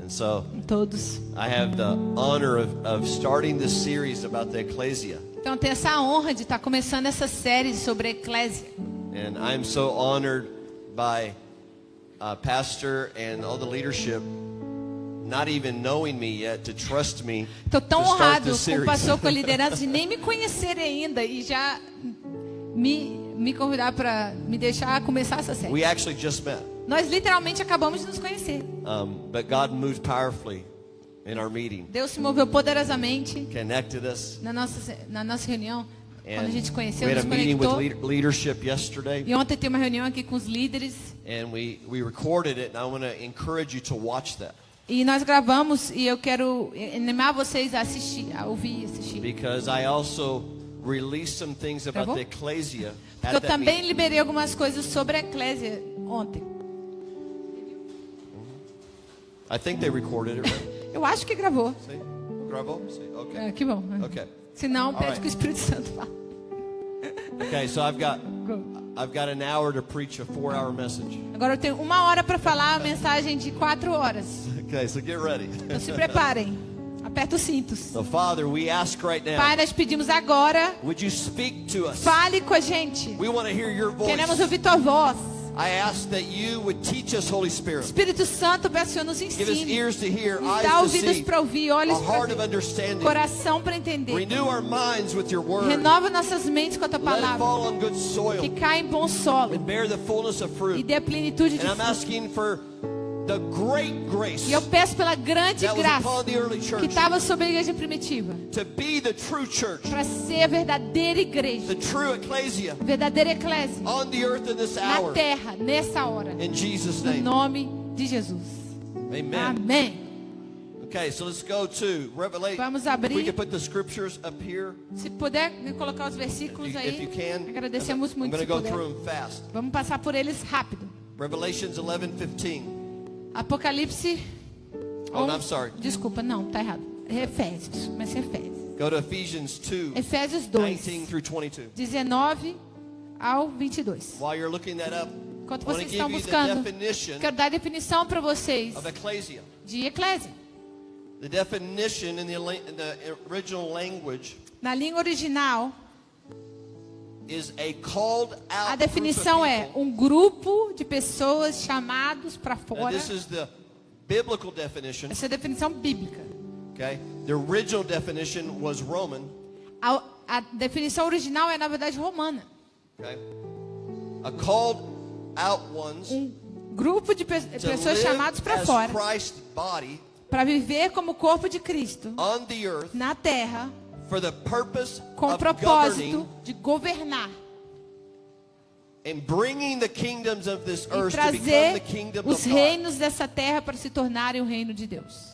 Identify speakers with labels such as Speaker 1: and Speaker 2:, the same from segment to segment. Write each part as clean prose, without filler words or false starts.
Speaker 1: And so
Speaker 2: todos.
Speaker 1: I have the honor of starting this series about the ecclesia.
Speaker 2: Então, eu tenho essa honra de estar começando essa série sobre a eclésia.
Speaker 1: And I'm so honored by pastor and all the leadership not even knowing me yet to trust me.
Speaker 2: Estou tão
Speaker 1: to start
Speaker 2: honrado
Speaker 1: this
Speaker 2: com o
Speaker 1: series.
Speaker 2: pastor, com a liderança, de nem me conhecer ainda e já me convidar para me deixar começar essa série.
Speaker 1: We actually just met.
Speaker 2: Nós literalmente acabamos de nos conhecer.
Speaker 1: But God moved powerfully in our meeting.
Speaker 2: Deus se moveu poderosamente
Speaker 1: Connected us.
Speaker 2: na nossa reunião. Quando a gente
Speaker 1: We
Speaker 2: conheceu,
Speaker 1: had a
Speaker 2: nos
Speaker 1: meeting
Speaker 2: conectou.
Speaker 1: with leadership yesterday.
Speaker 2: E ontem tem uma reunião aqui com os líderes.
Speaker 1: And we recorded it, and I want to encourage you to watch that.
Speaker 2: E nós gravamos e eu quero animar vocês a assistir, a ouvir e assistir.
Speaker 1: Because I also released some things about
Speaker 2: Gravou?
Speaker 1: the ecclesia
Speaker 2: Porque eu
Speaker 1: at that
Speaker 2: também
Speaker 1: meeting.
Speaker 2: liberei algumas coisas sobre a eclésia ontem.
Speaker 1: I think they recorded it, right?
Speaker 2: Eu acho que gravou.
Speaker 1: See? Gravou? See? Okay.
Speaker 2: É, que bom.
Speaker 1: Okay.
Speaker 2: Se não, pede
Speaker 1: Alright.
Speaker 2: que o Espírito Santo fale.
Speaker 1: Okay, so I've got an hour to preach a 4-hour message.
Speaker 2: Agora eu tenho 1 hora para falar a mensagem de 4 horas.
Speaker 1: Okay, so get ready.
Speaker 2: Então se preparem. Aperta os cintos.
Speaker 1: So Father, we ask right now,
Speaker 2: Pai, nós pedimos agora,
Speaker 1: would you speak to us?
Speaker 2: fale com a gente.
Speaker 1: We want to hear your voice.
Speaker 2: Queremos ouvir tua voz.
Speaker 1: I ask that you would teach us, Holy Spirit.
Speaker 2: Espírito Santo, peço que o Senhor nos
Speaker 1: Give us
Speaker 2: ensine.
Speaker 1: ears to hear,
Speaker 2: Nos dá
Speaker 1: eyes to
Speaker 2: ouvidos
Speaker 1: see,
Speaker 2: para ouvir,
Speaker 1: a
Speaker 2: olhos para
Speaker 1: heart of
Speaker 2: ver,
Speaker 1: understanding.
Speaker 2: coração para entender.
Speaker 1: Renew our minds with your word.
Speaker 2: Renova nossas mentes com a tua
Speaker 1: Let it
Speaker 2: palavra,
Speaker 1: fall on good soil
Speaker 2: que caia em bom solo
Speaker 1: and bear the fullness of
Speaker 2: e
Speaker 1: fruit.
Speaker 2: dê a plenitude de
Speaker 1: And I'm
Speaker 2: fruto.
Speaker 1: asking for the great grace
Speaker 2: E eu peço pela grande
Speaker 1: that was
Speaker 2: graça
Speaker 1: upon the early
Speaker 2: que
Speaker 1: church
Speaker 2: estava sobre a igreja primitiva,
Speaker 1: to be the true church,
Speaker 2: para ser a verdadeira
Speaker 1: the
Speaker 2: igreja,
Speaker 1: true ecclesia
Speaker 2: a verdadeira eclésia
Speaker 1: on the earth in this
Speaker 2: na
Speaker 1: hour.
Speaker 2: terra, nessa hora,
Speaker 1: In Jesus'
Speaker 2: no
Speaker 1: name.
Speaker 2: nome de Jesus.
Speaker 1: Amen.
Speaker 2: Amém.
Speaker 1: Okay, so let's go to Revelation.
Speaker 2: Vamos
Speaker 1: If we
Speaker 2: abrir.
Speaker 1: can put the scriptures up here,
Speaker 2: Se puder me colocar os versículos
Speaker 1: if
Speaker 2: aí,
Speaker 1: you can.
Speaker 2: agradecemos
Speaker 1: I'm
Speaker 2: muito
Speaker 1: going
Speaker 2: se
Speaker 1: to go
Speaker 2: puder.
Speaker 1: through them fast.
Speaker 2: Vamos passar por eles rápido.
Speaker 1: Revelations 11:15.
Speaker 2: Apocalipse.
Speaker 1: Oh, no, I'm sorry.
Speaker 2: Desculpa, não, tá errado. É Efésios, mas é Efésios.
Speaker 1: Go to Ephesians 2,
Speaker 2: Efésios 2,
Speaker 1: 19 through 22.
Speaker 2: 19 ao 22.
Speaker 1: While you're looking that up,
Speaker 2: Enquanto
Speaker 1: I want to
Speaker 2: vocês
Speaker 1: give
Speaker 2: estão
Speaker 1: you the
Speaker 2: buscando,
Speaker 1: definition
Speaker 2: quero dar a definição para vocês
Speaker 1: of ecclesia.
Speaker 2: de eclésia.
Speaker 1: The definition in the original language
Speaker 2: Na língua original,
Speaker 1: is a called
Speaker 2: a
Speaker 1: out
Speaker 2: definição
Speaker 1: group
Speaker 2: é
Speaker 1: of people.
Speaker 2: um grupo de pessoas chamados para
Speaker 1: Now,
Speaker 2: fora.
Speaker 1: this is the biblical definition.
Speaker 2: Essa é a definição bíblica.
Speaker 1: Okay, the original definition was Roman.
Speaker 2: A definição original é, na verdade, romana.
Speaker 1: Okay, a called out ones
Speaker 2: Grupo de
Speaker 1: to
Speaker 2: pessoas
Speaker 1: live
Speaker 2: chamadas para
Speaker 1: as
Speaker 2: fora,
Speaker 1: Christ's body
Speaker 2: para viver como corpo de Cristo
Speaker 1: on the earth
Speaker 2: na terra,
Speaker 1: for the purpose
Speaker 2: com o
Speaker 1: of
Speaker 2: propósito
Speaker 1: governing
Speaker 2: de governar
Speaker 1: and bringing the kingdoms of this
Speaker 2: e
Speaker 1: earth to become
Speaker 2: trazer
Speaker 1: the kingdom
Speaker 2: os
Speaker 1: of God.
Speaker 2: reinos dessa terra para se tornarem o reino de Deus.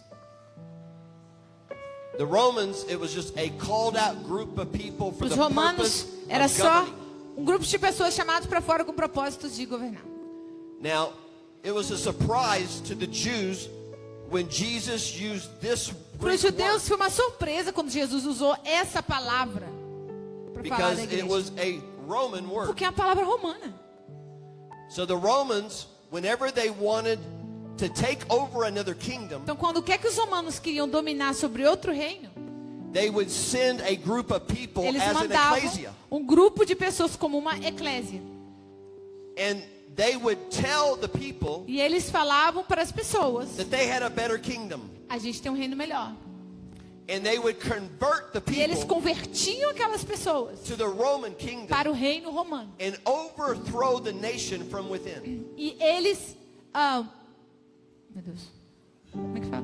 Speaker 1: The Romans, it was just a called out group of people for
Speaker 2: Os
Speaker 1: the
Speaker 2: romanos
Speaker 1: purpose
Speaker 2: era
Speaker 1: of
Speaker 2: só
Speaker 1: governing.
Speaker 2: um grupo de pessoas chamadas para fora com propósitos de governar.
Speaker 1: Now, it was a surprise to the Jews when Jesus used this
Speaker 2: Para os
Speaker 1: Greek
Speaker 2: judeus
Speaker 1: word,
Speaker 2: foi uma surpresa quando Jesus usou essa palavra para falar
Speaker 1: because
Speaker 2: da
Speaker 1: it
Speaker 2: igreja,
Speaker 1: was a Roman word.
Speaker 2: porque é uma palavra romana.
Speaker 1: So the Romans, whenever they wanted to take over another kingdom,
Speaker 2: Então, quando quer que os romanos queriam dominar sobre outro reino,
Speaker 1: they would send a group of people
Speaker 2: eles
Speaker 1: as an
Speaker 2: mandavam
Speaker 1: ecclesia.
Speaker 2: um grupo de pessoas como uma eclésia.
Speaker 1: And they would tell the people
Speaker 2: E eles falavam para as pessoas:
Speaker 1: that they had a better kingdom.
Speaker 2: a gente tem um reino melhor.
Speaker 1: And they would convert the
Speaker 2: E eles
Speaker 1: people
Speaker 2: convertiam aquelas pessoas
Speaker 1: to the Roman kingdom
Speaker 2: para o reino romano.
Speaker 1: and overthrow the nation from within.
Speaker 2: E eles, meu Deus, como é que fala?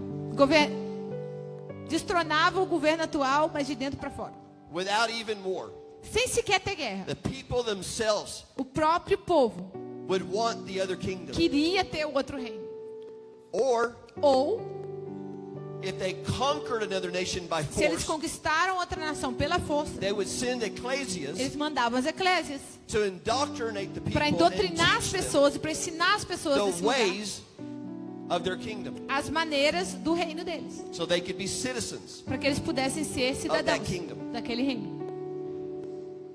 Speaker 2: Destronavam o governo atual, mas de dentro para fora,
Speaker 1: Without even war.
Speaker 2: sem sequer ter guerra.
Speaker 1: The people themselves
Speaker 2: O próprio povo
Speaker 1: would want the other kingdom.
Speaker 2: queria ter o outro reino.
Speaker 1: Or
Speaker 2: Ou,
Speaker 1: if they conquered another nation by
Speaker 2: se eles
Speaker 1: force,
Speaker 2: conquistaram outra nação pela força,
Speaker 1: they would send ecclesias
Speaker 2: eles mandavam as eclésias
Speaker 1: to indoctrinate the people
Speaker 2: para
Speaker 1: and
Speaker 2: doutrinar as
Speaker 1: teach them
Speaker 2: pessoas e para ensinar as pessoas desse
Speaker 1: the
Speaker 2: lugar
Speaker 1: ways of their kingdom,
Speaker 2: as maneiras do reino deles,
Speaker 1: so they could be citizens.
Speaker 2: para que eles pudessem ser cidadãos
Speaker 1: kingdom.
Speaker 2: daquele reino.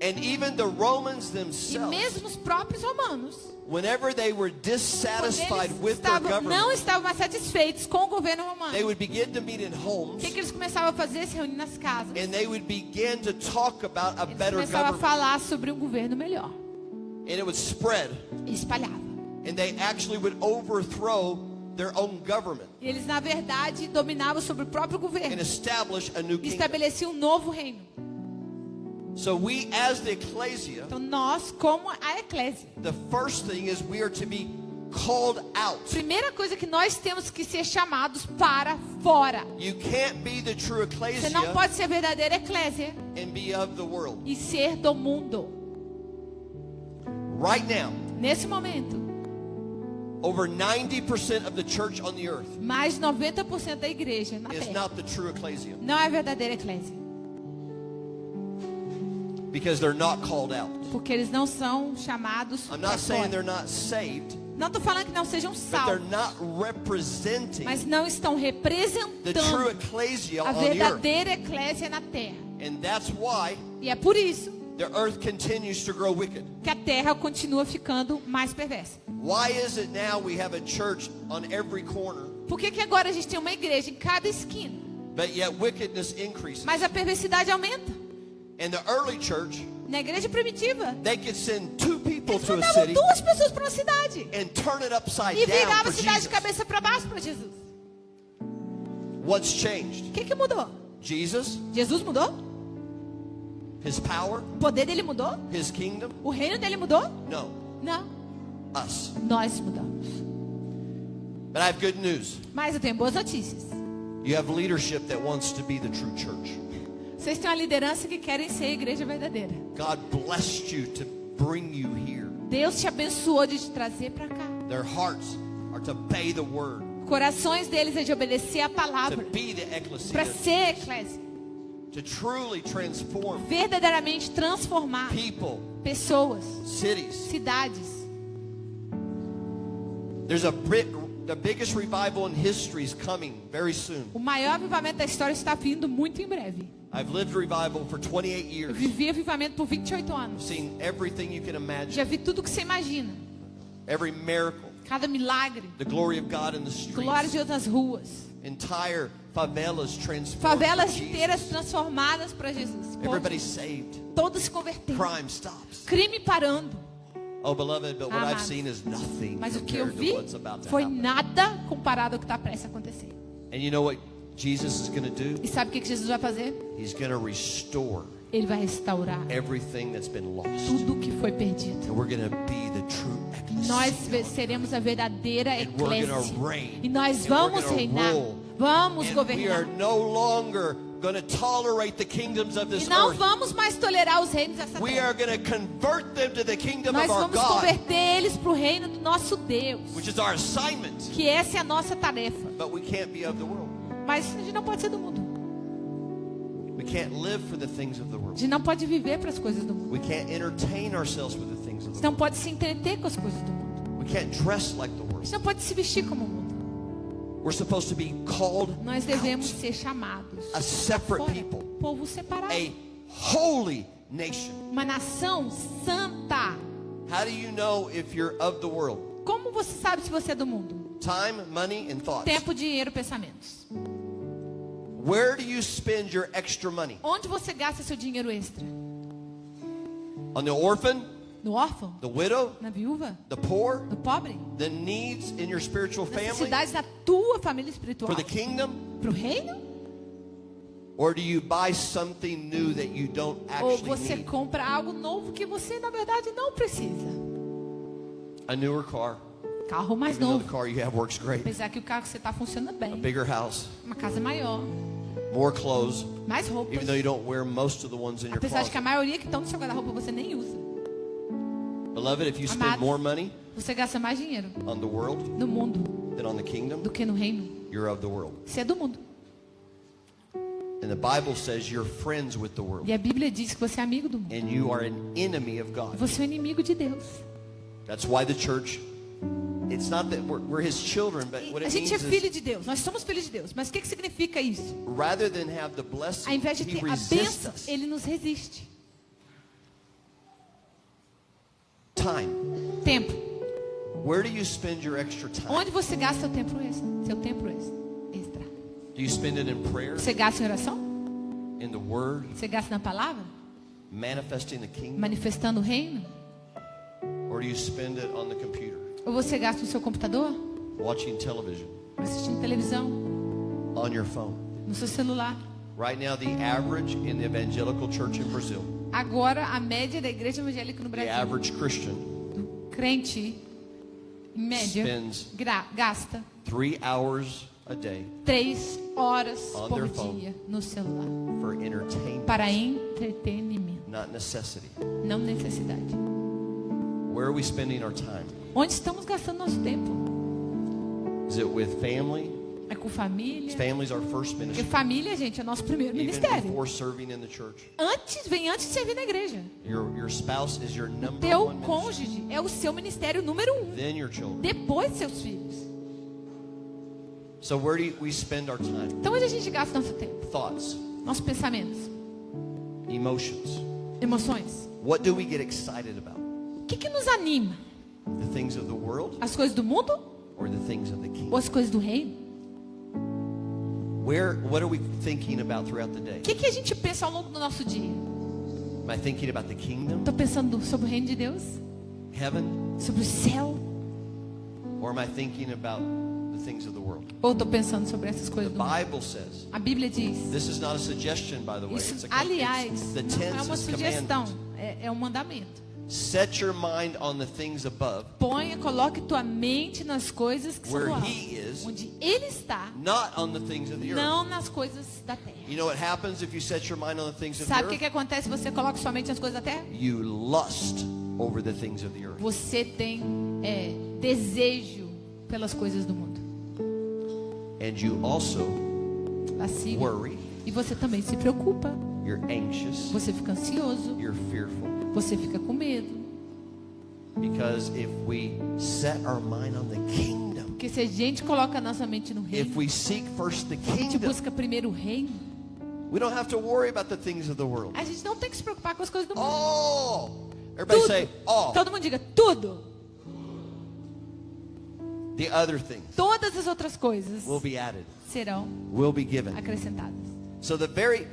Speaker 1: And even the Romans
Speaker 2: E
Speaker 1: themselves
Speaker 2: mesmo os próprios romanos
Speaker 1: whenever they were
Speaker 2: Quando
Speaker 1: dissatisfied
Speaker 2: eles
Speaker 1: with their
Speaker 2: não
Speaker 1: government,
Speaker 2: estavam mais satisfeitos com o governo romano,
Speaker 1: they would begin to meet in
Speaker 2: o
Speaker 1: homes,
Speaker 2: que eles começavam a fazer? Se reunir nas casas.
Speaker 1: and they would begin to talk about a
Speaker 2: Eles
Speaker 1: better
Speaker 2: começavam a
Speaker 1: government,
Speaker 2: falar sobre um governo melhor.
Speaker 1: and it would spread,
Speaker 2: E espalhava.
Speaker 1: and they actually would overthrow their own government
Speaker 2: E eles, na verdade, dominavam sobre o próprio
Speaker 1: and
Speaker 2: governo.
Speaker 1: establish a new
Speaker 2: E
Speaker 1: kingdom.
Speaker 2: estabeleciam um novo reino.
Speaker 1: So we, as the ecclesia,
Speaker 2: Então nós, como a eclésia,
Speaker 1: the first thing is we are to be called out.
Speaker 2: primeira coisa que nós temos que ser chamados para fora.
Speaker 1: You can't be the true
Speaker 2: Você não
Speaker 1: ecclesia
Speaker 2: pode ser a verdadeira eclésia
Speaker 1: and be of the world.
Speaker 2: e ser do mundo.
Speaker 1: Right now,
Speaker 2: Nesse momento,
Speaker 1: over 90% of the church on the earth
Speaker 2: mais de 90% da igreja na
Speaker 1: is
Speaker 2: terra
Speaker 1: not the true ecclesia
Speaker 2: não é a verdadeira eclésia.
Speaker 1: because they're not called out.
Speaker 2: Porque eles não são chamados
Speaker 1: I'm
Speaker 2: para
Speaker 1: not saying
Speaker 2: fora.
Speaker 1: they're not saved,
Speaker 2: Não estou falando que não sejam
Speaker 1: but they're
Speaker 2: salvos,
Speaker 1: not representing
Speaker 2: mas não estão
Speaker 1: the true
Speaker 2: representando
Speaker 1: ecclesia
Speaker 2: a
Speaker 1: on the earth.
Speaker 2: verdadeira eclésia na terra.
Speaker 1: And that's why
Speaker 2: E é por isso
Speaker 1: the earth continues to grow wicked.
Speaker 2: que a terra continua ficando mais perversa.
Speaker 1: Why is it now we have a church on every corner,
Speaker 2: Por que agora a gente tem uma igreja em cada esquina,
Speaker 1: but yet wickedness increases?
Speaker 2: mas a perversidade aumenta?
Speaker 1: In the early church,
Speaker 2: Na igreja primitiva,
Speaker 1: they could send 2 people
Speaker 2: eles
Speaker 1: to a
Speaker 2: mandavam
Speaker 1: city
Speaker 2: 2 pessoas para uma cidade
Speaker 1: and turn it upside
Speaker 2: e
Speaker 1: down
Speaker 2: virava
Speaker 1: for
Speaker 2: a cidade de
Speaker 1: Jesus.
Speaker 2: cabeça para baixo para Jesus.
Speaker 1: What's changed?
Speaker 2: O que mudou?
Speaker 1: Jesus,
Speaker 2: Jesus mudou?
Speaker 1: his power,
Speaker 2: O poder dele mudou?
Speaker 1: his kingdom?
Speaker 2: O reino dele mudou?
Speaker 1: No,
Speaker 2: Não.
Speaker 1: us.
Speaker 2: Nós mudamos.
Speaker 1: But I have good news.
Speaker 2: Mas eu tenho boas notícias.
Speaker 1: You have leadership that wants to be the true church.
Speaker 2: Vocês têm uma liderança que querem ser a igreja verdadeira.
Speaker 1: God blessed you to bring you here.
Speaker 2: Deus te abençoou de te trazer para cá.
Speaker 1: Their hearts are to obey the word,
Speaker 2: Corações deles é de obedecer a
Speaker 1: to
Speaker 2: palavra,
Speaker 1: be the
Speaker 2: para
Speaker 1: ecclesia,
Speaker 2: ser eclésia,
Speaker 1: to truly transform
Speaker 2: verdadeiramente transformar
Speaker 1: people,
Speaker 2: pessoas,
Speaker 1: cities.
Speaker 2: cidades.
Speaker 1: There's the biggest revival in history is coming very soon.
Speaker 2: O maior avivamento da história está vindo muito em breve.
Speaker 1: I've lived revival for 28
Speaker 2: Eu
Speaker 1: years.
Speaker 2: vivi avivamento por 28 anos.
Speaker 1: Seen everything you can imagine,
Speaker 2: Já vi tudo que você imagina.
Speaker 1: every miracle,
Speaker 2: Cada milagre,
Speaker 1: the glory of God in the
Speaker 2: glória
Speaker 1: streets,
Speaker 2: de Deus nas ruas,
Speaker 1: entire favelas transformed
Speaker 2: favelas
Speaker 1: for
Speaker 2: inteiras
Speaker 1: Jesus.
Speaker 2: transformadas para Jesus.
Speaker 1: Everybody saved,
Speaker 2: Todos se convertendo.
Speaker 1: crime stops.
Speaker 2: Crime parando.
Speaker 1: Oh, beloved, but what I've
Speaker 2: Amados.
Speaker 1: seen is nothing
Speaker 2: Mas o que eu
Speaker 1: compared to
Speaker 2: vi
Speaker 1: what's about to
Speaker 2: foi
Speaker 1: happen.
Speaker 2: nada comparado ao que está prestes a acontecer.
Speaker 1: And you know what Jesus is going to do?
Speaker 2: E sabe o que Jesus vai fazer?
Speaker 1: He's going to restore
Speaker 2: Ele vai restaurar
Speaker 1: everything that's been lost.
Speaker 2: tudo que foi perdido.
Speaker 1: And we're going to be the true
Speaker 2: Nós
Speaker 1: ecclesia.
Speaker 2: seremos a verdadeira
Speaker 1: And we're
Speaker 2: eclésia.
Speaker 1: gonna reign.
Speaker 2: E nós
Speaker 1: And
Speaker 2: vamos
Speaker 1: we're gonna
Speaker 2: reinar.
Speaker 1: rule.
Speaker 2: Vamos
Speaker 1: And we are
Speaker 2: governar.
Speaker 1: no longer going to tolerate the kingdoms of
Speaker 2: E
Speaker 1: this
Speaker 2: não
Speaker 1: earth.
Speaker 2: vamos mais tolerar os reinos dessa
Speaker 1: We
Speaker 2: terra.
Speaker 1: are going to convert them to the kingdom
Speaker 2: Nós
Speaker 1: of our
Speaker 2: vamos
Speaker 1: God,
Speaker 2: converter eles para o reino do nosso Deus.
Speaker 1: which is our assignment.
Speaker 2: Que essa é a nossa tarefa.
Speaker 1: But we can't be of the world.
Speaker 2: Mas a gente não pode ser do mundo.
Speaker 1: We can't live for the things of the
Speaker 2: A
Speaker 1: world.
Speaker 2: gente não pode viver para as coisas do mundo.
Speaker 1: We can't entertain ourselves with the things
Speaker 2: A
Speaker 1: of
Speaker 2: gente
Speaker 1: the
Speaker 2: não
Speaker 1: world.
Speaker 2: pode se entreter com as coisas do mundo.
Speaker 1: We can't dress like the
Speaker 2: A
Speaker 1: world.
Speaker 2: gente não pode se vestir como o mundo.
Speaker 1: We're supposed to be called
Speaker 2: Nós devemos
Speaker 1: out,
Speaker 2: ser chamados.
Speaker 1: a separate
Speaker 2: Fora.
Speaker 1: people,
Speaker 2: Povo separado.
Speaker 1: a holy nation.
Speaker 2: Uma nação santa.
Speaker 1: How do you know if you're of the world?
Speaker 2: Como você sabe se você é do mundo?
Speaker 1: Time, money, and thoughts.
Speaker 2: Tempo, dinheiro, pensamentos.
Speaker 1: Where do you spend your extra money?
Speaker 2: Onde você gasta seu dinheiro extra?
Speaker 1: On the orphan,
Speaker 2: No órfão?
Speaker 1: the widow,
Speaker 2: Na viúva?
Speaker 1: the poor,
Speaker 2: No pobre?
Speaker 1: the needs in your spiritual
Speaker 2: Nas
Speaker 1: family,
Speaker 2: necessidades da tua família espiritual?
Speaker 1: for the kingdom?
Speaker 2: Para o reino?
Speaker 1: Or do you buy something new that you don't
Speaker 2: Ou
Speaker 1: actually
Speaker 2: você
Speaker 1: need?
Speaker 2: compra algo novo que você na verdade não precisa?
Speaker 1: A newer car,
Speaker 2: Carro mais
Speaker 1: even though the
Speaker 2: novo.
Speaker 1: car you have works great.
Speaker 2: Apesar que o carro que você está funciona
Speaker 1: A
Speaker 2: bem.
Speaker 1: bigger house,
Speaker 2: Uma casa maior.
Speaker 1: more clothes,
Speaker 2: Mais roupas.
Speaker 1: even though you don't wear most of the ones in your
Speaker 2: Apesar de que a
Speaker 1: closet.
Speaker 2: maioria que estão no seu guarda-roupa você nem usa.
Speaker 1: Beloved, if you spend
Speaker 2: Amados.
Speaker 1: more money
Speaker 2: Você gasta mais dinheiro
Speaker 1: on the world
Speaker 2: no mundo
Speaker 1: than on the kingdom,
Speaker 2: do que no reino.
Speaker 1: you're of the world.
Speaker 2: Você é do mundo.
Speaker 1: And the Bible says you're friends with the world.
Speaker 2: E a Bíblia diz que você é amigo do mundo.
Speaker 1: And you are an enemy of God.
Speaker 2: Você é um inimigo de Deus.
Speaker 1: That's why the church, it's not that we're his children, but what
Speaker 2: A
Speaker 1: it
Speaker 2: gente
Speaker 1: means
Speaker 2: é
Speaker 1: is
Speaker 2: filho de Deus. Nós somos filhos de Deus. Mas o que significa isso?
Speaker 1: rather than have the
Speaker 2: Ao
Speaker 1: blessing,
Speaker 2: invés de
Speaker 1: he
Speaker 2: ter a
Speaker 1: resists
Speaker 2: bênção,
Speaker 1: us.
Speaker 2: ele nos resiste.
Speaker 1: Time,
Speaker 2: Tempo.
Speaker 1: Where do you spend your extra time?
Speaker 2: Onde você gasta seu tempo extra? Extra.
Speaker 1: Do you spend it in prayer,
Speaker 2: Você gasta em oração?
Speaker 1: in the Word,
Speaker 2: Você gasta na palavra?
Speaker 1: manifesting the kingdom?
Speaker 2: Manifestando o reino?
Speaker 1: Or do you spend it on the computer,
Speaker 2: Ou você gasta no seu computador?
Speaker 1: watching television,
Speaker 2: Assistindo televisão?
Speaker 1: on your phone?
Speaker 2: No seu celular?
Speaker 1: Right now, the average in the evangelical church in Brazil,
Speaker 2: Agora, a média da igreja evangélica no
Speaker 1: the
Speaker 2: Brasil,
Speaker 1: average Christian
Speaker 2: do crente, em média,
Speaker 1: spends
Speaker 2: gasta
Speaker 1: 3 hours a day
Speaker 2: 3 horas
Speaker 1: On
Speaker 2: por
Speaker 1: their phone.
Speaker 2: dia no celular.
Speaker 1: for entertainment,
Speaker 2: Para entretenimento,
Speaker 1: not necessity.
Speaker 2: não necessidade.
Speaker 1: Where are we spending our time?
Speaker 2: Onde estamos gastando nosso tempo?
Speaker 1: Is it with family?
Speaker 2: É com família?
Speaker 1: Family's our first
Speaker 2: Porque
Speaker 1: ministry.
Speaker 2: família, gente, é nosso primeiro
Speaker 1: Even
Speaker 2: ministério.
Speaker 1: before serving in the church.
Speaker 2: Vem antes de servir na igreja.
Speaker 1: Your spouse is your number
Speaker 2: Teu
Speaker 1: one ministry.
Speaker 2: cônjuge é o seu ministério número 1.
Speaker 1: Then your children.
Speaker 2: Depois seus filhos.
Speaker 1: So where do we spend our time?
Speaker 2: Então onde a gente gasta nosso tempo?
Speaker 1: Thoughts,
Speaker 2: Nossos pensamentos,
Speaker 1: emotions.
Speaker 2: emoções.
Speaker 1: What do we get excited about?
Speaker 2: O que nos anima?
Speaker 1: The things of the world
Speaker 2: As coisas do mundo
Speaker 1: or the things of the
Speaker 2: ou
Speaker 1: kingdom?
Speaker 2: as coisas do reino?
Speaker 1: What are we thinking about throughout the day?
Speaker 2: O que a gente pensa ao longo do nosso dia?
Speaker 1: Am I thinking about the kingdom,
Speaker 2: Estou pensando sobre o reino de Deus?
Speaker 1: heaven,
Speaker 2: Sobre o céu?
Speaker 1: or am I thinking about the things of the world?
Speaker 2: Ou estou pensando sobre essas
Speaker 1: The
Speaker 2: coisas do mundo?
Speaker 1: Bible says,
Speaker 2: A Bíblia diz.
Speaker 1: this is not a suggestion, by the way.
Speaker 2: Isso,
Speaker 1: It's
Speaker 2: aliás,
Speaker 1: the
Speaker 2: não é uma
Speaker 1: tense
Speaker 2: sugestão,
Speaker 1: commandment.
Speaker 2: é um mandamento.
Speaker 1: Set your mind on the things above,
Speaker 2: Coloque tua mente nas coisas que são
Speaker 1: where
Speaker 2: do alto,
Speaker 1: He is,
Speaker 2: onde Ele está,
Speaker 1: not on the things of the earth.
Speaker 2: não nas coisas da terra.
Speaker 1: You know what happens if you set your mind on the things of the
Speaker 2: Sabe o
Speaker 1: earth?
Speaker 2: que acontece se você coloca sua mente nas coisas da terra?
Speaker 1: You lust over the things of the earth.
Speaker 2: Você tem desejo pelas coisas do mundo.
Speaker 1: And you also
Speaker 2: Lascívia.
Speaker 1: worry,
Speaker 2: E você também se preocupa.
Speaker 1: you're anxious,
Speaker 2: Você fica ansioso.
Speaker 1: you're fearful.
Speaker 2: Você fica com medo.
Speaker 1: Because if we set our mind on the kingdom,
Speaker 2: Porque se a gente coloca a nossa mente no
Speaker 1: if
Speaker 2: reino,
Speaker 1: we seek first the
Speaker 2: a gente
Speaker 1: kingdom,
Speaker 2: busca primeiro o reino,
Speaker 1: we don't have to worry about the things of the world.
Speaker 2: a gente não tem que se preocupar com as coisas do mundo.
Speaker 1: All. Everybody say, all.
Speaker 2: Todo mundo diga tudo.
Speaker 1: The other things
Speaker 2: Todas as outras coisas
Speaker 1: will be added,
Speaker 2: serão
Speaker 1: will be given.
Speaker 2: acrescentadas.
Speaker 1: So the very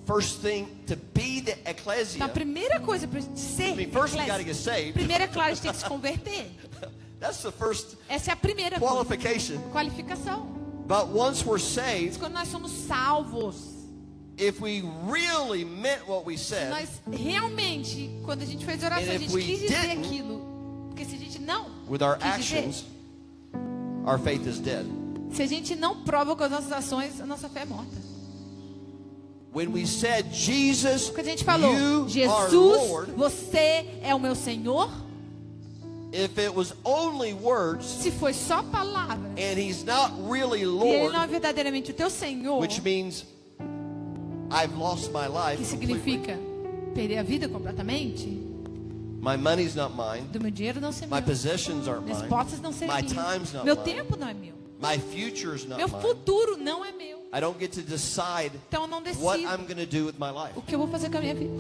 Speaker 1: first thing to be the
Speaker 2: Então
Speaker 1: ecclesia,
Speaker 2: a primeira coisa para ser
Speaker 1: I mean, first we got to
Speaker 2: eclésia,
Speaker 1: get saved.
Speaker 2: primeiro é claro, a gente tem que se converter.
Speaker 1: That's the first
Speaker 2: Essa é a primeira coisa.
Speaker 1: qualification.
Speaker 2: Qualificação.
Speaker 1: But once we're
Speaker 2: Mas
Speaker 1: saved,
Speaker 2: quando nós somos salvos,
Speaker 1: if we really meant what we
Speaker 2: se
Speaker 1: said,
Speaker 2: nós realmente, quando a gente fez oração,
Speaker 1: And
Speaker 2: a
Speaker 1: if
Speaker 2: gente
Speaker 1: we
Speaker 2: quis dizer
Speaker 1: didn't,
Speaker 2: aquilo. Porque se a gente não
Speaker 1: with our
Speaker 2: quis dizer,
Speaker 1: actions, our faith is dead.
Speaker 2: se a gente não prova com as nossas ações, a nossa fé é morta.
Speaker 1: When we said, Jesus,
Speaker 2: Porque a gente falou,
Speaker 1: you are
Speaker 2: Jesus,
Speaker 1: Lord,
Speaker 2: você é o meu Senhor.
Speaker 1: if it was only words
Speaker 2: Se foi só palavra
Speaker 1: and He's not really
Speaker 2: e Ele
Speaker 1: Lord,
Speaker 2: não é verdadeiramente o teu Senhor,
Speaker 1: which means I've lost my life
Speaker 2: que
Speaker 1: completely.
Speaker 2: significa perder a vida completamente,
Speaker 1: My money's not mine.
Speaker 2: do meu dinheiro não ser
Speaker 1: My
Speaker 2: meu,
Speaker 1: possessions aren't
Speaker 2: minhas
Speaker 1: mine.
Speaker 2: posses não serem
Speaker 1: My
Speaker 2: minhas,
Speaker 1: time's not
Speaker 2: meu
Speaker 1: mine.
Speaker 2: tempo não é meu,
Speaker 1: My future's not
Speaker 2: meu
Speaker 1: mine.
Speaker 2: futuro não é meu.
Speaker 1: I don't get to decide
Speaker 2: Então eu não
Speaker 1: what
Speaker 2: decido
Speaker 1: I'm going to do with my life
Speaker 2: o que eu vou fazer com a minha vida.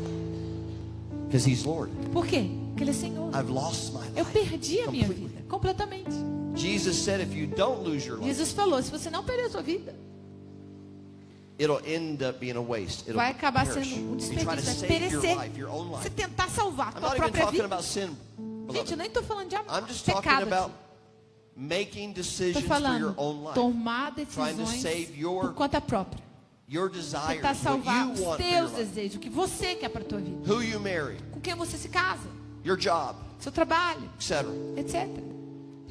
Speaker 1: because He's Lord.
Speaker 2: Por quê? Porque Ele é Senhor.
Speaker 1: I've lost my
Speaker 2: Eu
Speaker 1: life
Speaker 2: perdi a minha
Speaker 1: completely.
Speaker 2: vida completamente.
Speaker 1: Jesus said, if you don't lose your life,
Speaker 2: Jesus falou, se você não perder a sua vida,
Speaker 1: it'll end up being a waste. It'll
Speaker 2: vai acabar
Speaker 1: perish.
Speaker 2: sendo um
Speaker 1: You try to
Speaker 2: desperdício, vai
Speaker 1: save your
Speaker 2: perecer.
Speaker 1: life, your own
Speaker 2: Se
Speaker 1: life.
Speaker 2: tentar salvar a
Speaker 1: I'm
Speaker 2: tua
Speaker 1: not even
Speaker 2: própria
Speaker 1: talking
Speaker 2: vida.
Speaker 1: about sin,
Speaker 2: Gente, eu
Speaker 1: beloved.
Speaker 2: nem estou falando de
Speaker 1: I'm just talking
Speaker 2: pecado.
Speaker 1: about making
Speaker 2: Estou
Speaker 1: decisions for
Speaker 2: falando
Speaker 1: your own life.
Speaker 2: tomar
Speaker 1: Trying to
Speaker 2: decisões
Speaker 1: save your-
Speaker 2: por conta própria.
Speaker 1: Your desires,
Speaker 2: Tentar
Speaker 1: what
Speaker 2: salvar
Speaker 1: you
Speaker 2: os
Speaker 1: want for your
Speaker 2: teus
Speaker 1: life.
Speaker 2: desejos, o que você quer para a tua vida.
Speaker 1: Who you marry,
Speaker 2: Com quem você se casa,
Speaker 1: your job,
Speaker 2: seu trabalho,
Speaker 1: etc.
Speaker 2: etc.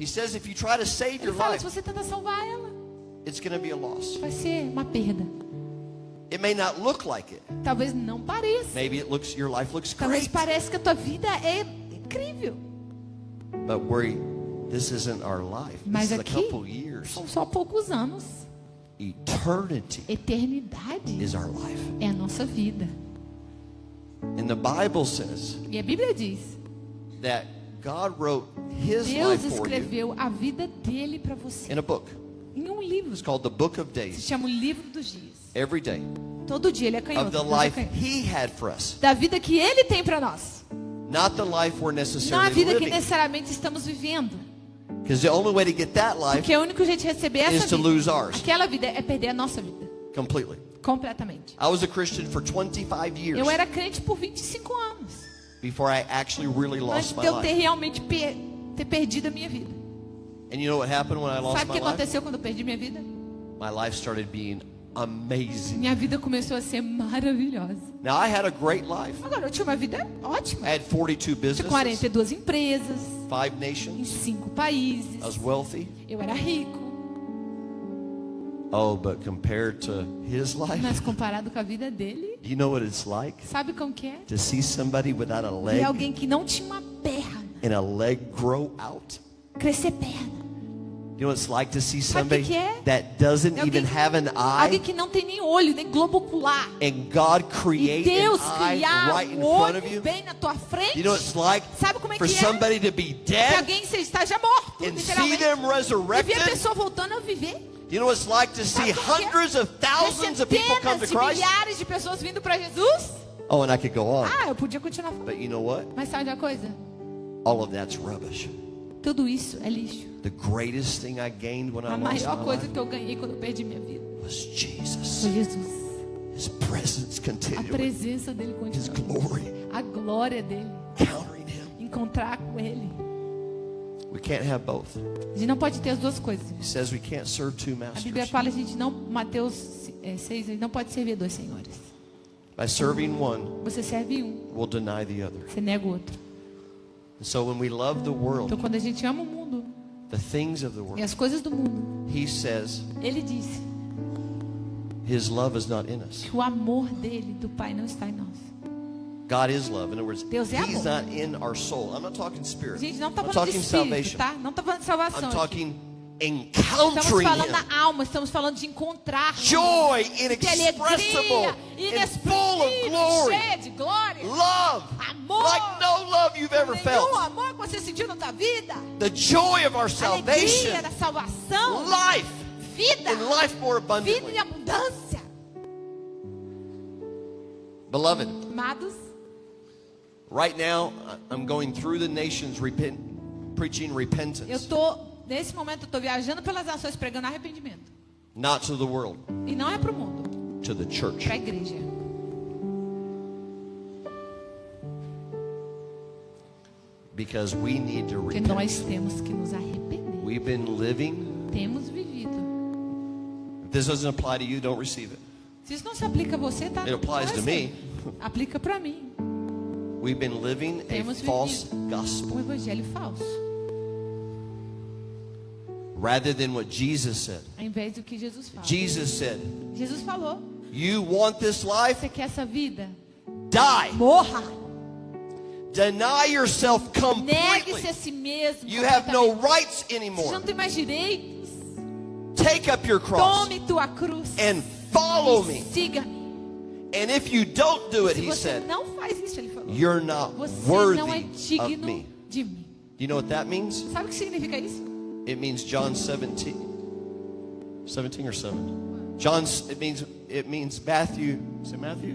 Speaker 1: He says if you try to save
Speaker 2: Ele
Speaker 1: your
Speaker 2: fala,
Speaker 1: life,
Speaker 2: se você tentar salvar ela,
Speaker 1: it's going to be a loss.
Speaker 2: vai ser uma perda.
Speaker 1: It may not look like it.
Speaker 2: Talvez não pareça.
Speaker 1: Maybe your life looks
Speaker 2: Talvez
Speaker 1: great.
Speaker 2: pareça que a tua vida é incrível.
Speaker 1: But this isn't our life. This
Speaker 2: Mas
Speaker 1: is a
Speaker 2: aqui
Speaker 1: couple years.
Speaker 2: são só poucos anos.
Speaker 1: Eternity
Speaker 2: Eternidade
Speaker 1: is our life.
Speaker 2: é a nossa vida.
Speaker 1: And the Bible says
Speaker 2: E a Bíblia diz,
Speaker 1: that God wrote His
Speaker 2: Deus
Speaker 1: life for you
Speaker 2: escreveu a vida dele para você.
Speaker 1: in a book.
Speaker 2: Em um livro.
Speaker 1: It's called the Book of
Speaker 2: Se
Speaker 1: Days.
Speaker 2: chama o Livro dos Dias.
Speaker 1: Every day
Speaker 2: Todo dia ele é
Speaker 1: of
Speaker 2: canhoto.
Speaker 1: the
Speaker 2: Deus é
Speaker 1: life
Speaker 2: canhoto.
Speaker 1: He had for us.
Speaker 2: Da vida que ele tem para nós.
Speaker 1: Not the life we're
Speaker 2: Não a
Speaker 1: necessarily
Speaker 2: vida que
Speaker 1: living.
Speaker 2: necessariamente estamos vivendo.
Speaker 1: Because the only way to get that life
Speaker 2: Porque o único jeito de receber
Speaker 1: is
Speaker 2: essa
Speaker 1: to
Speaker 2: vida,
Speaker 1: lose ours
Speaker 2: aquela vida, é perder a nossa vida.
Speaker 1: completely.
Speaker 2: Completamente.
Speaker 1: I was a Christian for 25 years
Speaker 2: Eu era crente por 25 anos.
Speaker 1: before I actually really
Speaker 2: Antes
Speaker 1: lost my
Speaker 2: de eu ter
Speaker 1: life.
Speaker 2: realmente ter perdido a minha vida.
Speaker 1: And you know what happened when I lost
Speaker 2: Sabe o
Speaker 1: my
Speaker 2: que
Speaker 1: life?
Speaker 2: aconteceu quando eu perdi minha vida?
Speaker 1: My life started being amazing.
Speaker 2: Minha vida começou a ser maravilhosa.
Speaker 1: Now, I had a great life.
Speaker 2: Agora, eu tinha uma vida ótima.
Speaker 1: I had 42
Speaker 2: Tinha
Speaker 1: businesses,
Speaker 2: 42 empresas,
Speaker 1: 5
Speaker 2: em
Speaker 1: nations.
Speaker 2: 5 países.
Speaker 1: I was wealthy.
Speaker 2: Eu era rico.
Speaker 1: Oh, but compared to his life,
Speaker 2: Mas comparado com a vida dele,
Speaker 1: you know what it's like?
Speaker 2: sabe como que é?
Speaker 1: To see somebody without a
Speaker 2: Ver
Speaker 1: leg
Speaker 2: alguém que não tinha uma perna,
Speaker 1: and a leg grow out.
Speaker 2: crescer perna.
Speaker 1: You know what it's like to see
Speaker 2: Sabe o
Speaker 1: somebody
Speaker 2: que é?
Speaker 1: that doesn't
Speaker 2: É alguém
Speaker 1: even have an
Speaker 2: alguém
Speaker 1: eye,
Speaker 2: que não tem nem olho, nem globo ocular.
Speaker 1: and God
Speaker 2: E
Speaker 1: create
Speaker 2: Deus
Speaker 1: an eye
Speaker 2: criar
Speaker 1: right in
Speaker 2: um
Speaker 1: front of
Speaker 2: olho
Speaker 1: you.
Speaker 2: bem na tua frente.
Speaker 1: You know what it's like
Speaker 2: Sabe como é
Speaker 1: for
Speaker 2: que é?
Speaker 1: somebody to be
Speaker 2: Que
Speaker 1: dead
Speaker 2: alguém esteja morto,
Speaker 1: and see
Speaker 2: literalmente.
Speaker 1: them
Speaker 2: E ver a
Speaker 1: resurrected.
Speaker 2: pessoa voltando a viver.
Speaker 1: You know what it's like to see
Speaker 2: Sabe como que é?
Speaker 1: hundreds of thousands of people come to
Speaker 2: Centenas de
Speaker 1: Christ.
Speaker 2: milhares de pessoas vindo para Jesus.
Speaker 1: Oh, and I could go on.
Speaker 2: Ah, eu podia continuar falando.
Speaker 1: But you know what?
Speaker 2: Mas sabe uma coisa?
Speaker 1: All of that's rubbish.
Speaker 2: Tudo isso é lixo.
Speaker 1: The greatest thing I gained when I
Speaker 2: A
Speaker 1: lost
Speaker 2: maior
Speaker 1: my
Speaker 2: coisa
Speaker 1: life
Speaker 2: que eu ganhei quando eu perdi minha vida
Speaker 1: was Jesus.
Speaker 2: foi Jesus.
Speaker 1: His presence
Speaker 2: A
Speaker 1: continually.
Speaker 2: presença dele
Speaker 1: His
Speaker 2: continua.
Speaker 1: glory.
Speaker 2: A glória dele.
Speaker 1: Encountering Him.
Speaker 2: Encontrar com ele.
Speaker 1: We can't have both.
Speaker 2: A gente não pode ter as duas coisas.
Speaker 1: He says we can't serve two
Speaker 2: A Bíblia
Speaker 1: masters.
Speaker 2: fala, a gente não, Mateus 6, a gente não pode servir dois senhores.
Speaker 1: By serving one,
Speaker 2: Você serve um,
Speaker 1: we'll deny the other.
Speaker 2: você nega o outro.
Speaker 1: And so when we love the
Speaker 2: Então
Speaker 1: world,
Speaker 2: quando a gente ama o mundo
Speaker 1: the things of the
Speaker 2: e
Speaker 1: world,
Speaker 2: as coisas do mundo,
Speaker 1: He says
Speaker 2: ele disse
Speaker 1: His love is not in us.
Speaker 2: que o amor dele, do Pai, não está em nós.
Speaker 1: God is love. In other words,
Speaker 2: Deus é
Speaker 1: He's
Speaker 2: amor.
Speaker 1: not in our soul. I'm not talking spirit.
Speaker 2: Gente, não está
Speaker 1: I'm
Speaker 2: falando de
Speaker 1: talking
Speaker 2: espírito,
Speaker 1: salvation.
Speaker 2: tá? Não está falando de salvação
Speaker 1: I'm
Speaker 2: aqui.
Speaker 1: talking
Speaker 2: Estamos
Speaker 1: encountering
Speaker 2: falando
Speaker 1: Him.
Speaker 2: da alma, estamos falando de encontrar
Speaker 1: Joy
Speaker 2: de
Speaker 1: inexpressible
Speaker 2: alegria,
Speaker 1: and full of
Speaker 2: inexprimível,
Speaker 1: glory.
Speaker 2: cheia de glória,
Speaker 1: Love
Speaker 2: amor,
Speaker 1: like no love you've ever
Speaker 2: nenhum
Speaker 1: felt.
Speaker 2: amor que você sentiu na tua vida,
Speaker 1: The joy of our salvation,
Speaker 2: alegria da salvação,
Speaker 1: life,
Speaker 2: vida,
Speaker 1: and life more
Speaker 2: vida
Speaker 1: abundantly.
Speaker 2: e abundância.
Speaker 1: Beloved,
Speaker 2: Amados,
Speaker 1: right now I'm going through the nations preaching
Speaker 2: eu
Speaker 1: repentance,
Speaker 2: tô nesse momento eu tô viajando pelas nações pregando arrependimento.
Speaker 1: not to the world,
Speaker 2: E não é para o mundo,
Speaker 1: to the church.
Speaker 2: para a igreja.
Speaker 1: Because we need to
Speaker 2: Porque
Speaker 1: repent.
Speaker 2: nós temos que nos arrepender.
Speaker 1: We've been living.
Speaker 2: Temos vivido.
Speaker 1: If this doesn't apply to you, don't receive it.
Speaker 2: Se isso não se aplica a você, tá?
Speaker 1: It applies to me.
Speaker 2: Aplica para mim.
Speaker 1: We've been living a
Speaker 2: Temos
Speaker 1: false
Speaker 2: Um
Speaker 1: gospel
Speaker 2: evangelho falso.
Speaker 1: rather than what Jesus said.
Speaker 2: Ao invés do que Jesus fala.
Speaker 1: Jesus said,
Speaker 2: Jesus falou:
Speaker 1: you want this life?
Speaker 2: você quer essa vida?
Speaker 1: Die.
Speaker 2: Morra.
Speaker 1: Deny yourself completely.
Speaker 2: Negue-se a si mesmo.
Speaker 1: You have no
Speaker 2: completamente.
Speaker 1: rights
Speaker 2: Você
Speaker 1: anymore.
Speaker 2: não tem mais direitos.
Speaker 1: Take up your cross
Speaker 2: Tome tua cruz.
Speaker 1: and follow
Speaker 2: E
Speaker 1: me.
Speaker 2: siga-me.
Speaker 1: And if you don't do it,
Speaker 2: Se
Speaker 1: he
Speaker 2: você
Speaker 1: said,
Speaker 2: não faz isso, ele falou,
Speaker 1: you're not
Speaker 2: você não é
Speaker 1: worthy of
Speaker 2: digno
Speaker 1: me.
Speaker 2: de mim.
Speaker 1: You know what that means?
Speaker 2: Sabe o que significa isso?
Speaker 1: It means John 17. 17 or 7? John, it means Matthew. Is it Matthew?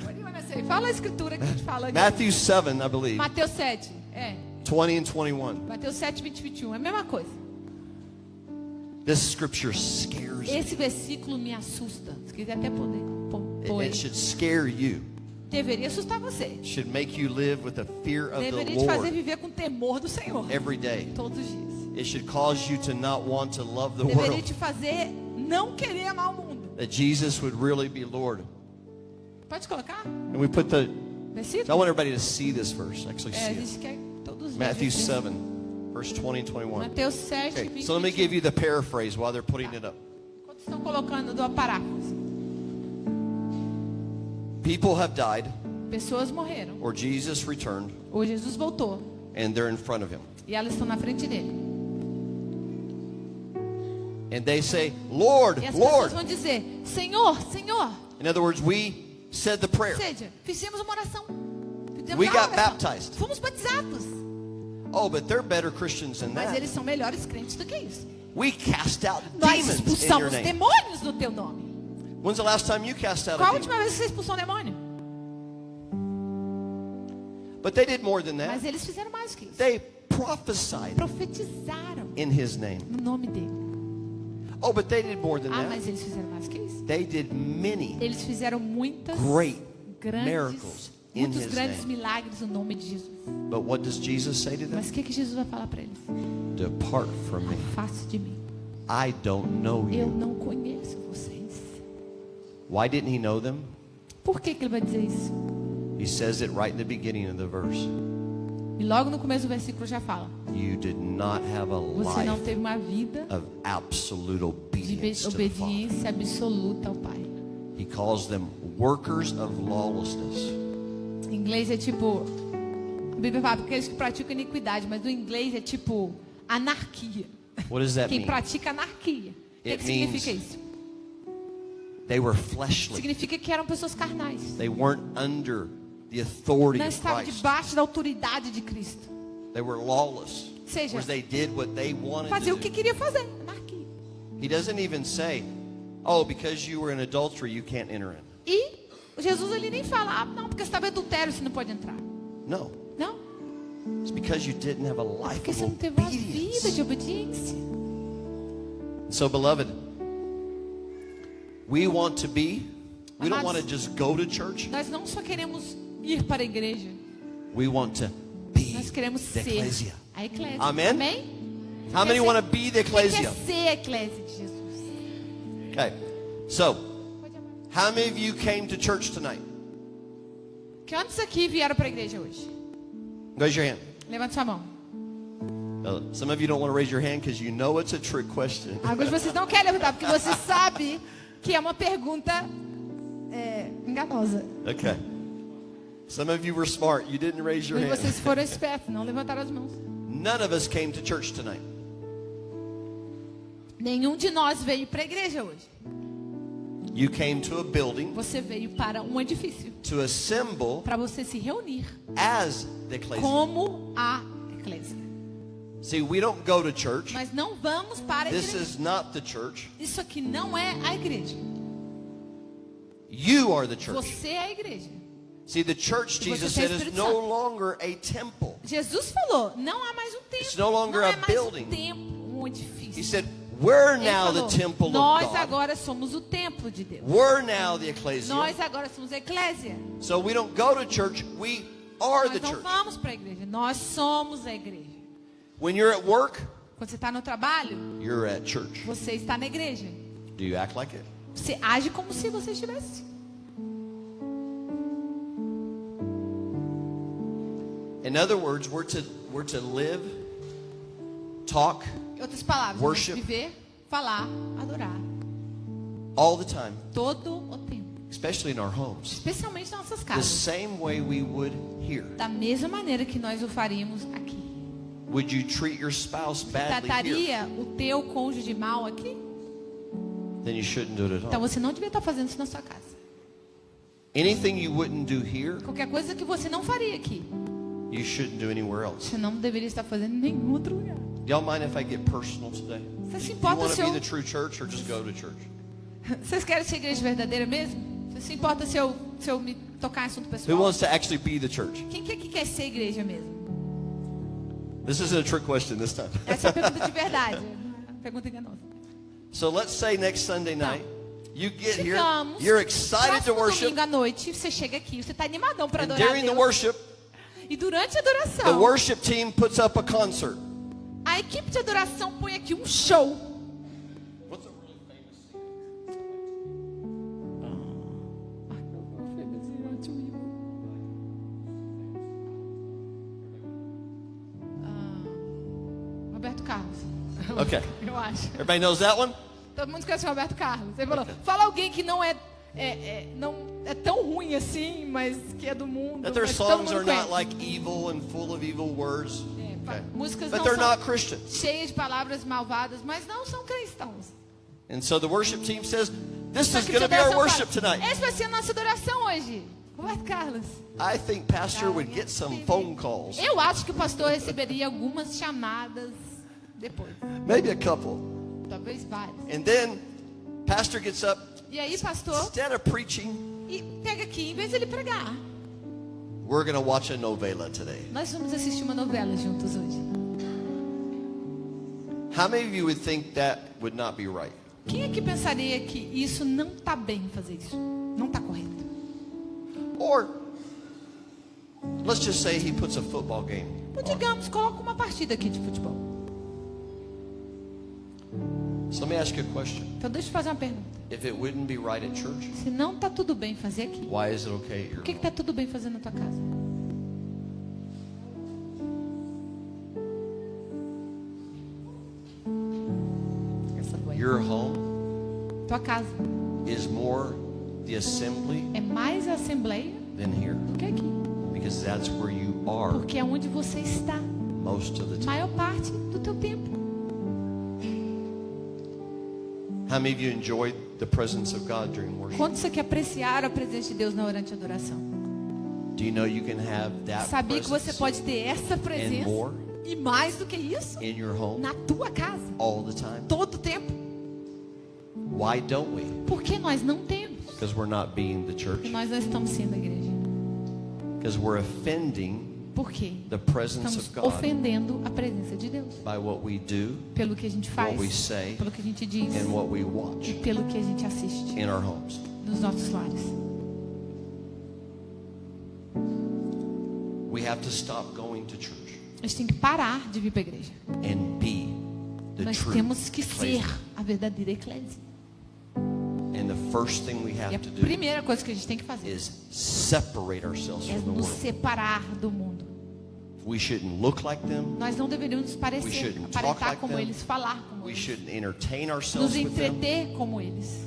Speaker 2: What do you wanna say? Fala a escritura que a gente fala aqui.
Speaker 1: Matthew 7, I believe.
Speaker 2: Mateus 7. É.
Speaker 1: 20 and 21.
Speaker 2: Mateus 7, 20 e 21. É a mesma coisa.
Speaker 1: This scripture scares me.
Speaker 2: Esse versículo me assusta. Se quiser até poder pôr
Speaker 1: It
Speaker 2: ele.
Speaker 1: should scare you.
Speaker 2: Deveria assustar você.
Speaker 1: It should make you live with the fear of the
Speaker 2: Deveria te fazer
Speaker 1: Lord
Speaker 2: viver com temor do Senhor.
Speaker 1: every day.
Speaker 2: Todos os dias.
Speaker 1: It should cause you to not want to love the
Speaker 2: Deveria
Speaker 1: world.
Speaker 2: te fazer não querer amar o mundo.
Speaker 1: That Jesus would really be Lord.
Speaker 2: Pode colocar?
Speaker 1: And we put the, I
Speaker 2: Versículo?
Speaker 1: want everybody to see this verse, actually
Speaker 2: É, a
Speaker 1: see it.
Speaker 2: gente quer que todos vejam
Speaker 1: Matthew
Speaker 2: esse
Speaker 1: 7, verse 20 and 21.
Speaker 2: Mateus 7,
Speaker 1: Okay,
Speaker 2: 20
Speaker 1: so let me
Speaker 2: e
Speaker 1: give
Speaker 2: 21.
Speaker 1: you the paraphrase while they're putting it up.
Speaker 2: Quando estão colocando do paráfrase.
Speaker 1: People have died,
Speaker 2: Pessoas morreram.
Speaker 1: or Jesus returned,
Speaker 2: Ou Jesus voltou.
Speaker 1: and they're in front of him.
Speaker 2: E elas estão na frente dele.
Speaker 1: And they say, Lord,
Speaker 2: E as
Speaker 1: Lord.
Speaker 2: pessoas vão dizer: Senhor, Senhor.
Speaker 1: In other words, we said the prayer.
Speaker 2: Ou seja, fizemos uma oração. Fizemos
Speaker 1: We
Speaker 2: uma
Speaker 1: got
Speaker 2: oração.
Speaker 1: baptized.
Speaker 2: Fomos batizados.
Speaker 1: Oh, but they're better Christians than
Speaker 2: Mas
Speaker 1: that.
Speaker 2: eles são melhores crentes do que isso.
Speaker 1: We cast out
Speaker 2: Nós
Speaker 1: demons in your
Speaker 2: expulsamos
Speaker 1: name.
Speaker 2: demônios no teu nome.
Speaker 1: When's the last time you cast out
Speaker 2: Qual a
Speaker 1: a
Speaker 2: última
Speaker 1: demon?
Speaker 2: vez que você expulsou um demônio?
Speaker 1: But they did more than that.
Speaker 2: Mas eles fizeram mais que isso.
Speaker 1: They prophesied
Speaker 2: profetizaram
Speaker 1: in his name.
Speaker 2: no nome dele.
Speaker 1: Oh, but they did more than
Speaker 2: Ah,
Speaker 1: that.
Speaker 2: mas eles fizeram mais que isso.
Speaker 1: They did many
Speaker 2: Eles fizeram muitas
Speaker 1: great
Speaker 2: grandes,
Speaker 1: miracles in
Speaker 2: muitos
Speaker 1: his
Speaker 2: grandes
Speaker 1: name.
Speaker 2: milagres no nome de Jesus.
Speaker 1: But what does Jesus say to them?
Speaker 2: Mas o que Jesus vai falar para eles?
Speaker 1: Depart from me.
Speaker 2: Afaste de mim.
Speaker 1: I don't know
Speaker 2: Eu
Speaker 1: you.
Speaker 2: não conheço vocês.
Speaker 1: Why didn't he know them?
Speaker 2: Por que ele vai dizer isso?
Speaker 1: He says it right in the beginning of the verse.
Speaker 2: E logo no começo do versículo já fala:
Speaker 1: You did not have a
Speaker 2: você não
Speaker 1: life
Speaker 2: teve uma vida
Speaker 1: of absolute
Speaker 2: de
Speaker 1: obedience to the Father.
Speaker 2: obediência absoluta ao Pai.
Speaker 1: He calls them workers of lawlessness.
Speaker 2: Em inglês é tipo, a Bíblia fala aqueles que praticam iniquidade, mas no inglês é tipo anarquia.
Speaker 1: What does that
Speaker 2: Quem
Speaker 1: mean?
Speaker 2: pratica anarquia. O que,
Speaker 1: It
Speaker 2: que significa
Speaker 1: means-
Speaker 2: isso?
Speaker 1: They were fleshly.
Speaker 2: Significa que eram pessoas carnais.
Speaker 1: They weren't under the authority
Speaker 2: Não
Speaker 1: of
Speaker 2: estavam
Speaker 1: Christ.
Speaker 2: debaixo da autoridade de Cristo.
Speaker 1: They were lawless.
Speaker 2: Seja,
Speaker 1: Whereas they did what they wanted
Speaker 2: fazer
Speaker 1: to
Speaker 2: o que
Speaker 1: do.
Speaker 2: queria fazer. Anarquia.
Speaker 1: He doesn't even say, oh, because you were in adultery, you can't enter in.
Speaker 2: E Jesus ali nem fala, ah, não, porque você estava em adultério, você não pode entrar.
Speaker 1: No.
Speaker 2: Não,
Speaker 1: It's because you didn't have a life
Speaker 2: porque
Speaker 1: of
Speaker 2: você não teve uma vida
Speaker 1: obedience.
Speaker 2: de obediência.
Speaker 1: So, beloved, we want to be, we don't
Speaker 2: Amados,
Speaker 1: want to just go to church.
Speaker 2: Nós não só queremos ir para a igreja,
Speaker 1: We want to be
Speaker 2: nós queremos
Speaker 1: the
Speaker 2: ser
Speaker 1: ecclesia.
Speaker 2: a igreja.
Speaker 1: Amém?
Speaker 2: Amém?
Speaker 1: How many
Speaker 2: Quer
Speaker 1: want to
Speaker 2: ser-
Speaker 1: be the
Speaker 2: Quem quer
Speaker 1: ecclesia?
Speaker 2: ser a eclésia de Jesus?
Speaker 1: Okay. So,
Speaker 2: Pode amar.
Speaker 1: how many of you came to church tonight?
Speaker 2: Quantos aqui vieram para a igreja hoje?
Speaker 1: Raise your hand.
Speaker 2: Levante sua mão.
Speaker 1: Some of you don't want to raise your hand because you know it's a trick question.
Speaker 2: Alguns de vocês não querem levantar, porque você sabe que é uma pergunta enganosa.
Speaker 1: Okay. Some of you were smart. You didn't raise your
Speaker 2: Mas
Speaker 1: hand.
Speaker 2: vocês foram espertos, não levantaram as mãos.
Speaker 1: None of us came to church tonight.
Speaker 2: Nenhum de nós veio para a igreja hoje.
Speaker 1: You came to a building
Speaker 2: Você veio para um edifício,
Speaker 1: to assemble
Speaker 2: para você se reunir
Speaker 1: as the ecclesia.
Speaker 2: como a eclésia.
Speaker 1: See, we don't go to church.
Speaker 2: Mas não vamos para a
Speaker 1: This
Speaker 2: igreja.
Speaker 1: is not the church.
Speaker 2: Isso aqui não é a igreja.
Speaker 1: You are the church.
Speaker 2: Você é a igreja.
Speaker 1: See, the church,
Speaker 2: E você
Speaker 1: Jesus
Speaker 2: tem
Speaker 1: said, is
Speaker 2: Espírito
Speaker 1: no
Speaker 2: Santo.
Speaker 1: longer a temple.
Speaker 2: Jesus falou, não há mais um templo.
Speaker 1: It's no longer
Speaker 2: não é
Speaker 1: a
Speaker 2: mais
Speaker 1: building.
Speaker 2: um templo, um edifício.
Speaker 1: He said, we're
Speaker 2: Ele
Speaker 1: now
Speaker 2: falou,
Speaker 1: the temple
Speaker 2: nós
Speaker 1: of God.
Speaker 2: agora somos o templo de Deus.
Speaker 1: We're now the ecclesia.
Speaker 2: Nós agora somos a eclésia.
Speaker 1: So we don't go to church, we are the
Speaker 2: Nós não
Speaker 1: church.
Speaker 2: vamos para a igreja, nós somos a igreja.
Speaker 1: When you're at work,
Speaker 2: Quando você está no trabalho,
Speaker 1: you're at church.
Speaker 2: você está na igreja.
Speaker 1: Do you act like it?
Speaker 2: Você age como se você estivesse.
Speaker 1: In other words, we're to live, talk
Speaker 2: Em outras palavras,
Speaker 1: Worship.
Speaker 2: viver, falar, adorar.
Speaker 1: all the time,
Speaker 2: Todo o tempo.
Speaker 1: especially in our homes,
Speaker 2: Especialmente nas nossas
Speaker 1: the
Speaker 2: casas.
Speaker 1: same way we would here.
Speaker 2: Da mesma maneira que nós o faríamos aqui.
Speaker 1: Would you treat your spouse badly here?
Speaker 2: Trataria o teu cônjuge mal aqui?
Speaker 1: Then you shouldn't do it at
Speaker 2: Então
Speaker 1: home.
Speaker 2: você não devia estar fazendo isso na sua casa.
Speaker 1: Anything you wouldn't do here,
Speaker 2: Qualquer coisa que você não faria aqui,
Speaker 1: you shouldn't do anywhere else.
Speaker 2: você não deveria estar fazendo em nenhum outro lugar.
Speaker 1: Y'all mind if I get personal today?
Speaker 2: Você se
Speaker 1: You
Speaker 2: importa
Speaker 1: want
Speaker 2: se
Speaker 1: to be
Speaker 2: eu...
Speaker 1: the true church or just go to church?
Speaker 2: Vocês querem ser igreja verdadeira mesmo? Você se importa se eu me tocar em assunto
Speaker 1: Who
Speaker 2: pessoal?
Speaker 1: wants to actually be the church?
Speaker 2: Quem que aqui quer ser igreja mesmo?
Speaker 1: This isn't a trick question this time.
Speaker 2: Essa é a pergunta de verdade. Pergunta enganosa.
Speaker 1: So let's say next Sunday night, you get here,
Speaker 2: Digamos,
Speaker 1: you're excited to
Speaker 2: próximo
Speaker 1: worship,
Speaker 2: domingo à noite, você chega aqui, você está animadão para
Speaker 1: and
Speaker 2: adorar a
Speaker 1: during the
Speaker 2: Deus.
Speaker 1: worship,
Speaker 2: E durante a
Speaker 1: the
Speaker 2: adoração,
Speaker 1: worship team puts up a concert.
Speaker 2: a equipe de adoração põe aqui um show.
Speaker 1: What's a really famous
Speaker 2: Roberto Carlos.
Speaker 1: Okay.
Speaker 2: Eu acho.
Speaker 1: Everybody knows that one?
Speaker 2: Todo mundo conhece o Roberto Carlos. Ele falou, fala alguém que não é tão ruim assim, mas que é do mundo.
Speaker 1: That their
Speaker 2: mas todo
Speaker 1: songs
Speaker 2: mundo
Speaker 1: are not
Speaker 2: conhece.
Speaker 1: like evil and full of evil words. Okay.
Speaker 2: Músicas
Speaker 1: But
Speaker 2: não
Speaker 1: they're
Speaker 2: são
Speaker 1: not Christian.
Speaker 2: cheias de palavras malvadas, mas não são cristãos.
Speaker 1: And so the worship team says, this
Speaker 2: Só
Speaker 1: is
Speaker 2: que
Speaker 1: going to
Speaker 2: de
Speaker 1: be our
Speaker 2: adoração
Speaker 1: worship
Speaker 2: fala,
Speaker 1: tonight.
Speaker 2: essa vai ser a nossa adoração hoje. Roberto Carlos.
Speaker 1: I think Pastor would get some phone calls.
Speaker 2: Eu acho que o pastor receberia algumas chamadas depois.
Speaker 1: Maybe a couple.
Speaker 2: Talvez várias.
Speaker 1: And then Pastor gets up,
Speaker 2: E aí, pastor,
Speaker 1: instead of preaching,
Speaker 2: e pega aqui, em vez de ele pregar,
Speaker 1: we're going to watch a novela today.
Speaker 2: nós vamos assistir uma novela juntos hoje.
Speaker 1: How many of you would think that would not be right?
Speaker 2: Quem é que pensaria que isso não está bem fazer isso? Não está correto.
Speaker 1: Or let's just say he puts a football game.
Speaker 2: Ou digamos, coloca uma partida aqui de futebol.
Speaker 1: So let me ask you a question.
Speaker 2: Então deixa eu fazer uma pergunta.
Speaker 1: If it wouldn't be right at church,
Speaker 2: Se não está tudo bem fazer aqui,
Speaker 1: why is it okay at your
Speaker 2: o que está tudo bem fazer na tua casa? Essa dói.
Speaker 1: Your home
Speaker 2: Tua casa
Speaker 1: is more the assembly
Speaker 2: é mais a assembleia
Speaker 1: than here,
Speaker 2: do que aqui.
Speaker 1: because that's where you are
Speaker 2: Porque é onde você está
Speaker 1: most of the
Speaker 2: a
Speaker 1: time.
Speaker 2: maior parte do teu tempo.
Speaker 1: How many of you enjoyed the presence of God during worship?
Speaker 2: Quando você quer apreciar a presença de Deus durante a adoração?
Speaker 1: Do you know you can have that
Speaker 2: Sabia que você
Speaker 1: presence
Speaker 2: pode ter essa presença
Speaker 1: more
Speaker 2: e mais do que isso
Speaker 1: in your home
Speaker 2: na tua casa
Speaker 1: all the time?
Speaker 2: todo o tempo?
Speaker 1: Why don't we?
Speaker 2: Porque nós não temos.
Speaker 1: Because we're not being the
Speaker 2: Porque
Speaker 1: church.
Speaker 2: nós não estamos sendo a igreja.
Speaker 1: Because we're offending
Speaker 2: Por quê?
Speaker 1: the presence
Speaker 2: Estamos
Speaker 1: of God
Speaker 2: ofendendo a presença de Deus.
Speaker 1: by what we do
Speaker 2: Pelo que a gente faz,
Speaker 1: What we say
Speaker 2: pelo que a gente diz
Speaker 1: and what we
Speaker 2: e
Speaker 1: watch
Speaker 2: pelo que a gente assiste
Speaker 1: in our homes.
Speaker 2: nos nossos lares.
Speaker 1: We have to stop going to church
Speaker 2: A gente tem que parar de vir para a igreja.
Speaker 1: and be the
Speaker 2: Nós
Speaker 1: true
Speaker 2: temos que ser
Speaker 1: ecclesia.
Speaker 2: a verdadeira eclésia.
Speaker 1: And the first thing we
Speaker 2: E
Speaker 1: have
Speaker 2: a
Speaker 1: to do
Speaker 2: primeira coisa que a gente tem que fazer
Speaker 1: is separate ourselves
Speaker 2: é
Speaker 1: from the
Speaker 2: nos
Speaker 1: world.
Speaker 2: separar do mundo.
Speaker 1: We shouldn't look like them.
Speaker 2: Nós não deveríamos nos
Speaker 1: We
Speaker 2: parecer,
Speaker 1: shouldn't talk
Speaker 2: aparentar
Speaker 1: like
Speaker 2: como
Speaker 1: them.
Speaker 2: eles, falar como
Speaker 1: We
Speaker 2: eles,
Speaker 1: shouldn't entertain
Speaker 2: nos
Speaker 1: ourselves with them.
Speaker 2: entreter como eles.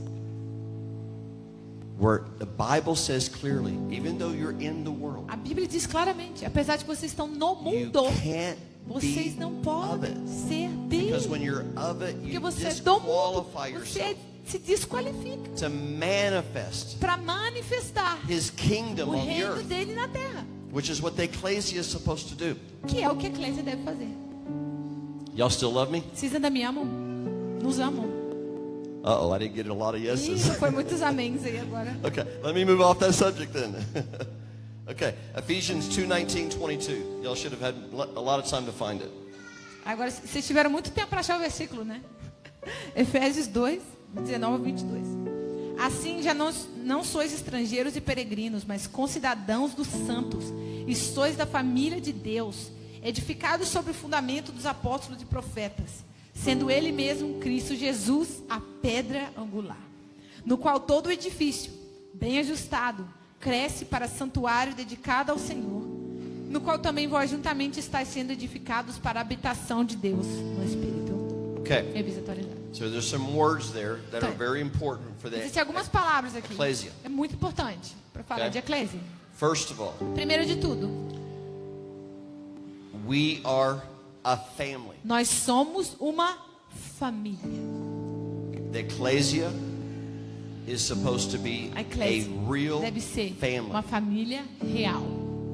Speaker 1: Where the Bible says clearly, even though you're in the world,
Speaker 2: A Bíblia diz claramente, apesar de que vocês estão no
Speaker 1: you
Speaker 2: mundo,
Speaker 1: can't
Speaker 2: vocês
Speaker 1: be
Speaker 2: não
Speaker 1: of
Speaker 2: podem
Speaker 1: it.
Speaker 2: ser
Speaker 1: Because
Speaker 2: dele.
Speaker 1: when you're of it,
Speaker 2: Porque
Speaker 1: you
Speaker 2: você é do mundo,
Speaker 1: disqualify
Speaker 2: você
Speaker 1: yourself
Speaker 2: se desqualifica
Speaker 1: to manifest
Speaker 2: para manifestar
Speaker 1: His kingdom
Speaker 2: o
Speaker 1: on the
Speaker 2: reino
Speaker 1: earth,
Speaker 2: dele na terra,
Speaker 1: which is what the ecclesia is supposed to do.
Speaker 2: que é o que a eclésia deve fazer.
Speaker 1: Y'all still love me?
Speaker 2: Vocês ainda me amam? Nos amam?
Speaker 1: Uh-oh, I didn't get a lot of
Speaker 2: Ih,
Speaker 1: yeses.
Speaker 2: foi muitos améns aí agora.
Speaker 1: Okay, let me move off that subject then. Okay, Ephesians 2:19-22. Y'all should have had a lot of time to find it.
Speaker 2: Agora, vocês tiveram muito tempo para achar o versículo, né? Efésios 2, 19 a 22. Assim já não sois estrangeiros e peregrinos, mas concidadãos dos santos, e sois da família de Deus, edificados sobre o fundamento dos apóstolos e profetas, sendo ele mesmo Cristo Jesus a pedra angular, no qual todo o edifício, bem ajustado, cresce para santuário dedicado ao Senhor, no qual também vós juntamente estáis sendo edificados para a habitação de Deus no Espírito.
Speaker 1: Okay,
Speaker 2: Revisa atualizada.
Speaker 1: so there's some words there that are very important for the
Speaker 2: Existem algumas palavras aqui.
Speaker 1: ecclesia.
Speaker 2: É muito importante para falar
Speaker 1: Okay.
Speaker 2: de eclésia.
Speaker 1: First of all,
Speaker 2: Primeiro de tudo,
Speaker 1: we are a family.
Speaker 2: nós somos uma família.
Speaker 1: The ecclesia is supposed to be
Speaker 2: A eclésia
Speaker 1: a real
Speaker 2: deve ser
Speaker 1: family.
Speaker 2: uma família real.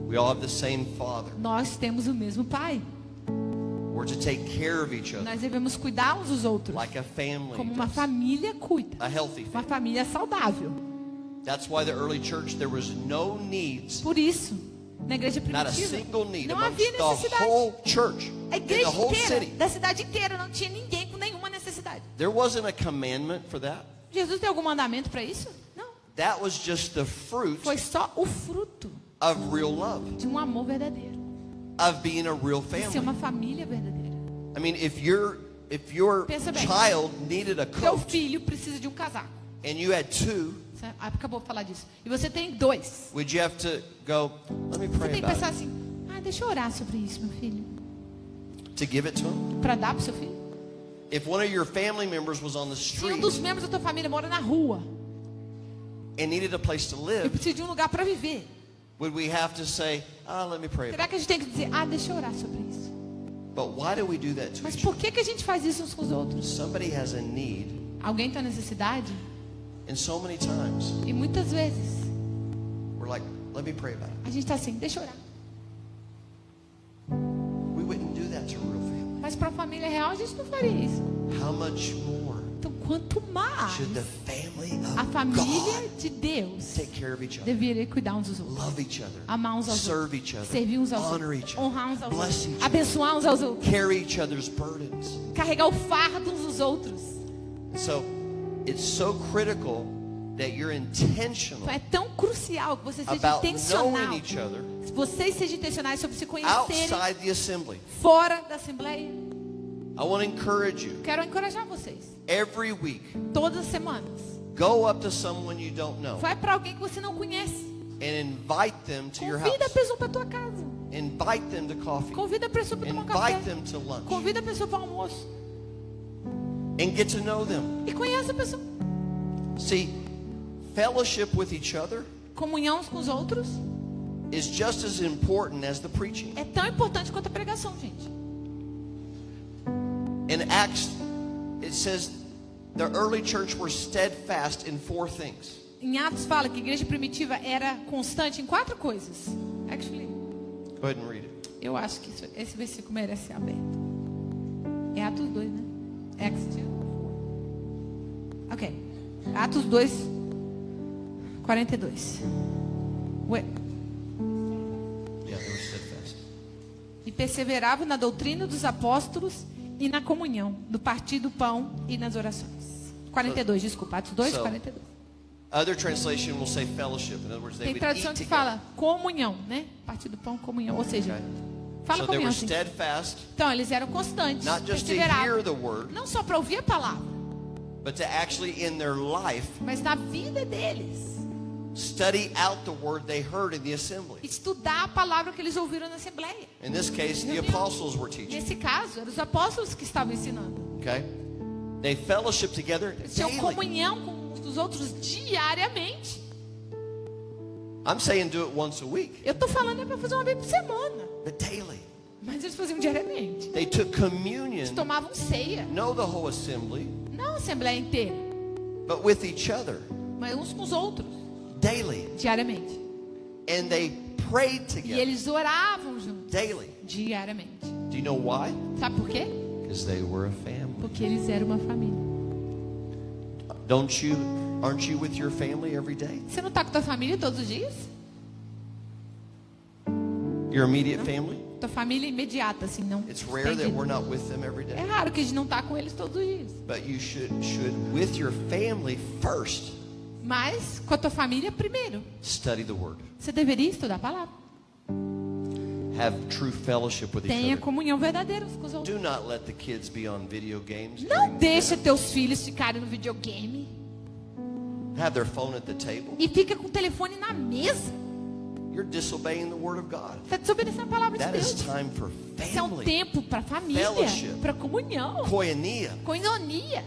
Speaker 1: We all have the same Father.
Speaker 2: Nós temos o mesmo Pai.
Speaker 1: We're to take care of each other
Speaker 2: Nós devemos cuidar uns dos outros,
Speaker 1: like a family
Speaker 2: como uma
Speaker 1: does.
Speaker 2: família cuida.
Speaker 1: A healthy
Speaker 2: Uma
Speaker 1: family.
Speaker 2: família saudável.
Speaker 1: That's why the early church, there was no needs,
Speaker 2: Por isso, na igreja
Speaker 1: not a
Speaker 2: primitiva,
Speaker 1: single need
Speaker 2: não
Speaker 1: amongst
Speaker 2: havia
Speaker 1: the
Speaker 2: necessidade.
Speaker 1: whole church,
Speaker 2: A
Speaker 1: in the
Speaker 2: igreja
Speaker 1: whole
Speaker 2: inteira,
Speaker 1: city.
Speaker 2: da cidade inteira, não tinha ninguém com nenhuma necessidade.
Speaker 1: There wasn't a commandment for that.
Speaker 2: Jesus tem algum mandamento para isso? Não.
Speaker 1: That was just the fruit
Speaker 2: Foi só o fruto
Speaker 1: of real love,
Speaker 2: de um amor verdadeiro.
Speaker 1: of being a real
Speaker 2: De ser
Speaker 1: family.
Speaker 2: uma família verdadeira.
Speaker 1: I mean, if your
Speaker 2: Pensa bem.
Speaker 1: child needed a
Speaker 2: Teu
Speaker 1: coat
Speaker 2: filho precisa de um casaco.
Speaker 1: and you had two,
Speaker 2: Acabou de falar disso. E você tem 2.
Speaker 1: would you have to go, let me
Speaker 2: Você
Speaker 1: pray
Speaker 2: tem que
Speaker 1: about
Speaker 2: pensar
Speaker 1: it,
Speaker 2: assim: deixa eu orar sobre isso, meu filho.
Speaker 1: to give it to him?
Speaker 2: Para dar pro seu filho.
Speaker 1: If one of your family members was on the
Speaker 2: Se um
Speaker 1: street
Speaker 2: dos membros da tua família mora na rua
Speaker 1: and needed a place to
Speaker 2: e
Speaker 1: live,
Speaker 2: precisa de um lugar para viver,
Speaker 1: would we have to say, let me pray about
Speaker 2: será que a gente tem que dizer: deixa eu orar sobre isso?
Speaker 1: it? But why do we do that to
Speaker 2: Mas
Speaker 1: each
Speaker 2: por
Speaker 1: other?
Speaker 2: que a gente faz isso uns com os outros?
Speaker 1: Somebody has a need,
Speaker 2: Alguém tem necessidade?
Speaker 1: and so many times
Speaker 2: E muitas vezes
Speaker 1: we're like, let me pray about it.
Speaker 2: a gente está assim: deixa eu orar.
Speaker 1: We wouldn't do that to a real family.
Speaker 2: Mas para a família real a gente não faria isso.
Speaker 1: How much more
Speaker 2: Então quanto mais
Speaker 1: should the family
Speaker 2: a
Speaker 1: of
Speaker 2: família
Speaker 1: God
Speaker 2: de Deus
Speaker 1: take care of each other,
Speaker 2: deveria cuidar uns dos outros,
Speaker 1: love each other,
Speaker 2: amar uns aos
Speaker 1: serve
Speaker 2: outros,
Speaker 1: each other,
Speaker 2: servir uns aos
Speaker 1: honor
Speaker 2: outros,
Speaker 1: each other,
Speaker 2: honrar uns aos
Speaker 1: bless
Speaker 2: outros,
Speaker 1: each other,
Speaker 2: abençoar uns aos outros,
Speaker 1: carry each other's burdens.
Speaker 2: carregar o fardo uns dos outros.
Speaker 1: So it's so critical that you're intentional
Speaker 2: Então é tão crucial que você seja
Speaker 1: about
Speaker 2: intencional.
Speaker 1: knowing each other
Speaker 2: Vocês sejam intencionais sobre se conhecerem
Speaker 1: outside the assembly.
Speaker 2: fora da Assembleia.
Speaker 1: I want to encourage you
Speaker 2: Quero encorajar vocês.
Speaker 1: every week.
Speaker 2: Todas as semanas.
Speaker 1: Go up to someone you don't know
Speaker 2: Vai para alguém que você não conhece.
Speaker 1: and invite them to your
Speaker 2: Convida a
Speaker 1: house.
Speaker 2: pessoa para tua casa.
Speaker 1: Invite them to coffee.
Speaker 2: Convida a pessoa para tomar um café.
Speaker 1: Invite them to lunch
Speaker 2: Convida a pessoa para o almoço.
Speaker 1: and get to know them.
Speaker 2: E conhece a pessoa.
Speaker 1: See, fellowship with each other
Speaker 2: Comunhão uns com os outros
Speaker 1: is just as important as the preaching.
Speaker 2: é tão importante quanto a pregação, gente.
Speaker 1: In Acts, it says the early church were steadfast in 4 things.
Speaker 2: Em Atos fala que a igreja primitiva era constante em 4 coisas. Actually,
Speaker 1: Go ahead and read it.
Speaker 2: eu acho que esse versículo merece ser aberto. É Atos 2, né? Acts 2. Ok. Atos 2, 42. Ué.
Speaker 1: Yeah, they were steadfast.
Speaker 2: E perseveravam na doutrina dos apóstolos e na comunhão, no partir do pão e nas orações. 42, desculpa. Atos 2, 42.
Speaker 1: Other translation will say fellowship. In other words, they
Speaker 2: Tem
Speaker 1: would
Speaker 2: tradução
Speaker 1: eat
Speaker 2: que
Speaker 1: together.
Speaker 2: fala comunhão, né? Partir do pão, comunhão. Ou seja,
Speaker 1: Okay.
Speaker 2: fala
Speaker 1: So they
Speaker 2: comunhão.
Speaker 1: were
Speaker 2: Sim.
Speaker 1: steadfast,
Speaker 2: Então, eles eram constantes,
Speaker 1: not just to hear
Speaker 2: perseveravam.
Speaker 1: the word,
Speaker 2: Não só para ouvir a palavra,
Speaker 1: but to actually in their life
Speaker 2: mas na vida deles.
Speaker 1: study out the word they heard in the assembly.
Speaker 2: Estudar a palavra que eles ouviram na Assembleia.
Speaker 1: In this case, the apostles were teaching.
Speaker 2: Nesse caso, eram os apóstolos que estavam ensinando.
Speaker 1: Okay? They fellowship together
Speaker 2: Eles tinham
Speaker 1: daily.
Speaker 2: comunhão com uns dos outros diariamente.
Speaker 1: I'm saying do it once a week,
Speaker 2: Eu estou falando é para fazer uma vez por semana.
Speaker 1: but daily.
Speaker 2: Mas eles faziam diariamente.
Speaker 1: They took
Speaker 2: Eles
Speaker 1: communion,
Speaker 2: tomavam ceia.
Speaker 1: know the whole assembly,
Speaker 2: Não a Assembleia inteira,
Speaker 1: but with each other
Speaker 2: mas uns com os outros.
Speaker 1: daily.
Speaker 2: Diariamente.
Speaker 1: And they prayed
Speaker 2: E
Speaker 1: together
Speaker 2: eles oravam juntos.
Speaker 1: daily.
Speaker 2: Diariamente.
Speaker 1: Do you know why?
Speaker 2: Sabe por quê?
Speaker 1: Because they were a family.
Speaker 2: Porque eles eram uma família.
Speaker 1: Aren't you with your family every day?
Speaker 2: Você não está com tua família todos os dias?
Speaker 1: Your immediate family?
Speaker 2: Tua família imediata, assim, não.
Speaker 1: It's rare that we're not with them every
Speaker 2: É
Speaker 1: day.
Speaker 2: raro que a gente não está com eles todos os dias.
Speaker 1: But you should with your family first
Speaker 2: Mas com a tua família primeiro.
Speaker 1: study the word.
Speaker 2: Você deveria estudar a palavra.
Speaker 1: Have true fellowship with each
Speaker 2: Tenha
Speaker 1: other.
Speaker 2: comunhão verdadeira uns com os outros.
Speaker 1: Do not let the kids be on video games.
Speaker 2: Não
Speaker 1: during
Speaker 2: deixa
Speaker 1: dinner.
Speaker 2: teus filhos ficarem no videogame.
Speaker 1: Have their phone at the table.
Speaker 2: E fica com o telefone na mesa.
Speaker 1: You're disobeying the word of God.
Speaker 2: Está desobedecendo a palavra de
Speaker 1: That is
Speaker 2: Deus.
Speaker 1: time for
Speaker 2: Isso é um
Speaker 1: family.
Speaker 2: tempo para família,
Speaker 1: Fellowship.
Speaker 2: para comunhão,
Speaker 1: Koinonia.
Speaker 2: coinonia.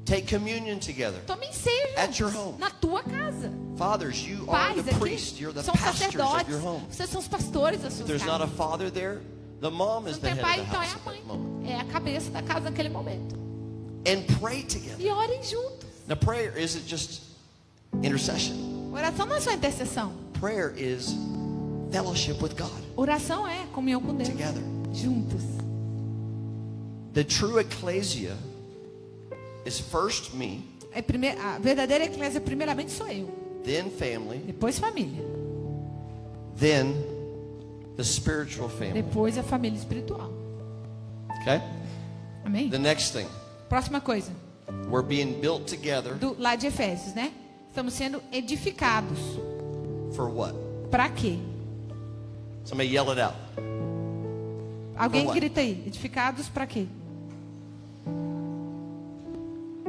Speaker 1: Take communion together.
Speaker 2: Tomem ceia
Speaker 1: At your
Speaker 2: juntos,
Speaker 1: home.
Speaker 2: na tua casa.
Speaker 1: Fathers, you are
Speaker 2: Pais
Speaker 1: the priest.
Speaker 2: aqui
Speaker 1: You're the
Speaker 2: são
Speaker 1: pastors of
Speaker 2: sacerdotes.
Speaker 1: your home.
Speaker 2: Vocês são os pastores das
Speaker 1: If
Speaker 2: suas
Speaker 1: there's not a
Speaker 2: casas.
Speaker 1: father there, the mom
Speaker 2: Se
Speaker 1: is
Speaker 2: não
Speaker 1: the
Speaker 2: tem
Speaker 1: head
Speaker 2: pai,
Speaker 1: of the
Speaker 2: então é
Speaker 1: house
Speaker 2: a
Speaker 1: at
Speaker 2: mãe.
Speaker 1: that moment.
Speaker 2: É a cabeça da casa naquele momento.
Speaker 1: And pray together.
Speaker 2: E orem juntos.
Speaker 1: Now, prayer isn't just intercession.
Speaker 2: Oração não é só intercessão.
Speaker 1: Prayer is fellowship with God
Speaker 2: Oração é comunhão com Deus.
Speaker 1: together.
Speaker 2: Juntos.
Speaker 1: The true ecclesia is first me,
Speaker 2: A verdadeira eclésia primeiramente sou eu.
Speaker 1: then family,
Speaker 2: Depois família.
Speaker 1: then the spiritual family.
Speaker 2: Depois a família espiritual.
Speaker 1: Okay?
Speaker 2: Amém?
Speaker 1: The next thing,
Speaker 2: Próxima coisa.
Speaker 1: we're being built together
Speaker 2: Lá de Efésios, né? Estamos sendo edificados.
Speaker 1: for what?
Speaker 2: Para quê?
Speaker 1: Somebody yell it out.
Speaker 2: Alguém
Speaker 1: For what?
Speaker 2: grita aí. Edificados para quê?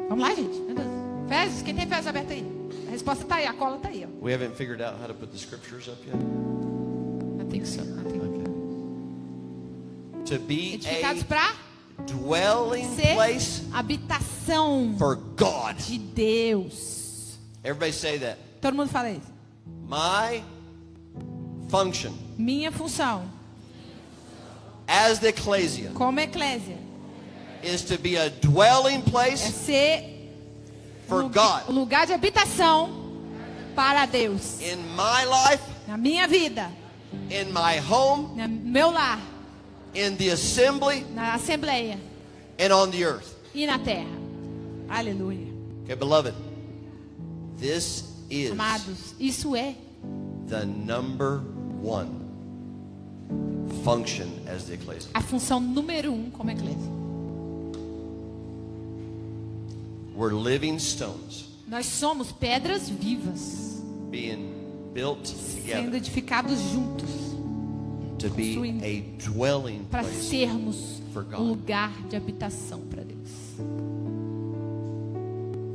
Speaker 2: Vamos lá, gente. Meu Deus. Efésios, quem tem Efésios aberto aí? A resposta está aí, a cola está aí, ó.
Speaker 1: We haven't figured out how to put the scriptures up yet. To be
Speaker 2: Edificados
Speaker 1: a
Speaker 2: para
Speaker 1: dwelling
Speaker 2: ser
Speaker 1: place
Speaker 2: habitação
Speaker 1: for God.
Speaker 2: de Deus.
Speaker 1: Everybody say that.
Speaker 2: Todo mundo fala isso.
Speaker 1: My function
Speaker 2: Minha função
Speaker 1: as the ecclesia
Speaker 2: como eclésia
Speaker 1: is to be a dwelling
Speaker 2: é
Speaker 1: place
Speaker 2: ser
Speaker 1: for
Speaker 2: um
Speaker 1: God
Speaker 2: lugar de habitação para Deus.
Speaker 1: in my life,
Speaker 2: Na minha vida,
Speaker 1: in my home,
Speaker 2: no meu lar,
Speaker 1: in the assembly,
Speaker 2: na assembleia
Speaker 1: and on the earth.
Speaker 2: e na terra. Aleluia.
Speaker 1: Okay, beloved, this is
Speaker 2: Amados, isso é
Speaker 1: the number one function as the ecclesia.
Speaker 2: a função número 1 como igreja.
Speaker 1: We're living stones
Speaker 2: Nós somos pedras vivas,
Speaker 1: being built
Speaker 2: sendo
Speaker 1: together
Speaker 2: edificados juntos,
Speaker 1: to be
Speaker 2: construindo
Speaker 1: a dwelling
Speaker 2: para
Speaker 1: place.
Speaker 2: sermos
Speaker 1: for God.
Speaker 2: um lugar de habitação para Deus.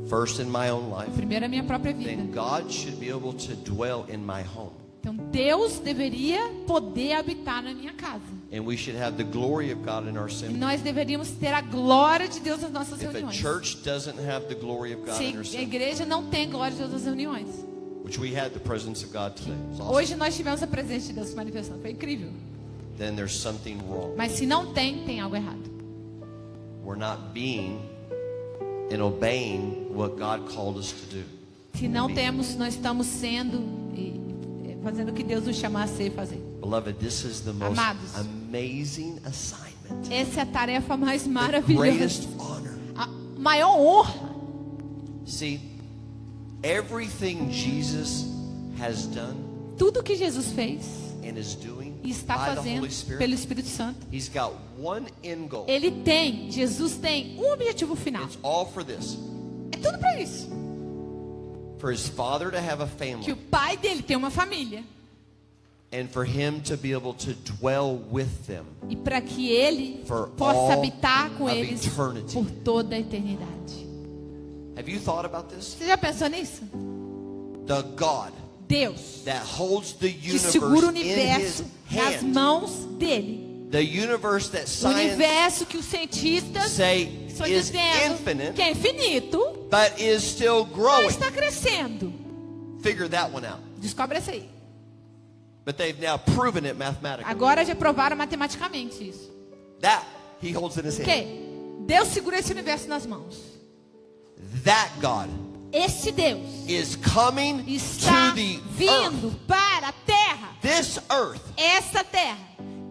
Speaker 1: First in my own life,
Speaker 2: Primeiro a minha própria vida.
Speaker 1: then God should be able to dwell in my home.
Speaker 2: Então Deus deveria poder habitar na minha casa.
Speaker 1: And we should have the glory of God in our
Speaker 2: E
Speaker 1: assembly.
Speaker 2: nós deveríamos ter a glória de Deus nas nossas
Speaker 1: If a
Speaker 2: reuniões.
Speaker 1: church doesn't have the glory of God in her
Speaker 2: Se a
Speaker 1: assembly,
Speaker 2: igreja não tem glória de Deus nas reuniões.
Speaker 1: which we had the presence of God today, it's awesome.
Speaker 2: Hoje nós tivemos a presença de Deus se manifestando. Foi incrível.
Speaker 1: Then there's something wrong.
Speaker 2: Mas se não tem, tem algo errado.
Speaker 1: We're not being and obeying what God called us to do.
Speaker 2: Se não temos, nós estamos sendo e fazendo o que Deus nos chamar a ser e fazer.
Speaker 1: Beloved, this is the most
Speaker 2: Amados.
Speaker 1: amazing assignment.
Speaker 2: Essa é a tarefa mais
Speaker 1: The
Speaker 2: maravilhosa.
Speaker 1: greatest honor.
Speaker 2: A maior honra.
Speaker 1: See, everything Jesus has done
Speaker 2: Tudo que Jesus fez
Speaker 1: and is doing
Speaker 2: e está
Speaker 1: by the
Speaker 2: fazendo
Speaker 1: Holy Spirit,
Speaker 2: pelo Espírito Santo.
Speaker 1: He's got one end goal.
Speaker 2: Jesus tem um objetivo final.
Speaker 1: It's all for this.
Speaker 2: É tudo para isso.
Speaker 1: For his father to have a
Speaker 2: Que o
Speaker 1: family
Speaker 2: pai dele tem uma família.
Speaker 1: and for him to be able to dwell with them.
Speaker 2: E para que ele
Speaker 1: For
Speaker 2: possa
Speaker 1: all
Speaker 2: habitar com
Speaker 1: of
Speaker 2: eles
Speaker 1: eternity.
Speaker 2: por toda a eternidade.
Speaker 1: Have you thought about this?
Speaker 2: Você já pensou nisso?
Speaker 1: The God
Speaker 2: Deus
Speaker 1: that holds the
Speaker 2: que segura o
Speaker 1: universe in his
Speaker 2: universo nas
Speaker 1: hand.
Speaker 2: mãos dele.
Speaker 1: The universe that
Speaker 2: O
Speaker 1: science
Speaker 2: universo que os cientistas
Speaker 1: say
Speaker 2: estão
Speaker 1: is
Speaker 2: dizendo
Speaker 1: infinite,
Speaker 2: que é infinito,
Speaker 1: but is still
Speaker 2: mas
Speaker 1: growing.
Speaker 2: está crescendo.
Speaker 1: Figure that one out.
Speaker 2: Descobre essa aí.
Speaker 1: But they've now proven it mathematically.
Speaker 2: Agora já provaram matematicamente isso.
Speaker 1: That he holds in his hand.
Speaker 2: Que Deus segura esse universo nas mãos.
Speaker 1: That God
Speaker 2: Esse Deus
Speaker 1: is coming
Speaker 2: está
Speaker 1: to the
Speaker 2: vindo
Speaker 1: earth,
Speaker 2: para a terra,
Speaker 1: this earth,
Speaker 2: essa terra,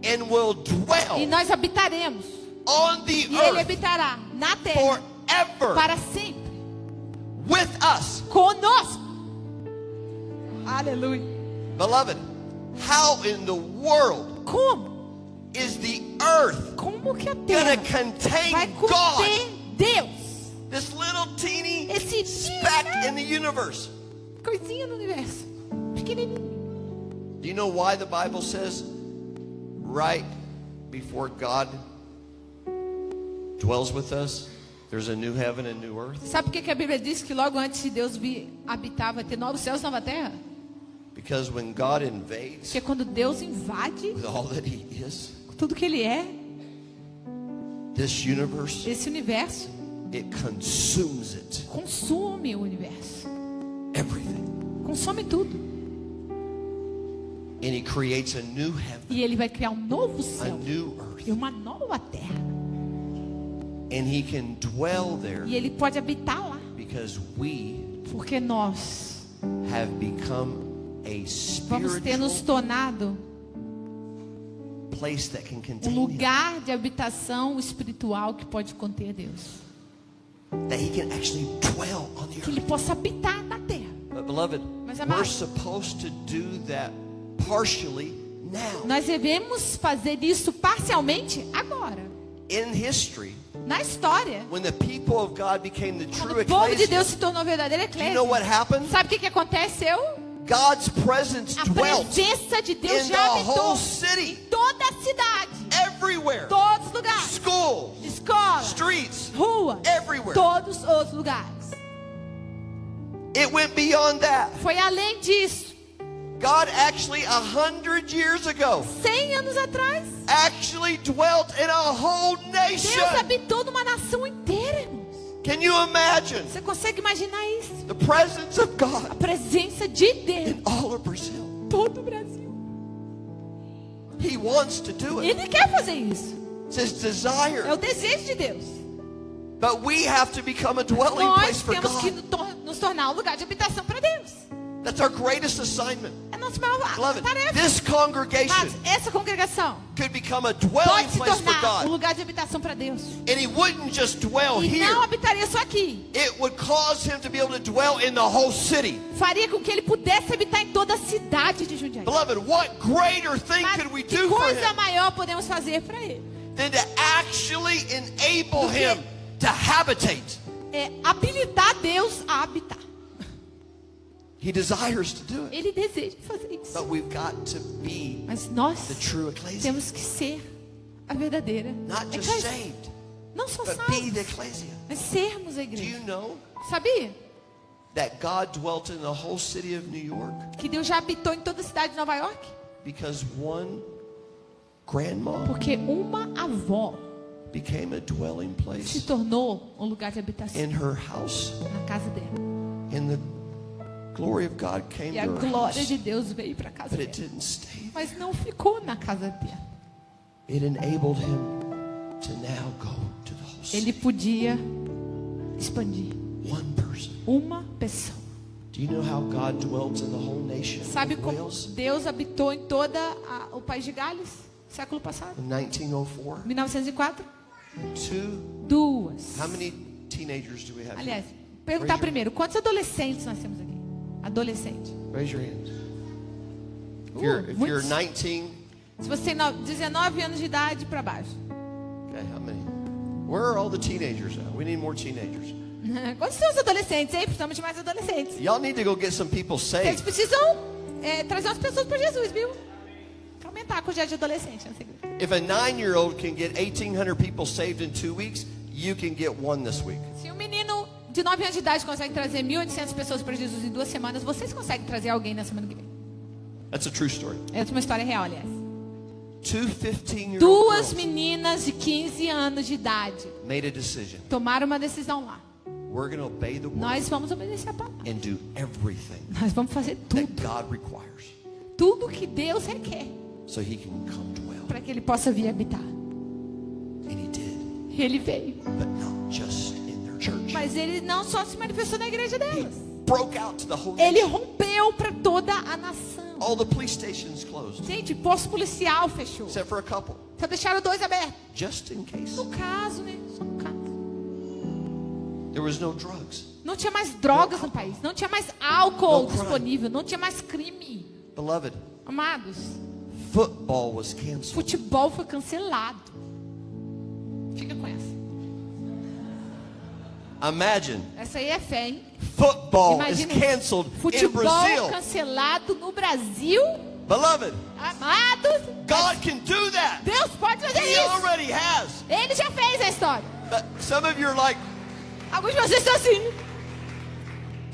Speaker 1: and will
Speaker 2: e
Speaker 1: dwell
Speaker 2: nós habitaremos.
Speaker 1: on the
Speaker 2: E ele
Speaker 1: earth
Speaker 2: habitará na terra
Speaker 1: forever
Speaker 2: para sempre
Speaker 1: with us.
Speaker 2: conosco. Aleluia.
Speaker 1: Beloved, how in the world
Speaker 2: Como?
Speaker 1: is the earth
Speaker 2: Como que a
Speaker 1: gonna
Speaker 2: terra vai
Speaker 1: contain God?
Speaker 2: conter Deus?
Speaker 1: This little teeny
Speaker 2: Esse
Speaker 1: speck in the universe.
Speaker 2: coisinha no universo, pequenininho.
Speaker 1: Do you know why the Bible says right before God dwells with us, there's a new heaven and new earth?
Speaker 2: Sabe por que a Bíblia diz que logo antes de Deus vir habitar vai ter novos céus e nova terra?
Speaker 1: Because when God invades
Speaker 2: Porque quando Deus invade
Speaker 1: with all that he is,
Speaker 2: tudo que Ele é,
Speaker 1: this universe,
Speaker 2: esse universo
Speaker 1: it consumes it.
Speaker 2: consome o universo,
Speaker 1: Everything.
Speaker 2: consome tudo.
Speaker 1: And he creates a new heaven,
Speaker 2: E Ele vai criar um novo
Speaker 1: a
Speaker 2: céu
Speaker 1: new earth.
Speaker 2: e uma nova terra.
Speaker 1: And he can dwell there
Speaker 2: E Ele pode habitar lá,
Speaker 1: because we
Speaker 2: porque nós
Speaker 1: have become a
Speaker 2: vamos ter nos
Speaker 1: spiritual
Speaker 2: tornado
Speaker 1: place that can
Speaker 2: um
Speaker 1: contain him.
Speaker 2: lugar de habitação espiritual que pode conter Deus,
Speaker 1: That he can actually dwell on the
Speaker 2: que
Speaker 1: earth.
Speaker 2: Ele possa habitar na terra.
Speaker 1: But beloved,
Speaker 2: Mas,
Speaker 1: we're
Speaker 2: amados,
Speaker 1: supposed to do that partially now.
Speaker 2: nós devemos fazer isso parcialmente agora,
Speaker 1: In history,
Speaker 2: na história.
Speaker 1: when the people of God became the
Speaker 2: Quando
Speaker 1: true
Speaker 2: o povo de Deus
Speaker 1: ecclesia,
Speaker 2: se tornou a verdadeira
Speaker 1: do you know what
Speaker 2: eclésia,
Speaker 1: happened?
Speaker 2: sabe o que aconteceu?
Speaker 1: God's presence
Speaker 2: A
Speaker 1: dwelt
Speaker 2: presença de Deus
Speaker 1: in the
Speaker 2: já habitou
Speaker 1: whole city,
Speaker 2: toda a cidade,
Speaker 1: everywhere.
Speaker 2: todos os lugares,
Speaker 1: Schools,
Speaker 2: escola,
Speaker 1: streets,
Speaker 2: rua,
Speaker 1: everywhere.
Speaker 2: todos os lugares.
Speaker 1: It went beyond that.
Speaker 2: Foi além disso.
Speaker 1: God actually 100 years ago
Speaker 2: 100 anos atrás,
Speaker 1: actually dwelt in a whole
Speaker 2: Deus
Speaker 1: nation.
Speaker 2: habitou numa nação inteira, irmãos.
Speaker 1: Can you imagine
Speaker 2: Você consegue imaginar isso?
Speaker 1: the presence of
Speaker 2: A
Speaker 1: God
Speaker 2: presença de Deus
Speaker 1: in all of Brazil?
Speaker 2: em todo o Brasil.
Speaker 1: He wants to do it.
Speaker 2: Ele quer fazer isso.
Speaker 1: It's his
Speaker 2: É
Speaker 1: desire.
Speaker 2: o desejo de Deus.
Speaker 1: But we have to become a dwelling
Speaker 2: Nós
Speaker 1: place for
Speaker 2: temos que
Speaker 1: God.
Speaker 2: nos tornar um lugar de habitação para Deus.
Speaker 1: That's our greatest assignment.
Speaker 2: É a nossa maior
Speaker 1: Beloved,
Speaker 2: tarefa.
Speaker 1: this congregation
Speaker 2: Mas essa congregação
Speaker 1: could become a dwelling
Speaker 2: pode se
Speaker 1: place for
Speaker 2: tornar um
Speaker 1: God.
Speaker 2: lugar de habitação para Deus.
Speaker 1: And He wouldn't just dwell
Speaker 2: E
Speaker 1: here.
Speaker 2: não habitaria só aqui.
Speaker 1: It would cause Him to be able to dwell in the whole city.
Speaker 2: Faria com que ele pudesse habitar em toda a cidade de Jundiaí.
Speaker 1: Beloved, what greater thing
Speaker 2: Mas
Speaker 1: could we
Speaker 2: que
Speaker 1: do for
Speaker 2: coisa
Speaker 1: Him
Speaker 2: maior podemos fazer para ele?
Speaker 1: than to actually enable
Speaker 2: Do que-
Speaker 1: Him to habitate?
Speaker 2: É habilitar Deus a habitar.
Speaker 1: He desires to do it.
Speaker 2: Ele deseja fazer isso.
Speaker 1: But we've got to be
Speaker 2: Mas nós
Speaker 1: the true ecclesia.
Speaker 2: temos que ser a verdadeira
Speaker 1: Not just
Speaker 2: eclésia.
Speaker 1: saved,
Speaker 2: Não só
Speaker 1: but be
Speaker 2: salvos,
Speaker 1: the ecclesia.
Speaker 2: mas sermos a
Speaker 1: Do
Speaker 2: igreja.
Speaker 1: you know
Speaker 2: Sabia
Speaker 1: that God dwelt in the whole city of New York
Speaker 2: que Deus já habitou em toda a cidade de Nova York?
Speaker 1: because one grandma
Speaker 2: Porque uma avó
Speaker 1: became a dwelling
Speaker 2: se
Speaker 1: place
Speaker 2: tornou um lugar de habitação
Speaker 1: in her house,
Speaker 2: na casa dela.
Speaker 1: and the glory of God came
Speaker 2: E a
Speaker 1: to her
Speaker 2: glória
Speaker 1: house,
Speaker 2: de Deus veio para a casa
Speaker 1: but it
Speaker 2: dela.
Speaker 1: didn't stay.
Speaker 2: Mas não ficou na casa dela.
Speaker 1: It enabled him to now go to the whole
Speaker 2: Ele
Speaker 1: city.
Speaker 2: podia expandir.
Speaker 1: One person.
Speaker 2: Uma pessoa.
Speaker 1: Do you know how God dwelt in the whole nation
Speaker 2: Sabe
Speaker 1: of
Speaker 2: como
Speaker 1: Wales
Speaker 2: Deus habitou em todo o país de Gales? Século passado.
Speaker 1: in 1904?
Speaker 2: 1904?
Speaker 1: How
Speaker 2: 2.
Speaker 1: many teenagers do we have?
Speaker 2: Aliás,
Speaker 1: here?
Speaker 2: perguntar
Speaker 1: Raise your-
Speaker 2: primeiro, quantos adolescentes nós temos aqui? Adolescente.
Speaker 1: Raise your hands. If you're
Speaker 2: Muitos.
Speaker 1: 19,
Speaker 2: Se você tem 19 anos de idade para baixo.
Speaker 1: okay, how many? Where are all the teenagers at? We need more teenagers.
Speaker 2: Quantos são os adolescentes, hein? Precisamos de mais adolescentes.
Speaker 1: Y'all need to go get some people
Speaker 2: Eles
Speaker 1: saved.
Speaker 2: precisam trazer umas pessoas para Jesus, viu? Pra aumentar a quantidade de adolescentes nessa igreja.
Speaker 1: If a 9-year-old can get 1,800 people saved in 2 weeks, you can get one this week.
Speaker 2: Se um menino de 9 anos de idade consegue trazer 1.800 pessoas para Jesus em 2 semanas, vocês conseguem trazer alguém na semana que vem.
Speaker 1: That's a true story.
Speaker 2: É uma história real, aliás.
Speaker 1: 2 15-year-old
Speaker 2: 2
Speaker 1: girls
Speaker 2: meninas de 15 anos de idade
Speaker 1: made a decision.
Speaker 2: tomaram uma decisão lá.
Speaker 1: We're going to obey the word
Speaker 2: Nós vamos obedecer a palavra.
Speaker 1: and do everything
Speaker 2: Nós vamos fazer
Speaker 1: that
Speaker 2: tudo.
Speaker 1: God requires
Speaker 2: Tudo que Deus requer
Speaker 1: so he can come dwell.
Speaker 2: para que ele possa vir habitar.
Speaker 1: And he did,
Speaker 2: E ele veio.
Speaker 1: but not just in their church.
Speaker 2: Mas ele não só se manifestou na igreja
Speaker 1: He
Speaker 2: delas.
Speaker 1: broke out to the whole
Speaker 2: Ele
Speaker 1: nation.
Speaker 2: rompeu para toda a nação.
Speaker 1: All the police stations closed,
Speaker 2: Gente, posto policial fechou.
Speaker 1: except for a couple,
Speaker 2: Só deixaram 2 abertos.
Speaker 1: just in case.
Speaker 2: No caso, né? Só no caso.
Speaker 1: There was no drugs.
Speaker 2: Não tinha mais drogas no país. Não tinha mais álcool
Speaker 1: No crime.
Speaker 2: disponível. Não tinha mais crime.
Speaker 1: Beloved,
Speaker 2: Amados,
Speaker 1: football was canceled.
Speaker 2: futebol foi cancelado. Fica com essa.
Speaker 1: Imagine
Speaker 2: Essa aí é fé, hein?
Speaker 1: football is
Speaker 2: Imagine
Speaker 1: canceled in
Speaker 2: futebol
Speaker 1: Brazil.
Speaker 2: cancelado no Brasil.
Speaker 1: Beloved,
Speaker 2: Amados,
Speaker 1: God can do that.
Speaker 2: Deus pode fazer
Speaker 1: He
Speaker 2: isso.
Speaker 1: already has.
Speaker 2: Ele já fez a história.
Speaker 1: But some of you are like,
Speaker 2: Alguns de vocês estão assim.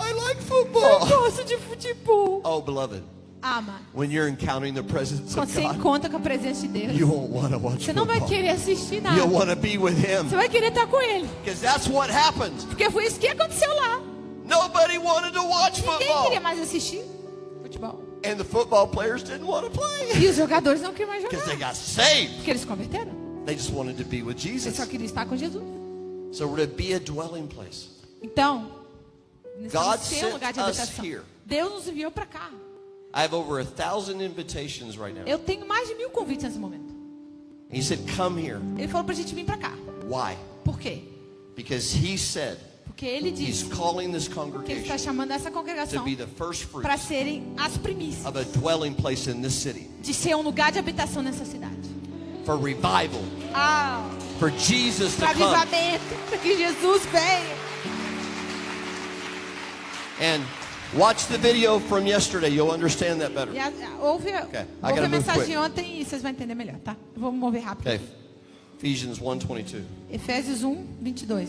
Speaker 1: I like
Speaker 2: Eu
Speaker 1: football.
Speaker 2: gosto de futebol.
Speaker 1: Oh, beloved,
Speaker 2: Ama.
Speaker 1: when you're encountering the presence
Speaker 2: Quando
Speaker 1: of
Speaker 2: você
Speaker 1: God,
Speaker 2: encontra com a presença de Deus,
Speaker 1: you won't want to watch
Speaker 2: você não vai
Speaker 1: football.
Speaker 2: querer assistir nada.
Speaker 1: You'll want to be with Him.
Speaker 2: Você vai querer estar com ele.
Speaker 1: Because that's what happened.
Speaker 2: Porque foi isso que aconteceu lá.
Speaker 1: Nobody wanted to watch
Speaker 2: Ninguém
Speaker 1: football.
Speaker 2: queria mais assistir futebol.
Speaker 1: And the football players didn't want to play.
Speaker 2: E os jogadores não queriam mais
Speaker 1: Because they
Speaker 2: jogar.
Speaker 1: got saved.
Speaker 2: Porque eles se converteram.
Speaker 1: They just wanted to be with
Speaker 2: Eles
Speaker 1: Jesus.
Speaker 2: só queriam estar com Jesus.
Speaker 1: So we're to be a dwelling place.
Speaker 2: Então,
Speaker 1: God
Speaker 2: necessitamos ser um lugar de
Speaker 1: sent us
Speaker 2: habitação.
Speaker 1: here.
Speaker 2: Deus nos enviou para cá.
Speaker 1: I have over 1,000 invitations right now.
Speaker 2: Eu tenho mais de 1000 convites nesse momento.
Speaker 1: He said, come here.
Speaker 2: Ele falou pra gente vir para cá.
Speaker 1: Why?
Speaker 2: Por quê?
Speaker 1: Because He said
Speaker 2: Porque ele
Speaker 1: He's
Speaker 2: disse
Speaker 1: calling this
Speaker 2: que ele está
Speaker 1: congregation
Speaker 2: chamando essa
Speaker 1: to
Speaker 2: congregação
Speaker 1: be the first fruits
Speaker 2: para serem as primícias
Speaker 1: of a dwelling place in this city.
Speaker 2: de ser um lugar de habitação nessa cidade.
Speaker 1: For revival. For Jesus to
Speaker 2: Para
Speaker 1: come.
Speaker 2: avivamento, para que Jesus venha.
Speaker 1: And watch the video from yesterday. You'll understand that better.
Speaker 2: Ouve
Speaker 1: I
Speaker 2: a
Speaker 1: gotta move
Speaker 2: mensagem
Speaker 1: quick.
Speaker 2: de ontem e vocês vão entender melhor, tá? Eu vou mover rápido.
Speaker 1: Okay. Ephesians 1:22.
Speaker 2: Efésios 1, 22.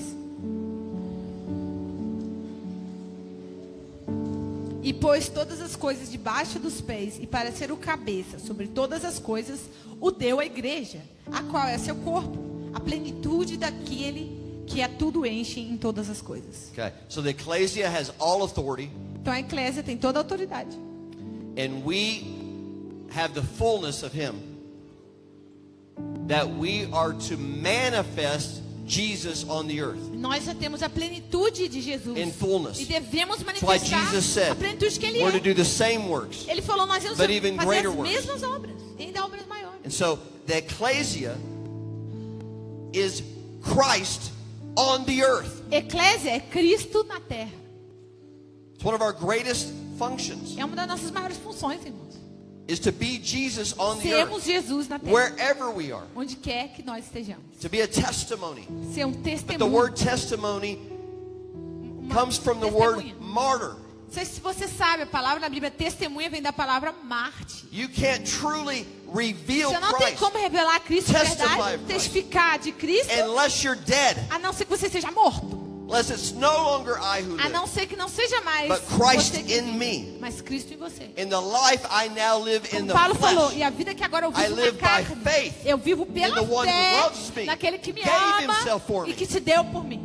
Speaker 2: E pôs todas as coisas debaixo dos pés, e para ser o cabeça sobre todas as coisas, o deu à igreja, a qual é seu corpo, a plenitude daquele que a tudo enche em todas as coisas.
Speaker 1: Okay. So the ecclesia has all authority,
Speaker 2: Então a eclésia tem toda a autoridade.
Speaker 1: and we have the fullness of Him. That we are to manifest Jesus on the earth
Speaker 2: Nós já temos a plenitude de Jesus.
Speaker 1: in fullness.
Speaker 2: E devemos
Speaker 1: That's why
Speaker 2: manifestar
Speaker 1: Jesus
Speaker 2: a
Speaker 1: said,
Speaker 2: plenitude que Ele
Speaker 1: we're to
Speaker 2: é.
Speaker 1: do the same works.
Speaker 2: Ele falou, nós vamos
Speaker 1: but
Speaker 2: fazer
Speaker 1: even
Speaker 2: as
Speaker 1: greater works.
Speaker 2: mesmas obras. E ainda obras maiores.
Speaker 1: And so the ecclesia is Christ on the earth.
Speaker 2: Eclésia é Cristo na terra.
Speaker 1: It's one of our greatest functions,
Speaker 2: É uma das nossas maiores funções, irmãos.
Speaker 1: is to be Jesus on the
Speaker 2: Sermos
Speaker 1: earth,
Speaker 2: Jesus na terra.
Speaker 1: wherever we are.
Speaker 2: Onde quer que nós estejamos.
Speaker 1: To be a testimony.
Speaker 2: Ser um
Speaker 1: But the
Speaker 2: testemunho.
Speaker 1: word testimony
Speaker 2: uma
Speaker 1: comes from the word
Speaker 2: testemunha.
Speaker 1: martyr.
Speaker 2: Não sei se você sabe, a palavra na Bíblia testemunha vem da palavra Marte.
Speaker 1: You can't truly reveal
Speaker 2: Você não tem
Speaker 1: Christ
Speaker 2: como revelar a Cristo de
Speaker 1: Testify
Speaker 2: verdade,
Speaker 1: of Christ.
Speaker 2: testificar de Cristo,
Speaker 1: unless you're dead.
Speaker 2: a não ser que você seja morto.
Speaker 1: Unless it's no longer I who
Speaker 2: A não
Speaker 1: live,
Speaker 2: ser que não seja mais
Speaker 1: but Christ
Speaker 2: você que
Speaker 1: in
Speaker 2: vive,
Speaker 1: me.
Speaker 2: mas Cristo em você.
Speaker 1: In the life I now live in
Speaker 2: Como
Speaker 1: the
Speaker 2: Paulo falou,
Speaker 1: flesh.
Speaker 2: e a vida que agora eu
Speaker 1: I
Speaker 2: vivo
Speaker 1: live
Speaker 2: na
Speaker 1: by
Speaker 2: carne,
Speaker 1: faith
Speaker 2: eu vivo pela
Speaker 1: in the one who loves
Speaker 2: fé
Speaker 1: me,
Speaker 2: naquele que me
Speaker 1: gave
Speaker 2: ama
Speaker 1: himself for
Speaker 2: e
Speaker 1: me.
Speaker 2: que se deu por mim.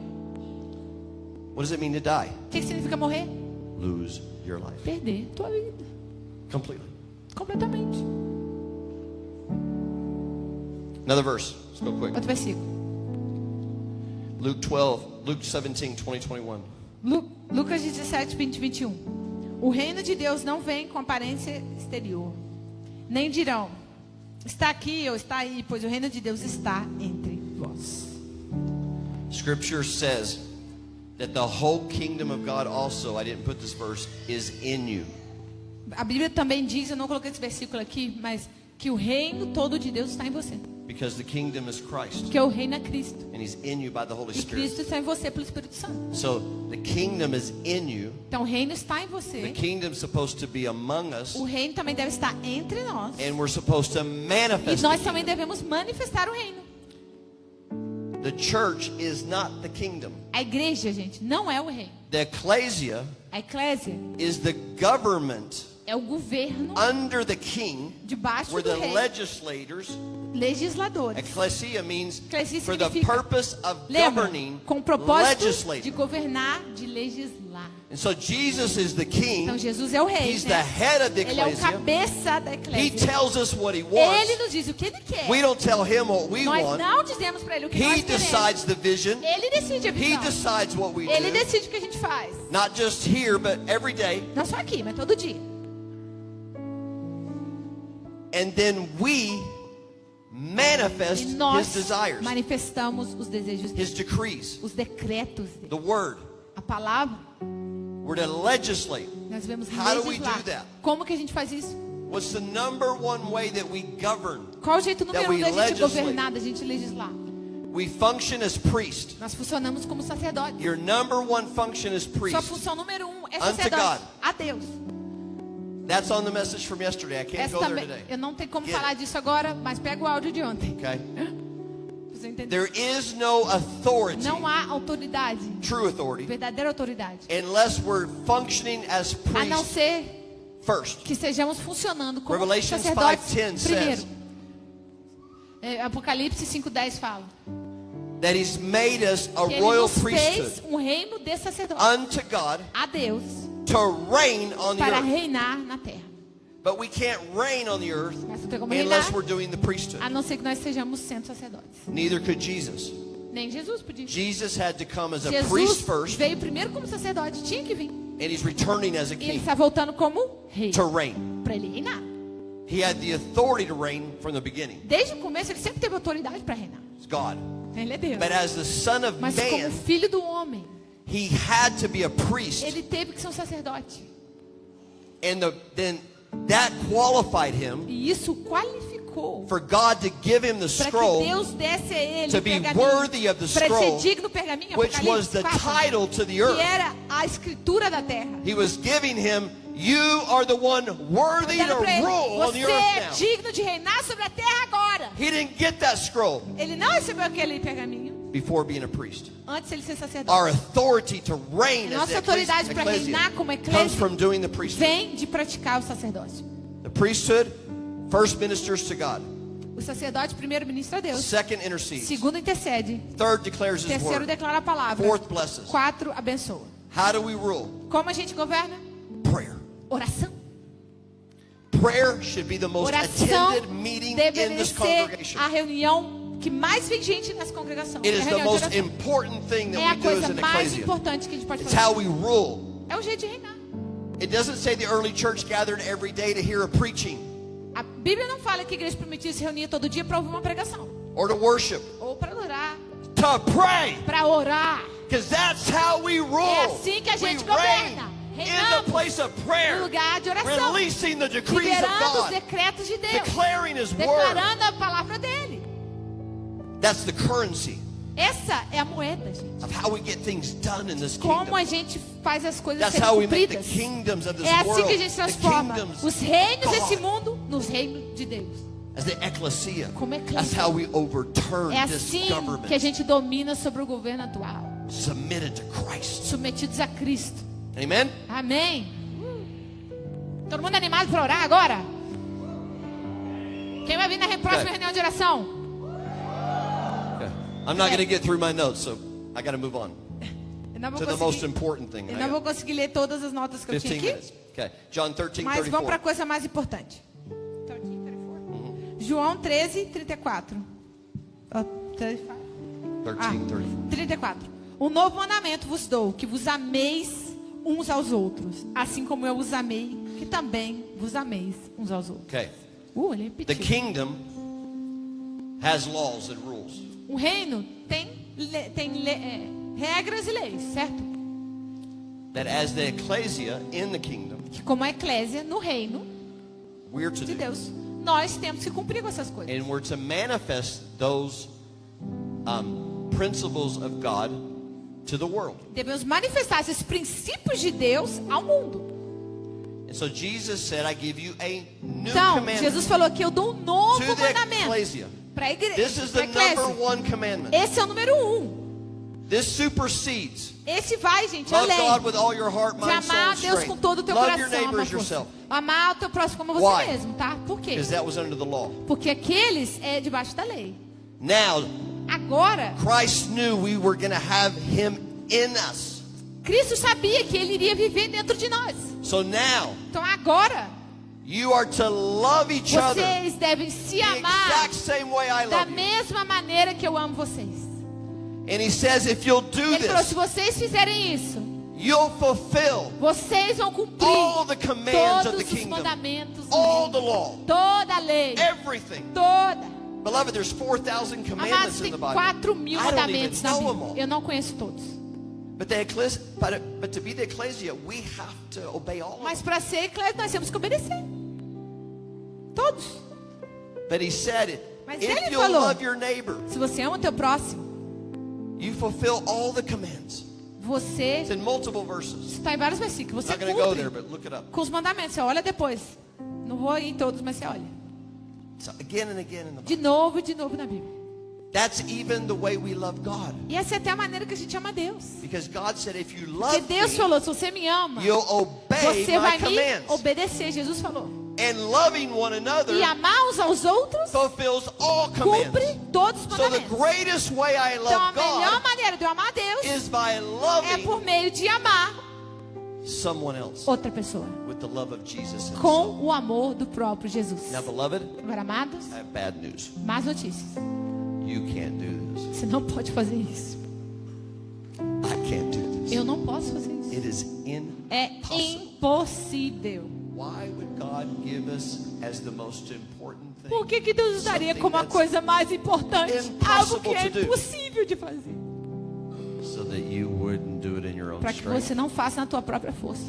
Speaker 1: What does it mean to die?
Speaker 2: O que significa morrer?
Speaker 1: Lose your life
Speaker 2: Perder tua vida,
Speaker 1: completely.
Speaker 2: completamente.
Speaker 1: Another verse. Let's go quick.
Speaker 2: Outro versículo.
Speaker 1: Luke 17, 20, 21.
Speaker 2: Lucas 17, 20, 21. O reino de Deus não vem com aparência exterior. Nem dirão, está aqui ou está aí, pois o reino de Deus está entre vós.
Speaker 1: Scripture says that the whole kingdom of God also, I didn't put this verse, is in you.
Speaker 2: A Bíblia também diz, eu não coloquei esse versículo aqui, mas que o reino todo de Deus está em você.
Speaker 1: Because the kingdom is Christ.
Speaker 2: Porque o reino é Cristo.
Speaker 1: And He's in you by the Holy
Speaker 2: E
Speaker 1: Spirit.
Speaker 2: Cristo está em você pelo Espírito Santo.
Speaker 1: So the kingdom is in you.
Speaker 2: Então o reino está em
Speaker 1: The
Speaker 2: você.
Speaker 1: kingdom is supposed to be among us.
Speaker 2: O reino também deve estar entre nós.
Speaker 1: And we're supposed to
Speaker 2: E
Speaker 1: manifest
Speaker 2: nós
Speaker 1: the
Speaker 2: também
Speaker 1: kingdom.
Speaker 2: devemos manifestar o reino.
Speaker 1: The church is not the kingdom.
Speaker 2: A igreja, gente, não é o reino.
Speaker 1: The ecclesia
Speaker 2: A eclésia
Speaker 1: is the government
Speaker 2: é o governo
Speaker 1: under the king,
Speaker 2: debaixo
Speaker 1: where
Speaker 2: do
Speaker 1: the
Speaker 2: rei.
Speaker 1: legislators,
Speaker 2: Legisladores.
Speaker 1: ecclesia means
Speaker 2: Eclesia
Speaker 1: for the
Speaker 2: significa,
Speaker 1: purpose of
Speaker 2: lembra,
Speaker 1: governing
Speaker 2: com o propósito de
Speaker 1: legislators.
Speaker 2: governar, de legislar.
Speaker 1: And so Jesus is the king.
Speaker 2: Então Jesus é o rei,
Speaker 1: He's
Speaker 2: né?
Speaker 1: the head of the
Speaker 2: Ele é o
Speaker 1: ecclesia.
Speaker 2: cabeça da
Speaker 1: He
Speaker 2: eclésia.
Speaker 1: tells us what he
Speaker 2: Ele
Speaker 1: wants.
Speaker 2: nos diz o que ele quer.
Speaker 1: We don't tell him what we
Speaker 2: Nós
Speaker 1: want.
Speaker 2: não dizemos para ele o que
Speaker 1: He
Speaker 2: nós queremos.
Speaker 1: decides the vision.
Speaker 2: Ele decide a
Speaker 1: He
Speaker 2: visão.
Speaker 1: decides what we
Speaker 2: Ele
Speaker 1: do.
Speaker 2: decide o que a gente faz.
Speaker 1: Not just here, but every day.
Speaker 2: Não só aqui, mas todo dia.
Speaker 1: And then we manifest
Speaker 2: E nós
Speaker 1: his desires,
Speaker 2: manifestamos os desejos dele,
Speaker 1: his decrees,
Speaker 2: os decretos dele.
Speaker 1: the word.
Speaker 2: A palavra,
Speaker 1: We're to legislate.
Speaker 2: nós devemos
Speaker 1: How do we
Speaker 2: legislar.
Speaker 1: do that?
Speaker 2: Como que a gente faz isso?
Speaker 1: What's the number one way that we govern?
Speaker 2: Qual o jeito número
Speaker 1: we
Speaker 2: 1 da gente
Speaker 1: legislate.
Speaker 2: governar, da gente legislar?
Speaker 1: We function as priests.
Speaker 2: Nós funcionamos como sacerdotes.
Speaker 1: Your number one function as
Speaker 2: Sua
Speaker 1: priest.
Speaker 2: função número 1 é
Speaker 1: Unto
Speaker 2: sacerdote.
Speaker 1: God.
Speaker 2: A Deus.
Speaker 1: That's on the message from yesterday. I can't
Speaker 2: Essa
Speaker 1: go there
Speaker 2: também,
Speaker 1: today.
Speaker 2: eu não tenho como
Speaker 1: Get
Speaker 2: falar
Speaker 1: it.
Speaker 2: disso agora, mas pega o áudio de ontem.
Speaker 1: Okay?
Speaker 2: Você entendeu?
Speaker 1: There is no authority,
Speaker 2: Não há autoridade,
Speaker 1: true authority,
Speaker 2: verdadeira autoridade,
Speaker 1: unless we're functioning as
Speaker 2: a não
Speaker 1: priests
Speaker 2: ser
Speaker 1: first.
Speaker 2: que sejamos funcionando como
Speaker 1: Revelations
Speaker 2: sacerdotes
Speaker 1: 5:10
Speaker 2: primeiro.
Speaker 1: says
Speaker 2: Apocalipse 5:10 fala
Speaker 1: that He's made us a
Speaker 2: que Ele
Speaker 1: royal
Speaker 2: nos fez
Speaker 1: priesthood
Speaker 2: um reino de sacerdotes
Speaker 1: unto God
Speaker 2: a Deus
Speaker 1: to reign on the
Speaker 2: para
Speaker 1: earth.
Speaker 2: reinar na terra.
Speaker 1: But we can't reign on the earth
Speaker 2: Mas não tem como
Speaker 1: unless
Speaker 2: reinar
Speaker 1: we're doing the priesthood.
Speaker 2: a não ser que nós sejamos sendo sacerdotes.
Speaker 1: Neither could Jesus.
Speaker 2: Nem Jesus podia.
Speaker 1: Jesus had to come as a priest
Speaker 2: Jesus
Speaker 1: first,
Speaker 2: veio primeiro como sacerdote, tinha que vir.
Speaker 1: and He's returning as a
Speaker 2: E ele
Speaker 1: king
Speaker 2: está voltando como rei
Speaker 1: to reign.
Speaker 2: para ele reinar.
Speaker 1: He had the authority to reign from the beginning.
Speaker 2: Desde o começo ele sempre teve autoridade para reinar.
Speaker 1: It's God.
Speaker 2: Ele é Deus.
Speaker 1: But as the Son of
Speaker 2: Mas como
Speaker 1: Man,
Speaker 2: filho do homem,
Speaker 1: He had to be a priest.
Speaker 2: ele teve que ser um sacerdote.
Speaker 1: And then that qualified Him
Speaker 2: E isso qualificou
Speaker 1: for God to give Him the
Speaker 2: para que
Speaker 1: scroll,
Speaker 2: Deus desse a ele
Speaker 1: to
Speaker 2: o
Speaker 1: be
Speaker 2: pergaminho,
Speaker 1: worthy of the
Speaker 2: para ele ser
Speaker 1: scroll,
Speaker 2: digno do pergaminho,
Speaker 1: which was
Speaker 2: Apocalipse
Speaker 1: the
Speaker 2: 4,
Speaker 1: title to the
Speaker 2: que
Speaker 1: earth.
Speaker 2: era a escritura da terra.
Speaker 1: He was giving him, you are the one worthy to
Speaker 2: Dando pra ele,
Speaker 1: rule on the
Speaker 2: você
Speaker 1: earth
Speaker 2: é
Speaker 1: now.
Speaker 2: digno de reinar sobre a terra agora.
Speaker 1: He didn't get that scroll
Speaker 2: Ele não recebeu aquele pergaminho
Speaker 1: before being a priest.
Speaker 2: antes de ele ser sacerdote.
Speaker 1: Our authority to reign as
Speaker 2: Nossa
Speaker 1: the
Speaker 2: autoridade para
Speaker 1: ecclesia
Speaker 2: reinar como
Speaker 1: comes
Speaker 2: eclésia
Speaker 1: from doing the priesthood.
Speaker 2: vem de praticar o sacerdócio.
Speaker 1: The priesthood first ministers to God.
Speaker 2: O sacerdote primeiro ministra a Deus,
Speaker 1: Second intercedes.
Speaker 2: segundo intercede,
Speaker 1: Third declares His
Speaker 2: terceiro
Speaker 1: word.
Speaker 2: declara a palavra,
Speaker 1: Fourth blesses.
Speaker 2: quatro abençoa.
Speaker 1: How do we rule?
Speaker 2: Como a gente governa?
Speaker 1: Prayer.
Speaker 2: Oração.
Speaker 1: Prayer should be the most
Speaker 2: Oração
Speaker 1: attended meeting in
Speaker 2: deveria
Speaker 1: this
Speaker 2: ser
Speaker 1: congregation.
Speaker 2: a reunião que mais vem gente nessa congregação.
Speaker 1: It
Speaker 2: É a
Speaker 1: is the
Speaker 2: reunião de
Speaker 1: most
Speaker 2: oração.
Speaker 1: important thing
Speaker 2: É
Speaker 1: that
Speaker 2: a
Speaker 1: we do as
Speaker 2: coisa
Speaker 1: an
Speaker 2: mais
Speaker 1: ecclesia.
Speaker 2: importante que a gente pode
Speaker 1: It's
Speaker 2: fazer.
Speaker 1: how we rule.
Speaker 2: É o jeito de reinar.
Speaker 1: It doesn't say the early church gathered every day to hear a preaching
Speaker 2: A Bíblia não fala que a igreja primitiva se reunia todo dia para ouvir uma pregação.
Speaker 1: or to worship,
Speaker 2: Ou para adorar.
Speaker 1: to pray.
Speaker 2: Para orar.
Speaker 1: Because that's how we rule.
Speaker 2: É assim que a gente
Speaker 1: we reign
Speaker 2: governa.
Speaker 1: in the
Speaker 2: Reinamos
Speaker 1: place of
Speaker 2: no
Speaker 1: prayer,
Speaker 2: lugar de oração.
Speaker 1: releasing the decrees of
Speaker 2: Liberando os
Speaker 1: God,
Speaker 2: decretos de Deus.
Speaker 1: declaring His word.
Speaker 2: Declarando a palavra dele.
Speaker 1: That's the currency
Speaker 2: Essa é a moeda, gente.
Speaker 1: of how we get things done in this
Speaker 2: Como
Speaker 1: kingdom.
Speaker 2: a gente faz as coisas
Speaker 1: That's
Speaker 2: serem
Speaker 1: how we make the
Speaker 2: cumpridas.
Speaker 1: kingdoms of this
Speaker 2: É assim
Speaker 1: world,
Speaker 2: que a gente
Speaker 1: the
Speaker 2: transforma
Speaker 1: kingdoms
Speaker 2: os reinos
Speaker 1: of
Speaker 2: desse
Speaker 1: God,
Speaker 2: mundo nos reinos de Deus.
Speaker 1: as the ecclesia.
Speaker 2: Como eclésia.
Speaker 1: That's how we overturn
Speaker 2: É
Speaker 1: this
Speaker 2: assim
Speaker 1: government,
Speaker 2: que a gente domina sobre o governo atual.
Speaker 1: submitted to Christ.
Speaker 2: Submetidos a Cristo.
Speaker 1: Amen?
Speaker 2: Amém. Todo mundo animado para orar agora? Quem vai vir na próxima reunião de oração?
Speaker 1: Okay. I'm not going to get through my notes, so I got to move on
Speaker 2: Eu não vou
Speaker 1: to the most
Speaker 2: conseguir,
Speaker 1: important thing.
Speaker 2: eu não vou conseguir ler todas as notas que eu
Speaker 1: 15
Speaker 2: tinha
Speaker 1: minutes.
Speaker 2: aqui.
Speaker 1: Okay. John 13,
Speaker 2: Mas vamos para a
Speaker 1: 34.
Speaker 2: coisa mais importante. João 13, 34. Ó, 34. 34. Um novo mandamento vos dou, que vos ameis uns aos outros, assim como eu os amei, que também vos ameis uns aos outros.
Speaker 1: Okay.
Speaker 2: Ele
Speaker 1: The
Speaker 2: repetiu.
Speaker 1: kingdom has laws and rules.
Speaker 2: Um reino tem regras e leis, certo?
Speaker 1: That as the ecclesia in the kingdom,
Speaker 2: Que como a eclésia no reino
Speaker 1: we're to
Speaker 2: de
Speaker 1: do.
Speaker 2: Deus, nós temos que cumprir com essas coisas.
Speaker 1: And we're to manifest those principles of God to the world.
Speaker 2: Devemos manifestar esses princípios de Deus ao mundo.
Speaker 1: And so Jesus said, I give you a new
Speaker 2: Então,
Speaker 1: commandment
Speaker 2: Jesus falou que eu dou um novo
Speaker 1: to the
Speaker 2: mandamento
Speaker 1: ecclesia.
Speaker 2: para a igreja.
Speaker 1: This is the number one commandment.
Speaker 2: Esse é o número 1.
Speaker 1: This supersedes.
Speaker 2: Esse vai, gente,
Speaker 1: Love
Speaker 2: além
Speaker 1: God with all your heart,
Speaker 2: de
Speaker 1: mind, soul,
Speaker 2: amar
Speaker 1: and
Speaker 2: Deus com
Speaker 1: strength.
Speaker 2: todo o teu
Speaker 1: Love
Speaker 2: coração,
Speaker 1: your neighbor
Speaker 2: amar
Speaker 1: as yourself.
Speaker 2: amar o teu próximo como você
Speaker 1: Why?
Speaker 2: mesmo, tá? Por quê?
Speaker 1: Because that was under the law.
Speaker 2: Porque aqueles é debaixo da lei.
Speaker 1: Now,
Speaker 2: Agora,
Speaker 1: Christ knew we were going to have Him in us.
Speaker 2: Cristo sabia que Ele iria viver dentro de nós.
Speaker 1: So now,
Speaker 2: Então agora,
Speaker 1: you are to love each other
Speaker 2: vocês devem se
Speaker 1: the
Speaker 2: amar
Speaker 1: exact same way I
Speaker 2: da
Speaker 1: love you.
Speaker 2: mesma maneira que eu amo vocês.
Speaker 1: And He says, if you'll do
Speaker 2: Ele falou, se
Speaker 1: this,
Speaker 2: vocês fizerem isso,
Speaker 1: you'll fulfill
Speaker 2: vocês vão cumprir
Speaker 1: all the commands of
Speaker 2: todos
Speaker 1: the
Speaker 2: os
Speaker 1: kingdom,
Speaker 2: mandamentos do
Speaker 1: all
Speaker 2: reino.
Speaker 1: the law,
Speaker 2: Toda a lei,
Speaker 1: everything.
Speaker 2: toda.
Speaker 1: Beloved, there's 4,000
Speaker 2: Amados,
Speaker 1: commandments in
Speaker 2: tem
Speaker 1: the Bible.
Speaker 2: 4.000
Speaker 1: I don't even
Speaker 2: mandamentos na
Speaker 1: know them
Speaker 2: Bíblia.
Speaker 1: all.
Speaker 2: Eu não conheço todos.
Speaker 1: But to be the ecclesia, we have to obey all of
Speaker 2: Mas
Speaker 1: them.
Speaker 2: para ser eclésia, nós temos que obedecer. Todos.
Speaker 1: But He said,
Speaker 2: Mas
Speaker 1: if
Speaker 2: Ele
Speaker 1: you'll
Speaker 2: falou,
Speaker 1: love your neighbor,
Speaker 2: se você ama o teu próximo,
Speaker 1: you fulfill all the commands.
Speaker 2: você
Speaker 1: It's in multiple verses.
Speaker 2: está em vários versículos.
Speaker 1: I'm
Speaker 2: Você
Speaker 1: not going to go there,
Speaker 2: cumpre
Speaker 1: but look it up.
Speaker 2: com os mandamentos. Você olha depois. Não vou ir em todos, mas você olha.
Speaker 1: So again and again in the
Speaker 2: De
Speaker 1: Bible.
Speaker 2: novo e de novo na Bíblia.
Speaker 1: That's even the way we love God.
Speaker 2: E essa é até a maneira que a gente ama Deus.
Speaker 1: Because God said, if you
Speaker 2: Porque
Speaker 1: love
Speaker 2: Deus
Speaker 1: me,
Speaker 2: falou, se você me ama,
Speaker 1: you'll obey
Speaker 2: você
Speaker 1: my
Speaker 2: vai me
Speaker 1: commands.
Speaker 2: obedecer. Jesus falou.
Speaker 1: And loving one another
Speaker 2: E amar uns aos outros
Speaker 1: fulfills all
Speaker 2: cumpre
Speaker 1: commands.
Speaker 2: todos os
Speaker 1: So the
Speaker 2: mandamentos.
Speaker 1: greatest way I
Speaker 2: Então a
Speaker 1: love
Speaker 2: melhor
Speaker 1: God
Speaker 2: maneira de eu amar Deus
Speaker 1: is by
Speaker 2: é
Speaker 1: loving
Speaker 2: por meio de amar
Speaker 1: someone else
Speaker 2: outra pessoa.
Speaker 1: with the love of Jesus himself.
Speaker 2: Com o amor do próprio Jesus.
Speaker 1: Now, beloved,
Speaker 2: Agora, amados,
Speaker 1: I have bad news.
Speaker 2: más notícias.
Speaker 1: You can't do this.
Speaker 2: Você não pode fazer isso.
Speaker 1: I can't do this.
Speaker 2: Eu não posso fazer isso.
Speaker 1: It is
Speaker 2: É
Speaker 1: impossible.
Speaker 2: impossível.
Speaker 1: Why would God give us as the most important thing?
Speaker 2: Por que Deus nos daria
Speaker 1: something
Speaker 2: como a
Speaker 1: that's
Speaker 2: coisa mais importante? Algo que é
Speaker 1: impossible to do.
Speaker 2: impossível de fazer.
Speaker 1: So that you wouldn't do it in your own
Speaker 2: Para que
Speaker 1: strength.
Speaker 2: você não faça na tua própria força.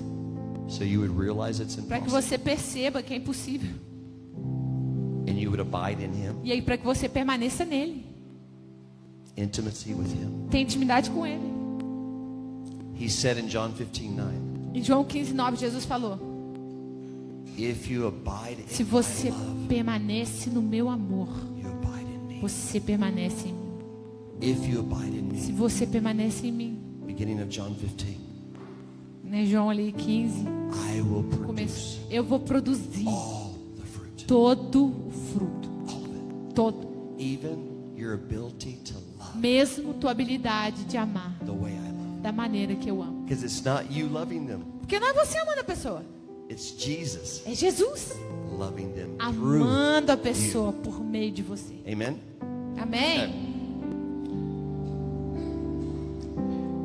Speaker 1: So you would realize it's
Speaker 2: Para que
Speaker 1: impossible.
Speaker 2: você perceba que é impossível.
Speaker 1: And you would abide in Him,
Speaker 2: E aí para que você permaneça nele.
Speaker 1: intimacy with Him.
Speaker 2: Tenha intimidade com ele.
Speaker 1: He said in John 15:9,
Speaker 2: Em João 15:9 Jesus falou:
Speaker 1: if you abide
Speaker 2: se
Speaker 1: in
Speaker 2: você
Speaker 1: my love,
Speaker 2: permanece no meu amor,
Speaker 1: you abide in me.
Speaker 2: você permanece em mim.
Speaker 1: If you abide in
Speaker 2: Se
Speaker 1: me,
Speaker 2: você permanece em mim,
Speaker 1: beginning of John 15,
Speaker 2: né, João ali 15,
Speaker 1: I will
Speaker 2: começo,
Speaker 1: produce
Speaker 2: eu vou produzir
Speaker 1: all the fruit,
Speaker 2: todo o fruto,
Speaker 1: all of it.
Speaker 2: todo,
Speaker 1: Even your ability to love
Speaker 2: mesmo tua habilidade de amar
Speaker 1: the way I love.
Speaker 2: da maneira que eu amo.
Speaker 1: Because it's not you loving them,
Speaker 2: Porque não é você amando a pessoa,
Speaker 1: it's Jesus
Speaker 2: é Jesus
Speaker 1: loving them through.
Speaker 2: amando a pessoa por meio de você.
Speaker 1: Amen?
Speaker 2: Amém?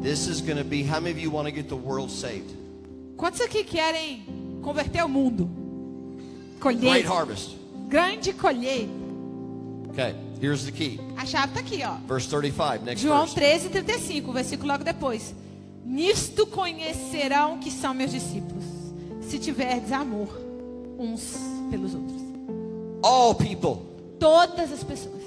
Speaker 1: This is going to be, how many of you want to get the world saved?
Speaker 2: Quantos aqui querem converter o mundo?
Speaker 1: Great
Speaker 2: Colheita.
Speaker 1: harvest.
Speaker 2: Grande colheita.
Speaker 1: Okay, here's the key.
Speaker 2: A chave está aqui, ó.
Speaker 1: Verse 35, next
Speaker 2: João
Speaker 1: verse.
Speaker 2: 13:35, o versículo logo depois. Nisto conhecerão que são meus discípulos, se tiverdes amor uns pelos outros.
Speaker 1: All people
Speaker 2: Todas as pessoas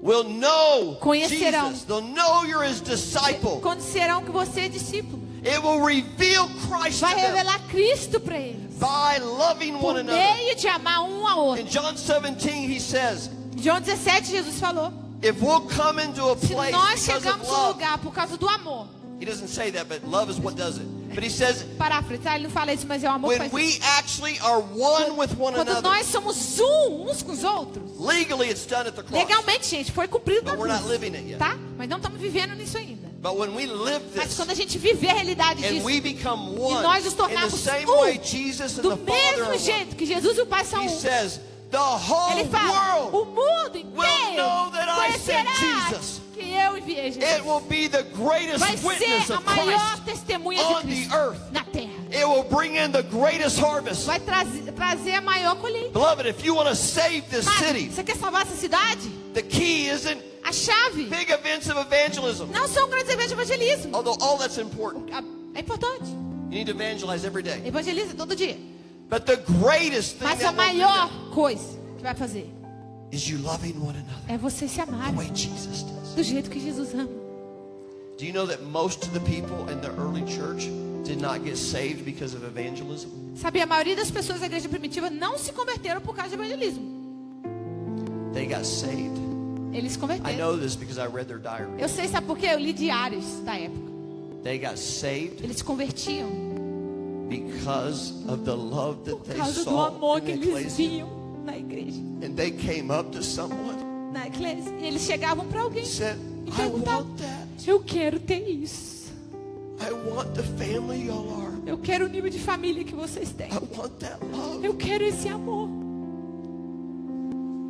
Speaker 1: will know
Speaker 2: Conhecerão.
Speaker 1: Jesus. They'll know you're his disciple.
Speaker 2: conhecerão que você é discípulo.
Speaker 1: It will reveal Christ to
Speaker 2: Vai
Speaker 1: them
Speaker 2: revelar Cristo para eles,
Speaker 1: by loving
Speaker 2: por
Speaker 1: one another.
Speaker 2: meio de amar um ao outro.
Speaker 1: In John 17, he says,
Speaker 2: João 17, Jesus falou:
Speaker 1: if we'll come into a
Speaker 2: se
Speaker 1: place
Speaker 2: nós
Speaker 1: because of
Speaker 2: chegamos no
Speaker 1: love,
Speaker 2: lugar por causa do amor,
Speaker 1: he doesn't say that, but love is what does it. But he says,
Speaker 2: parafrasear, ele não fala isso, mas é o amor que
Speaker 1: when
Speaker 2: faz isso.
Speaker 1: we actually are one with one
Speaker 2: Quando
Speaker 1: another,
Speaker 2: nós somos uns com os outros,
Speaker 1: legally it's done at the cross.
Speaker 2: legalmente, gente, foi cumprido na
Speaker 1: But we're not
Speaker 2: cruz,
Speaker 1: living it yet.
Speaker 2: tá? Mas não estamos vivendo nisso ainda.
Speaker 1: But when we live
Speaker 2: Mas
Speaker 1: this,
Speaker 2: quando a gente viver a realidade
Speaker 1: and
Speaker 2: disso,
Speaker 1: we become
Speaker 2: e
Speaker 1: one,
Speaker 2: nós nos
Speaker 1: in the
Speaker 2: tornarmos
Speaker 1: same way Jesus and
Speaker 2: do
Speaker 1: the Father are
Speaker 2: mesmo
Speaker 1: one,
Speaker 2: jeito que Jesus e o Pai são
Speaker 1: he
Speaker 2: um,
Speaker 1: says, the whole
Speaker 2: ele fala:
Speaker 1: world
Speaker 2: o mundo
Speaker 1: will
Speaker 2: inteiro
Speaker 1: know that I sent
Speaker 2: conhecerá
Speaker 1: Jesus.
Speaker 2: que eu enviei
Speaker 1: It
Speaker 2: Jesus.
Speaker 1: will be the greatest
Speaker 2: Vai
Speaker 1: witness
Speaker 2: ser a
Speaker 1: of
Speaker 2: maior
Speaker 1: Christ
Speaker 2: testemunha
Speaker 1: on
Speaker 2: de
Speaker 1: the
Speaker 2: Cristo
Speaker 1: earth.
Speaker 2: na terra.
Speaker 1: It will bring in the greatest harvest.
Speaker 2: Vai trazer a maior colheita.
Speaker 1: Beloved, if you want to save this
Speaker 2: Mas,
Speaker 1: city,
Speaker 2: você quer salvar essa cidade?
Speaker 1: the key isn't
Speaker 2: A chave
Speaker 1: big events of evangelism.
Speaker 2: não são grandes eventos de evangelismo.
Speaker 1: Although all that's important.
Speaker 2: É importante.
Speaker 1: You need to evangelize every day.
Speaker 2: Evangeliza todo dia.
Speaker 1: But the greatest thing
Speaker 2: Mas a
Speaker 1: that will do
Speaker 2: maior
Speaker 1: that
Speaker 2: coisa que vai fazer
Speaker 1: is you loving one another
Speaker 2: é você se amar
Speaker 1: the way Jesus does.
Speaker 2: do jeito que Jesus ama.
Speaker 1: Do you know that most of the people in the early church did not get saved because of evangelism?
Speaker 2: Sabe, a maioria das pessoas da igreja primitiva não se converteram por causa de evangelismo.
Speaker 1: They got saved.
Speaker 2: Eles se
Speaker 1: I
Speaker 2: converteram.
Speaker 1: know this because I read their diary.
Speaker 2: Eu sei, sabe por quê? Eu li diários da época.
Speaker 1: They got saved
Speaker 2: Eles se convertiam
Speaker 1: because of the love that
Speaker 2: por
Speaker 1: they
Speaker 2: causa do
Speaker 1: saw
Speaker 2: amor
Speaker 1: in
Speaker 2: que
Speaker 1: the
Speaker 2: eles
Speaker 1: ecclesia.
Speaker 2: viam na igreja.
Speaker 1: And they came up to someone
Speaker 2: Na igreja. E eles chegavam para alguém
Speaker 1: and said,
Speaker 2: e
Speaker 1: I
Speaker 2: perguntavam:
Speaker 1: want that.
Speaker 2: eu quero ter isso.
Speaker 1: I want the family y'all are.
Speaker 2: Eu quero o nível de família que vocês têm.
Speaker 1: I want that love.
Speaker 2: Eu quero esse amor.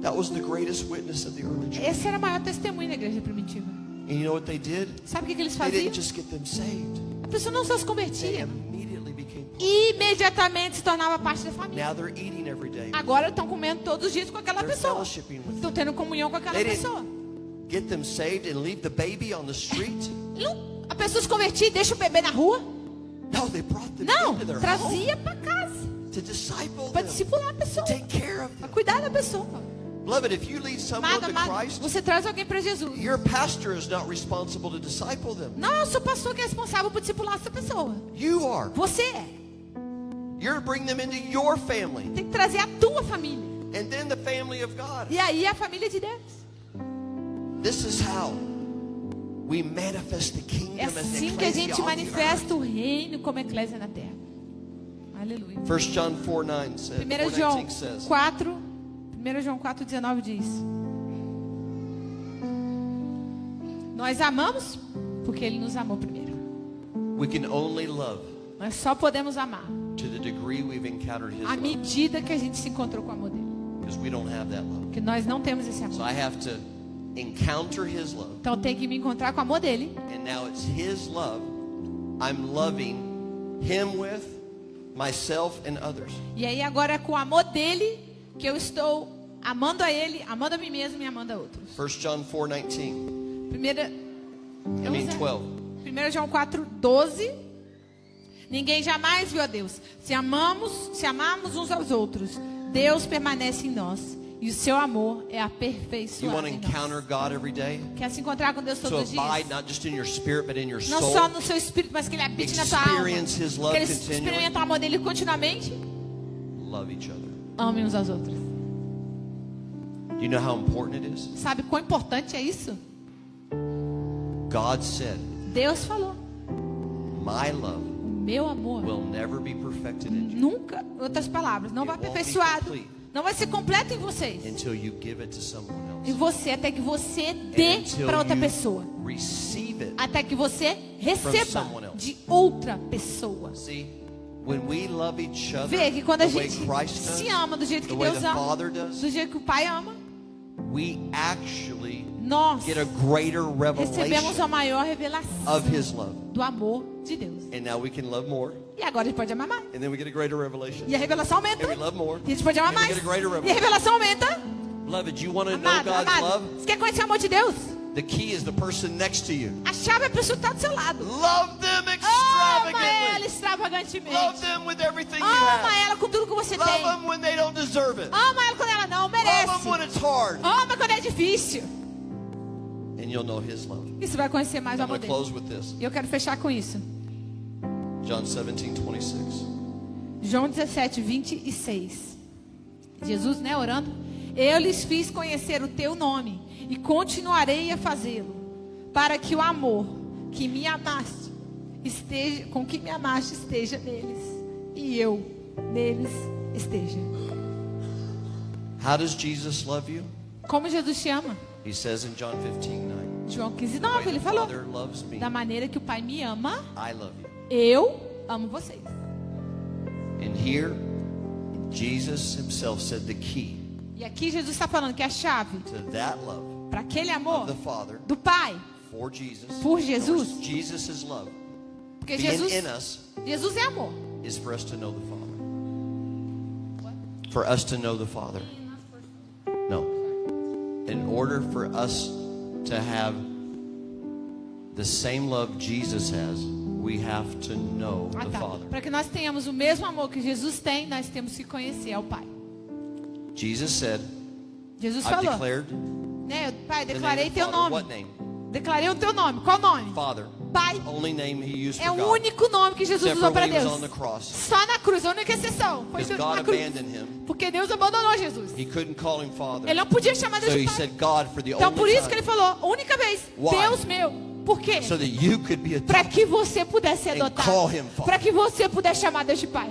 Speaker 1: That was the greatest witness of the early church.
Speaker 2: Esse era o maior testemunho da igreja primitiva.
Speaker 1: And you know what they did?
Speaker 2: Sabe o que eles
Speaker 1: They
Speaker 2: faziam?
Speaker 1: didn't just get them saved.
Speaker 2: A pessoa não só se
Speaker 1: They
Speaker 2: convertia,
Speaker 1: immediately became part.
Speaker 2: imediatamente se tornava parte da família.
Speaker 1: Now they're eating every day.
Speaker 2: Agora estão comendo todos os dias com aquela
Speaker 1: They're
Speaker 2: pessoa.
Speaker 1: fellowshipping with
Speaker 2: Estão
Speaker 1: them.
Speaker 2: tendo comunhão com aquela
Speaker 1: They didn't
Speaker 2: pessoa.
Speaker 1: get them saved and leave the baby on the street.
Speaker 2: Não, a pessoa se convertia e deixa o bebê na rua.
Speaker 1: No, they brought them
Speaker 2: Não,
Speaker 1: into their home
Speaker 2: trazia para casa.
Speaker 1: to disciple
Speaker 2: Para
Speaker 1: them,
Speaker 2: discipular a
Speaker 1: to
Speaker 2: pessoa.
Speaker 1: take care of
Speaker 2: Para
Speaker 1: them.
Speaker 2: cuidar da pessoa.
Speaker 1: Beloved, if you lead someone
Speaker 2: Amado,
Speaker 1: to
Speaker 2: amado,
Speaker 1: Christ,
Speaker 2: você traz alguém para Jesus.
Speaker 1: your pastor is not responsible to disciple them.
Speaker 2: Não é o seu pastor que é responsável por discipular essa pessoa.
Speaker 1: You are.
Speaker 2: Você é.
Speaker 1: You're to bring them into your family
Speaker 2: Tem que trazer a tua família.
Speaker 1: and then the family of God.
Speaker 2: E aí a família de Deus.
Speaker 1: This is how we manifest the kingdom
Speaker 2: É
Speaker 1: as
Speaker 2: assim que a
Speaker 1: ecclesia
Speaker 2: gente
Speaker 1: on the
Speaker 2: manifesta o reino como eclésia na terra. Aleluia.
Speaker 1: 1 John 4:9 says,
Speaker 2: 1 João
Speaker 1: 4:19 says,
Speaker 2: 1 João 4:19 diz: nós amamos porque ele nos amou primeiro.
Speaker 1: we can only love
Speaker 2: Nós só podemos amar
Speaker 1: to the degree we've encountered his
Speaker 2: à
Speaker 1: love,
Speaker 2: medida que a gente se encontrou com o amor dele.
Speaker 1: because we don't have that love.
Speaker 2: Porque nós não temos esse
Speaker 1: So
Speaker 2: amor.
Speaker 1: I have to encounter his love,
Speaker 2: Então eu tenho que me encontrar com o amor dele.
Speaker 1: and now it's his love I'm loving him with, myself and others.
Speaker 2: E aí agora é com o amor dele que eu estou amando a ele, amando a mim mesmo e amando a outros.
Speaker 1: 1 John 4:19.
Speaker 2: Primeira,
Speaker 1: I mean 12.
Speaker 2: 1 João 4:12. Ninguém jamais viu a Deus. Se amarmos uns aos outros, Deus permanece em nós e o seu amor é
Speaker 1: You want
Speaker 2: aperfeiçoado
Speaker 1: to
Speaker 2: em
Speaker 1: encounter
Speaker 2: nós.
Speaker 1: God every day?
Speaker 2: Quer se encontrar com Deus
Speaker 1: To
Speaker 2: todos os
Speaker 1: abide
Speaker 2: dias?
Speaker 1: not just in your spirit but in your
Speaker 2: Não
Speaker 1: soul.
Speaker 2: só no seu espírito, mas que ele habite na tua alma.
Speaker 1: Experience his
Speaker 2: Que
Speaker 1: love
Speaker 2: eles
Speaker 1: continually.
Speaker 2: experimentam o amor dele continuamente.
Speaker 1: Love each other.
Speaker 2: Amem uns aos outros.
Speaker 1: Do you know how important it is?
Speaker 2: Sabe quão importante é isso?
Speaker 1: God said,
Speaker 2: Deus falou:
Speaker 1: my love
Speaker 2: o meu amor
Speaker 1: will never be perfected in you
Speaker 2: nunca, em outras palavras, não vai
Speaker 1: It won't be
Speaker 2: aperfeiçoado,
Speaker 1: complete.
Speaker 2: não vai ser completo em vocês.
Speaker 1: until you give it to someone
Speaker 2: Em
Speaker 1: else.
Speaker 2: você, até que você
Speaker 1: And
Speaker 2: dê
Speaker 1: until
Speaker 2: para outra
Speaker 1: you
Speaker 2: pessoa.
Speaker 1: receive it.
Speaker 2: Até que você receba
Speaker 1: someone else.
Speaker 2: de outra pessoa.
Speaker 1: See, when we love each other
Speaker 2: Vê que quando a
Speaker 1: the way
Speaker 2: gente
Speaker 1: Christ
Speaker 2: se
Speaker 1: does,
Speaker 2: ama do jeito
Speaker 1: the
Speaker 2: que
Speaker 1: way
Speaker 2: Deus
Speaker 1: the
Speaker 2: ama,
Speaker 1: Father does,
Speaker 2: do jeito que o Pai ama,
Speaker 1: we actually
Speaker 2: nós
Speaker 1: get a greater
Speaker 2: recebemos
Speaker 1: revelation
Speaker 2: a maior revelação
Speaker 1: of His love.
Speaker 2: do amor de Deus.
Speaker 1: And now we can love more.
Speaker 2: E agora a gente pode amar mais.
Speaker 1: And then we get a greater revelation.
Speaker 2: E a revelação aumenta.
Speaker 1: And we love more.
Speaker 2: E a gente pode amar
Speaker 1: And we
Speaker 2: mais.
Speaker 1: get a greater
Speaker 2: E a
Speaker 1: revelation.
Speaker 2: revelação aumenta.
Speaker 1: Beloved, do you want to know
Speaker 2: Amado,
Speaker 1: God's
Speaker 2: amado,
Speaker 1: love?
Speaker 2: você quer conhecer o amor de Deus?
Speaker 1: The key is the person next to you.
Speaker 2: A chave é a pessoa que está do seu lado.
Speaker 1: Love them
Speaker 2: Ama ela
Speaker 1: extravagantly.
Speaker 2: extravagantemente.
Speaker 1: Love them with everything you
Speaker 2: Ama
Speaker 1: have.
Speaker 2: ela com tudo que você
Speaker 1: Love
Speaker 2: tem.
Speaker 1: them when they don't deserve it.
Speaker 2: Ama ela quando ela não
Speaker 1: Love them
Speaker 2: merece.
Speaker 1: when it's hard.
Speaker 2: Ama quando é difícil.
Speaker 1: And you'll know His love.
Speaker 2: E você vai conhecer mais o
Speaker 1: I'm
Speaker 2: amor
Speaker 1: going to
Speaker 2: dele.
Speaker 1: close with this.
Speaker 2: E eu quero fechar com isso.
Speaker 1: John 17:26.
Speaker 2: João 17, 26. Jesus, né, orando. Eu lhes fiz conhecer o teu nome e continuarei a fazê-lo, para que o amor que me amaste esteja, com que me amaste esteja neles e eu neles esteja.
Speaker 1: How does Jesus love you?
Speaker 2: Como Jesus te ama?
Speaker 1: He says in John 15:9.
Speaker 2: João 15,
Speaker 1: The way
Speaker 2: 9,
Speaker 1: the
Speaker 2: ele falou.
Speaker 1: Father loves me,
Speaker 2: Da maneira que o Pai me ama,
Speaker 1: I love you.
Speaker 2: eu amo vocês.
Speaker 1: And here, Jesus Himself said the key
Speaker 2: E aqui Jesus está falando que a chave
Speaker 1: to that love
Speaker 2: para aquele
Speaker 1: of
Speaker 2: amor
Speaker 1: the Father
Speaker 2: do Pai,
Speaker 1: for Jesus,
Speaker 2: por Jesus.
Speaker 1: Jesus' love
Speaker 2: porque
Speaker 1: being
Speaker 2: Jesus,
Speaker 1: in us
Speaker 2: Jesus é amor.
Speaker 1: is for us to know the Father. For us to know the Father. No. In order for us to have the same love Jesus has, we have to know
Speaker 2: Ah,
Speaker 1: the
Speaker 2: tá.
Speaker 1: Father.
Speaker 2: Para que nós tenhamos o mesmo amor que Jesus tem, nós temos que conhecer ao Pai.
Speaker 1: Jesus said,
Speaker 2: Jesus
Speaker 1: I've
Speaker 2: falou,
Speaker 1: declared
Speaker 2: né? Pai,
Speaker 1: the
Speaker 2: declarei
Speaker 1: name of the
Speaker 2: teu
Speaker 1: Father.
Speaker 2: nome.
Speaker 1: What name?
Speaker 2: Declarei o teu nome. Qual nome?
Speaker 1: Father.
Speaker 2: Pai.
Speaker 1: Only name He used
Speaker 2: É
Speaker 1: for
Speaker 2: o
Speaker 1: God.
Speaker 2: único nome que Jesus
Speaker 1: Except
Speaker 2: usou
Speaker 1: for
Speaker 2: para
Speaker 1: when He was
Speaker 2: Deus.
Speaker 1: on the cross.
Speaker 2: Só na cruz, a única exceção. Foi
Speaker 1: Because
Speaker 2: Jesus
Speaker 1: God
Speaker 2: na cruz.
Speaker 1: abandoned Him.
Speaker 2: Porque Deus abandonou Jesus.
Speaker 1: He couldn't call Him Father.
Speaker 2: Ele não podia chamar Deus
Speaker 1: So
Speaker 2: de
Speaker 1: He
Speaker 2: Pai.
Speaker 1: said God for the
Speaker 2: Então por
Speaker 1: only
Speaker 2: isso que ele
Speaker 1: time.
Speaker 2: falou, única vez,
Speaker 1: Why?
Speaker 2: Deus meu. Por quê?
Speaker 1: So that you could be
Speaker 2: Para
Speaker 1: adopted.
Speaker 2: que você pudesse ser
Speaker 1: And
Speaker 2: adotado.
Speaker 1: call him Father.
Speaker 2: Para que você pudesse chamar Deus de Pai.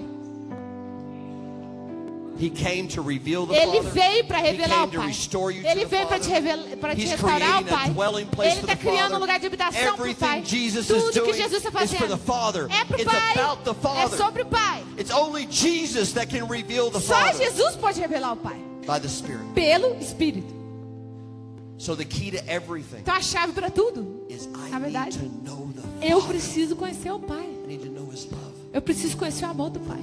Speaker 1: He came to reveal the
Speaker 2: Ele
Speaker 1: Father.
Speaker 2: veio para
Speaker 1: He
Speaker 2: revelar
Speaker 1: came
Speaker 2: o
Speaker 1: to
Speaker 2: Pai.
Speaker 1: restore you to
Speaker 2: Ele
Speaker 1: the
Speaker 2: veio para te,
Speaker 1: Father.
Speaker 2: para te
Speaker 1: He's
Speaker 2: restaurar ao
Speaker 1: creating a
Speaker 2: Pai.
Speaker 1: dwelling place
Speaker 2: Ele
Speaker 1: for the
Speaker 2: está criando um
Speaker 1: Father.
Speaker 2: lugar de habitação para o Pai.
Speaker 1: Everything Jesus is
Speaker 2: Tudo que
Speaker 1: doing
Speaker 2: Jesus está
Speaker 1: is for the
Speaker 2: fazendo
Speaker 1: Father.
Speaker 2: é para o
Speaker 1: It's
Speaker 2: Pai.
Speaker 1: about the
Speaker 2: É
Speaker 1: Father.
Speaker 2: sobre o Pai.
Speaker 1: It's only Jesus that can reveal the
Speaker 2: Só
Speaker 1: Father
Speaker 2: Jesus pode revelar o Pai.
Speaker 1: by the Spirit.
Speaker 2: Pelo Espírito.
Speaker 1: So the key to everything
Speaker 2: Então a chave para tudo.
Speaker 1: is
Speaker 2: Na
Speaker 1: I need
Speaker 2: verdade,
Speaker 1: to know the
Speaker 2: eu
Speaker 1: Father.
Speaker 2: preciso conhecer o Pai.
Speaker 1: I need to know His love.
Speaker 2: Eu preciso conhecer o amor do Pai.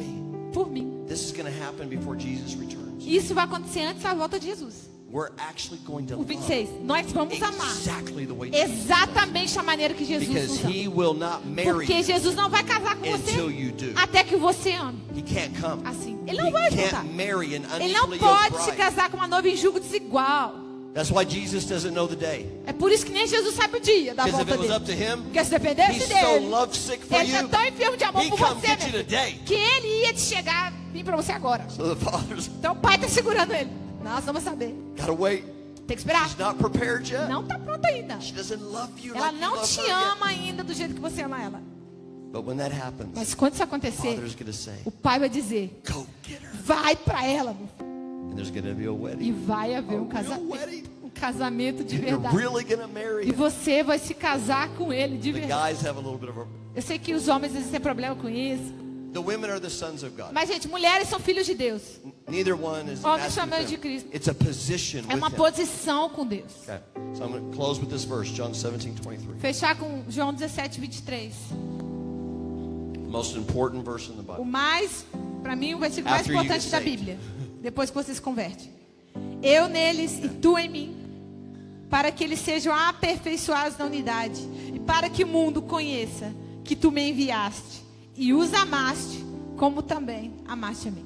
Speaker 2: Por mim.
Speaker 1: This is going to happen before Jesus returns.
Speaker 2: Isso vai acontecer antes da volta de Jesus.
Speaker 1: We're actually going to
Speaker 2: O
Speaker 1: love
Speaker 2: 26. Nós vamos amar.
Speaker 1: exactly the way Jesus does.
Speaker 2: Exatamente a maneira que Jesus
Speaker 1: Because
Speaker 2: usa.
Speaker 1: He will not marry
Speaker 2: Porque
Speaker 1: you
Speaker 2: Jesus não vai casar com
Speaker 1: until
Speaker 2: você
Speaker 1: you do.
Speaker 2: até que você ame.
Speaker 1: He can't come.
Speaker 2: Assim. Ele
Speaker 1: He
Speaker 2: não vai voltar.
Speaker 1: can't marry an
Speaker 2: Ele não
Speaker 1: unequally
Speaker 2: pode
Speaker 1: yoked
Speaker 2: se
Speaker 1: bride.
Speaker 2: casar com uma noiva em julgo desigual.
Speaker 1: That's why Jesus doesn't know the day.
Speaker 2: É por isso que nem Jesus sabe o dia da
Speaker 1: Because if
Speaker 2: volta
Speaker 1: it was
Speaker 2: dele.
Speaker 1: up to Him,
Speaker 2: Porque se dependesse
Speaker 1: He's so
Speaker 2: dele,
Speaker 1: lovesick for
Speaker 2: ele está
Speaker 1: you,
Speaker 2: tão enfermo de amor
Speaker 1: He
Speaker 2: por
Speaker 1: come
Speaker 2: você,
Speaker 1: get
Speaker 2: meu
Speaker 1: you
Speaker 2: filho,
Speaker 1: today.
Speaker 2: que ele ia te chegar, vir para você agora.
Speaker 1: So the Father's
Speaker 2: Então o pai está segurando ele. Nós vamos saber.
Speaker 1: gotta wait.
Speaker 2: Tem que esperar.
Speaker 1: She's not prepared yet.
Speaker 2: Não está pronto ainda.
Speaker 1: She doesn't love you
Speaker 2: Ela
Speaker 1: like you
Speaker 2: não
Speaker 1: love
Speaker 2: te
Speaker 1: her yet.
Speaker 2: ama ainda do jeito que você ama ela.
Speaker 1: But when that happens,
Speaker 2: Mas quando isso
Speaker 1: the
Speaker 2: acontecer,
Speaker 1: Father's gonna say,
Speaker 2: o pai vai dizer,
Speaker 1: "Go get her."
Speaker 2: vai para ela, meu filho.
Speaker 1: And there's gonna be a
Speaker 2: E
Speaker 1: wedding.
Speaker 2: vai haver um
Speaker 1: A real
Speaker 2: casamento.
Speaker 1: wedding.
Speaker 2: Um casamento de
Speaker 1: You're
Speaker 2: verdade.
Speaker 1: really gonna marry
Speaker 2: E
Speaker 1: him.
Speaker 2: você vai se casar com ele de
Speaker 1: The
Speaker 2: verdade.
Speaker 1: guys have a little bit of a.
Speaker 2: Eu sei que os homens às vezes têm problema com isso.
Speaker 1: The women are the sons of God.
Speaker 2: Mas, gente, mulheres são filhos de Deus.
Speaker 1: Neither one is
Speaker 2: Homens
Speaker 1: master
Speaker 2: são mães
Speaker 1: with
Speaker 2: de
Speaker 1: him.
Speaker 2: Cristo.
Speaker 1: It's a position
Speaker 2: É uma
Speaker 1: with him.
Speaker 2: posição com Deus.
Speaker 1: Okay. So I'm going to close with this verse, John 17:23.
Speaker 2: Fechar com João 17, 23.
Speaker 1: Most important verse in the
Speaker 2: O
Speaker 1: Bible.
Speaker 2: mais, para mim, o versículo mais
Speaker 1: After you
Speaker 2: importante
Speaker 1: get
Speaker 2: da
Speaker 1: saved.
Speaker 2: Bíblia. Depois que você se converte. Eu neles e tu em mim, para que eles sejam aperfeiçoados na unidade, e para que o mundo conheça que tu me enviaste e os amaste, como também amaste a mim.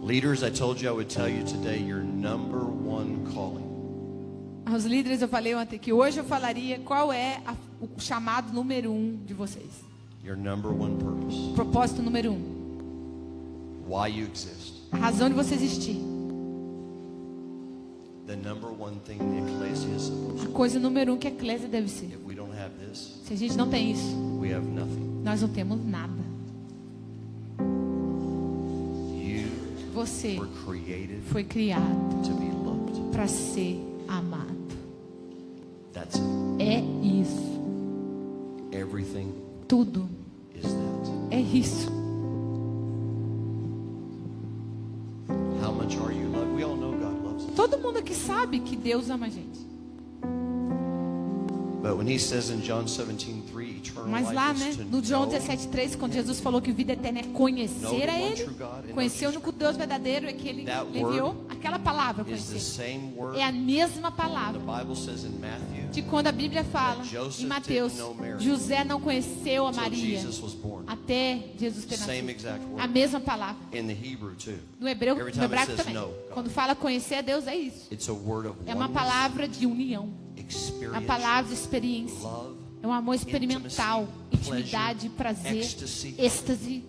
Speaker 1: Leaders, I told you I would tell you today your number one calling.
Speaker 2: Aos líderes eu falei ontem que hoje eu falaria qual é o chamado número 1 de vocês.
Speaker 1: Your number one purpose.
Speaker 2: O propósito número 1.
Speaker 1: Why you exist.
Speaker 2: A razão de você existir.
Speaker 1: The number one thing the ecclesia is supposed
Speaker 2: A
Speaker 1: to.
Speaker 2: coisa número 1 que a eclésia deve ser.
Speaker 1: If we don't have this,
Speaker 2: Se a gente não tem isso,
Speaker 1: we have nothing.
Speaker 2: nós não temos nada.
Speaker 1: You
Speaker 2: Você
Speaker 1: were created
Speaker 2: foi criado
Speaker 1: to be loved.
Speaker 2: para ser amado.
Speaker 1: That's it.
Speaker 2: É isso.
Speaker 1: Everything
Speaker 2: Tudo
Speaker 1: is that.
Speaker 2: é isso. todo mundo aqui sabe que Deus ama a gente.
Speaker 1: But when he says in John 17:3, eternal
Speaker 2: Mas lá,
Speaker 1: life
Speaker 2: né,
Speaker 1: is to
Speaker 2: no João
Speaker 1: know
Speaker 2: 17:3, quando Jesus falou que vida eterna é conhecer a Ele, conhecer o único Deus verdadeiro, é que Ele enviou. Aquela palavra,
Speaker 1: is the
Speaker 2: conhecer,
Speaker 1: same word
Speaker 2: é a mesma
Speaker 1: the
Speaker 2: palavra
Speaker 1: Bible says in Matthew
Speaker 2: de quando a Bíblia fala em Mateus, José não conheceu a
Speaker 1: until
Speaker 2: Maria
Speaker 1: Jesus was born.
Speaker 2: até Jesus ter
Speaker 1: Same
Speaker 2: nascido.
Speaker 1: exact
Speaker 2: A
Speaker 1: word.
Speaker 2: mesma palavra.
Speaker 1: In the Hebrew too.
Speaker 2: No hebreu,
Speaker 1: Every
Speaker 2: no
Speaker 1: time it
Speaker 2: hebraico
Speaker 1: says
Speaker 2: também.
Speaker 1: know,
Speaker 2: Quando fala conhecer a Deus, é isso.
Speaker 1: it's a word of
Speaker 2: É uma
Speaker 1: oneness,
Speaker 2: palavra de união. É
Speaker 1: experience,
Speaker 2: uma palavra de experiência.
Speaker 1: love,
Speaker 2: É um amor experimental,
Speaker 1: intimacy,
Speaker 2: intimidade,
Speaker 1: pleasure,
Speaker 2: prazer,
Speaker 1: ecstasy.
Speaker 2: êxtase.